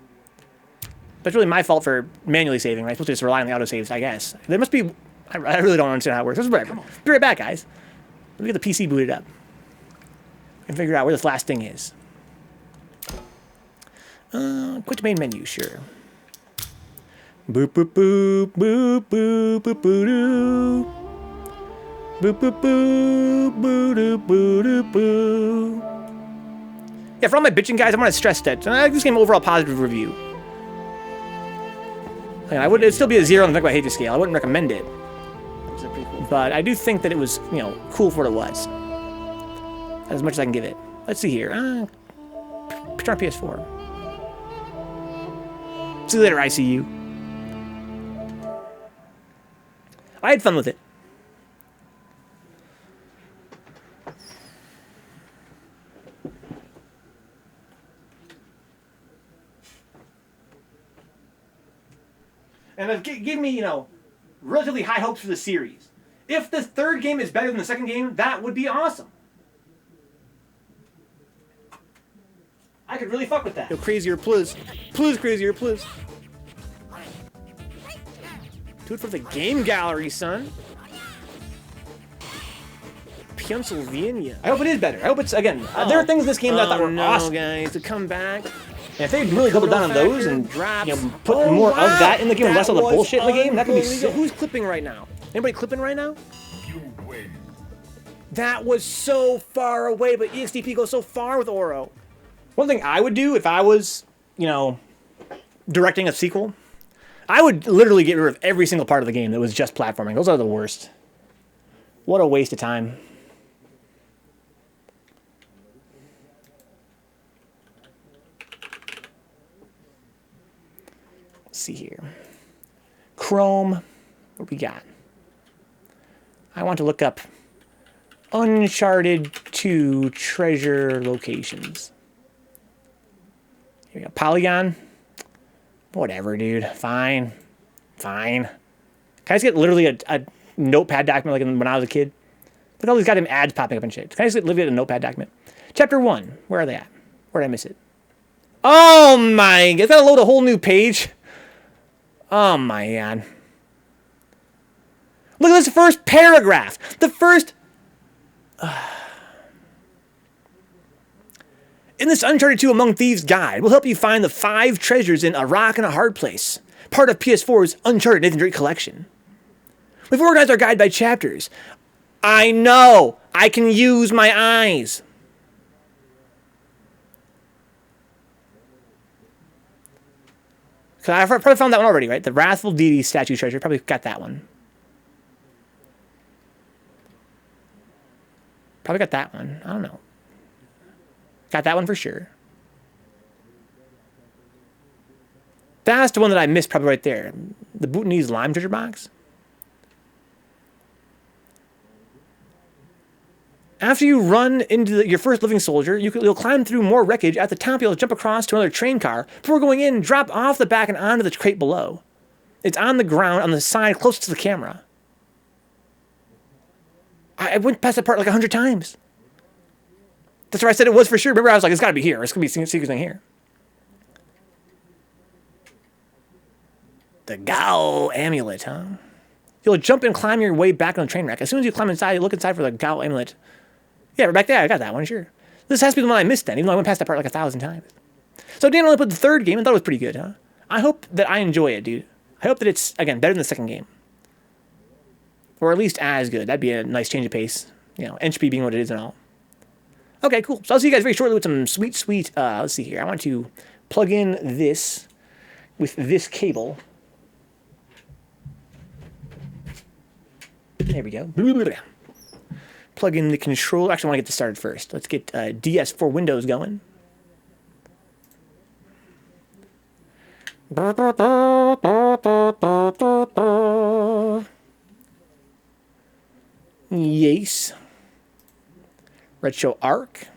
But it's really my fault for manually saving, right? I'm supposed to just rely on the autosaves, I guess. There must be... I really don't understand how it works. Whatever. Be right back, guys. Let me get the PC booted up. And figure out where this last thing is. Quit main menu, sure. Boop, boop, boop, boop, boop, boop, boop, doo. Boop, boop, boop, boo, doo, boo, doo, boo. Yeah, for all my bitching guys, I want to stress that. I like this game overall positive review. I would it'd still be a 0 on the Vencabot Hatred scale. I wouldn't recommend it. But I do think that it was, you know, cool for what it was. As much as I can give it. Let's see here. Picture on PS4. See you later, ICU. I had fun with it. And it gave me, you know, relatively high hopes for the series. If the third game is better than the second game, that would be awesome. I could really fuck with that. Yo, crazier, please. Please, crazier, please. Do it for the game gallery, son. Pennsylvania. I hope it is better. I hope it's, again, there are things in this game that I thought were awesome. Guys, to come back. And if they really doubled down on those and, you know, put more of that in the game and less of the bullshit in the game, that could be sick. Who's clipping right now? Anybody clipping right now? That was so far away, but EXDP goes so far with Oro. One thing I would do if I was, you know, directing a sequel, I would literally get rid of every single part of the game that was just platforming. Those are the worst. What a waste of time. Let's see here. Chrome. What we got? I want to look up Uncharted 2 treasure locations. Here we go. Polygon. Whatever, dude. Fine. Fine. Can I just get literally a notepad document like when I was a kid? Look at all these goddamn ads popping up and shit. Can I just literally get a notepad document? Chapter 1. Where are they at? Where did I miss it? Oh my god. Is that load a whole new page? Oh my god. Look at this first paragraph. The first... In this Uncharted 2 Among Thieves guide, we'll help you find the 5 treasures in A Rock and a Hard Place, part of PS4's Uncharted Nathan Drake collection. We've organized our guide by chapters. I know! I can use my eyes! So I probably found that one already, right? The Wrathful Deity statue treasure. Probably got that one. Probably got that one. I don't know. Got that one for sure. That's the one that I missed probably right there. The Bhutanese lime treasure box. After you run into your first living soldier, you'll climb through more wreckage. At the top, you'll jump across to another train car before going in and drop off the back and onto the crate below. It's on the ground on the side closest to the camera. I went past that part like 100 times. That's where I said it was for sure. Remember, I was like, it's got to be here. It's going to be a secret thing here. The Gao amulet, huh? You'll jump and climb your way back on the train wreck. As soon as you climb inside, you look inside for the Gao amulet. Yeah, we're back there. I got that one, sure. This has to be the one I missed then, even though I went past that part like 1,000 times. So Dan only put the third game and thought it was pretty good, huh? I hope that I enjoy it, dude. I hope that it's, again, better than the second game. Or at least as good. That'd be a nice change of pace. You know, entropy being what it is and all. Okay, cool. So I'll see you guys very shortly with some sweet, let's see here. I want to plug in this with this cable. There we go. Plug in the control. Actually, I want to get this started first. Let's get DS for Windows going. Yes. Retro Arc.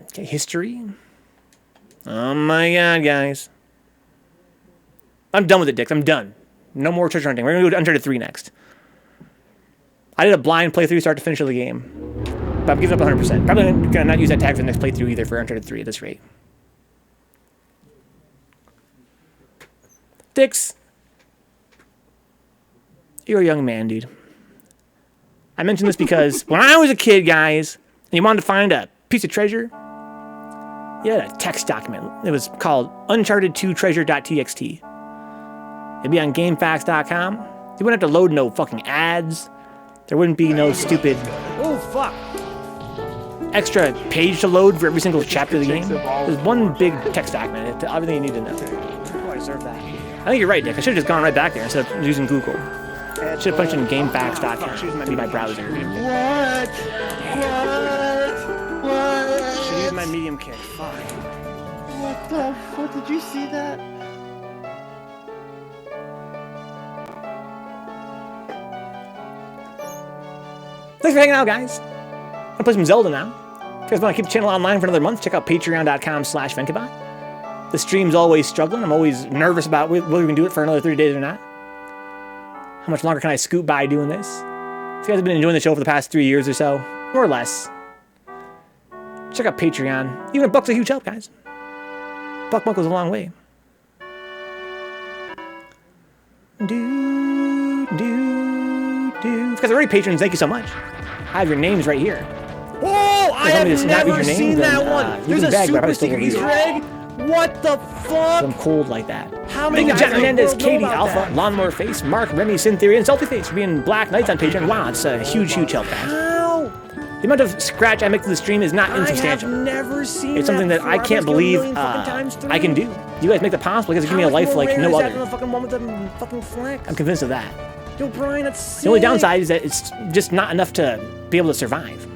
Okay, history. Oh my god, guys. I'm done with it, Dix. I'm done. No more treasure hunting. We're going to go to Uncharted 3 next. I did a blind playthrough start to finish of the game. But I'm giving up 100%. Probably going to not use that tag for the next playthrough either for Uncharted 3 at this rate. Dix. You're a young man, dude. I mention this because when I was a kid, guys, and you wanted to find a piece of treasure, you had a text document. It was called Uncharted2Treasure.txt. It'd be on GameFAQs.com. You wouldn't have to load no fucking ads. There wouldn't be no stupid, oh fuck, extra page to load for every single chapter of the game. There's one big text document. It's everything you need to know. Oh, I deserve that. I think you're right, Dick. I should have just gone right back there instead of using Google. I should have punched in GameFAQs.com to be my browser. What? Should use my medium kick. Fuck. What the fuck? Did you see that? Thanks for hanging out, guys. I'm gonna play some Zelda now. If you guys want to keep the channel online for another month, check out patreon.com/Vencabot. The stream's always struggling. I'm always nervous about whether we can do it for another 30 days or not. How much longer can I scoot by doing this? If you guys have been enjoying the show for the past 3 years or so, more or less, check out Patreon. Even $1's a huge help, guys. $1 goes a long way. If you guys are already patrons, thank you so much. I have your names right here. Whoa! I have never seen that one. There's a super secret Easter egg. What the fuck? I'm cold like that. How many guys Jack in the Hernandez, world know Katie, about Alpha, that? Lawnmower Face, Mark, Remy, Syntheory, and Salty Face for being Black Knights on Patreon. Wow, it's a huge help, guys. How? The amount of scratch I make to the stream is not insubstantial. I have never seen It's something that I before. can't bet you a believe million fucking times through. I can do. You guys make it possible because you give me a life like no Is that other. the fucking one with the fucking flex? I'm convinced of that. Yo, Brian, that's sick. The only downside is that it's just not enough to be able to survive.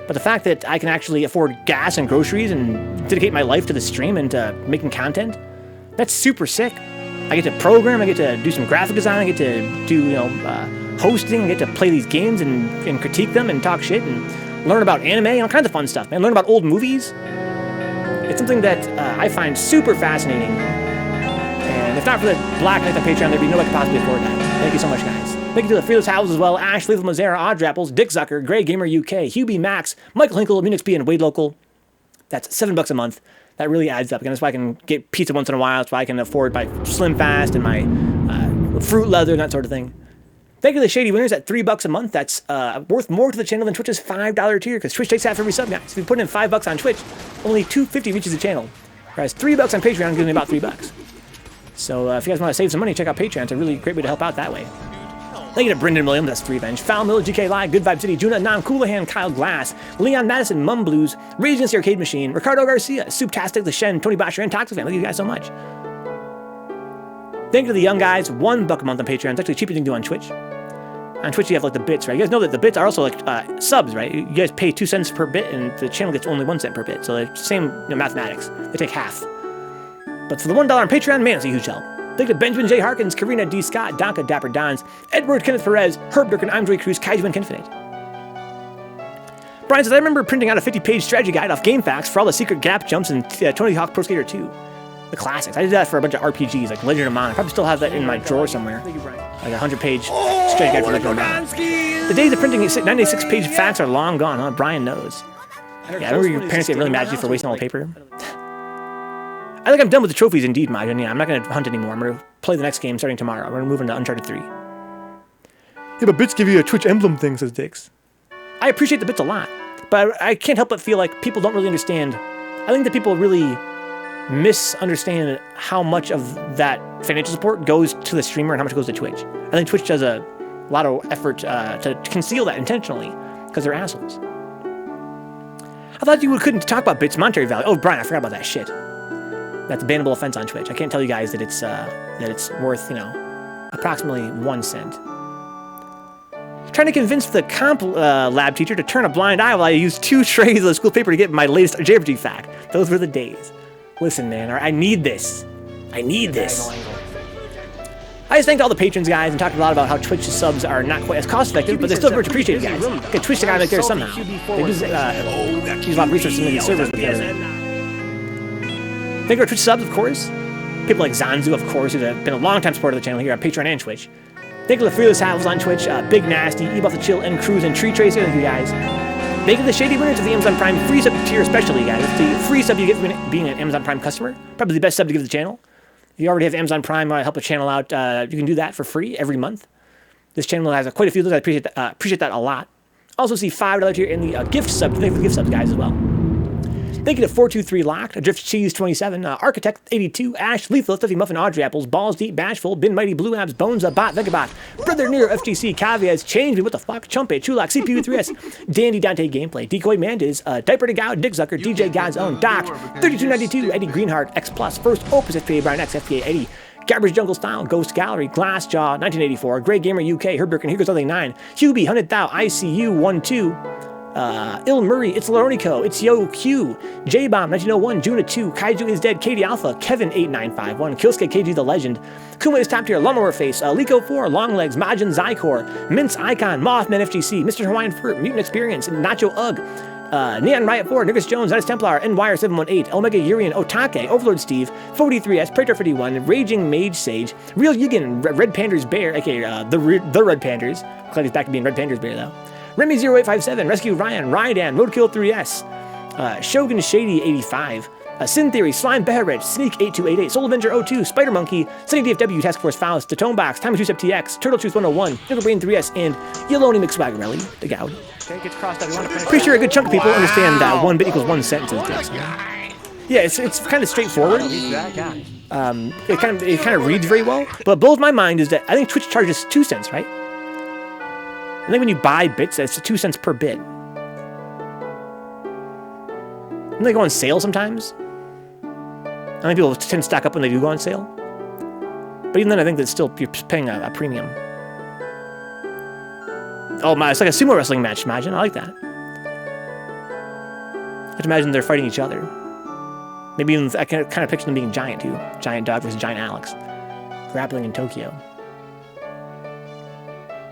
But the fact that I can actually afford gas and groceries and dedicate my life to the stream and to making content, that's super sick. I get to program, I get to do some graphic design, I get to do hosting, I get to play these games and critique them and talk shit and learn about anime and all kinds of fun stuff, man. Learn about old movies. It's something that I find super fascinating. And if not for the Black Knight on Patreon, there'd be no way I could possibly afford that. Thank you so much, guys. Thank you to the Fearless Howls as well, Ash, Lethal Mazera, Oddrapples, Dick Zucker, Grey Gamer UK, Hubie Max, Michael Hinkle, Munich B, and Wade Local. That's $7 a month. That really adds up. Again, that's why I can get pizza once in a while. That's why I can afford my Slim Fast and my fruit leather and that sort of thing. Thank you to the Shady Winners at $3 a month. That's worth more to the channel than Twitch's $5 tier, because Twitch takes half every sub, guys. If you put in $5 on Twitch, only $2.50 reaches the channel. Whereas $3 on Patreon gives me about $3. So if you guys want to save some money, check out Patreon. It's a really great way to help out that way. Thank you to Brendan Williams, that's 3 Venge, Foul Mill, GK Live, Good Vibe City, Juna, Nam, Coolahan, Kyle Glass, Leon Madison, Mum Blues, Rage Against the Arcade Machine, Ricardo Garcia, Souptastic, The Shen, Tony Bosher, and Toxic Fan. Thank you guys so much. Thank you to the young guys, $1 a month on Patreon. It's actually cheaper than you do on Twitch. On Twitch, you have like the bits, right? You guys know that the bits are also like subs, right? You guys pay 2 cents per bit, and the channel gets only 1 cent per bit. So they're the same mathematics. They take half. But for the $1 on Patreon, man, it's a huge help. Thank you to Benjamin J. Harkins, Karina D. Scott, Donka Dapper Dons, Edward Kenneth Perez, Herb Durkin, Andre Cruz, Kaiju and Kinfinite. Brian says, I remember printing out a 50-page strategy guide off GameFAQs for all the secret gap jumps in Tony Hawk Pro Skater 2. The classics. I did that for a bunch of RPGs, like Legend of Mana. I probably still have that in my drawer somewhere. Like a 100-page strategy guide for Legend of Mana. The days of printing 96-page facts are long gone, huh? Brian knows. Yeah, I remember your parents get really mad at you for wasting all the paper. I think I'm done with the trophies indeed, Majin. Yeah, I'm not going to hunt anymore. I'm going to play the next game starting tomorrow. We're going to move into Uncharted 3. Yeah, but bits give you a Twitch emblem thing, says Dix. I appreciate the bits a lot, but I can't help but feel like people don't really understand. I think that people really misunderstand how much of that financial support goes to the streamer and how much goes to Twitch. I think Twitch does a lot of effort to conceal that intentionally because they're assholes. I thought you couldn't talk about bits monetary value. Oh, Brian, I forgot about that shit. That's a bannable offense on Twitch. I can't tell you guys that it's worth, approximately 1 cent. Trying to convince the comp lab teacher to turn a blind eye while I used 2 trays of the school paper to get my latest JRPG fact. Those were the days. Listen, man, I need this. I need this. I just thanked all the patrons, guys, and talked a lot about how Twitch subs are not quite as cost-effective, but they're still much appreciated, guys. Get Twitch the guy like there somehow. They use a lot of resources in these servers with their... Thank you for Twitch subs, of course. People like Zanzu, of course, who's been a long-time supporter of the channel here on Patreon and Twitch. Thank you to the Fearless Havels on Twitch, Big Nasty, Ebuff the Chill, and Cruz, and Tree Tracer. Thank you, guys. Thank you to the shady winners of the Amazon Prime free sub tier, especially, guys. It's the free sub you get for being an Amazon Prime customer. Probably the best sub to give the channel. If you already have Amazon Prime, help the channel out, you can do that for free every month. This channel has quite a few of those. I appreciate that a lot. Also see $5 here in the gift sub. Thank you for the gift subs, guys, as well. Thank you to 423 Locked, Adrift Cheese 27, Architect 82, Ash, Lethal, Stuffy Muffin, Audrey Apples, Balls Deep, Bashful, Bin Mighty, Blue Abs, Bones, Bot, Vencabot, Brother Near, FGC, Cavias, Change Me, What the Fuck, Chumpet, Chulak, CPU 3S, Dandy Dante Gameplay, Decoy Mandiz, Diaper to Gow, Dick Zucker, DJ God's Own, Doc, 3292, Eddie Greenheart, X Plus, First Opus, FPA Brian X, FPA Eddie, Garbage Jungle Style, Ghost Gallery, Glassjaw, 1984, Grey Gamer UK, Herb Birkin, Here Goes Nothing 9, Hubie, 100 Thou, ICU 12, Il Murray, It's Loronico, It's Yo Q, J-Bomb, 1901, Juna 2, Kaiju is Dead, Katie Alpha, Kevin 8951, Killsky KG the Legend, Kuma is top tier, Lawnmower Face, Lico 4, Longlegs, Majin Zykor, Mince Icon, Mothman FGC, Mr. Hawaiian Fruit, Mutant Experience, Nacho Ugg, Neon Riot 4, Nurgus Jones, Nice Templar, Nwire 718, Omega Urian, Otake, Overlord Steve, 43S, Praetor 51, Raging Mage Sage, Real Yugen, Red Pandas Bear, aka the Red Pandas. Glad he's back to being Red Pandas Bear though. Remy 0857, Rescue Ryan, Rydan, Roadkill 3S, Shogun Shady 85, Sin Theory, Slime Beharich, Sneak 8288, Soul Avenger 02, Spider Monkey, Sunny DFW, Task Force Faust, Tatone Box, Time 2 Step TX, Turtle Truth 101, Nickel Brain 3S, and Yeloni McSwaggerelli, the Goud. Pretty sure a good chunk of people understand that 1 bit equals 1 cent. Yeah, it's kind of straightforward. It kind of reads very well. But what blows my mind is that I think Twitch charges 2 cents, right? I think when you buy bits, that's 2 cents per bit. Don't they go on sale sometimes? I think people tend to stock up when they do go on sale. But even then, I think that still you're paying a premium. Oh my, it's like a sumo wrestling match, imagine. I like that. I can imagine they're fighting each other. Maybe even, I can kind of picture them being giant too. Giant Dog versus Giant Alex. Grappling in Tokyo.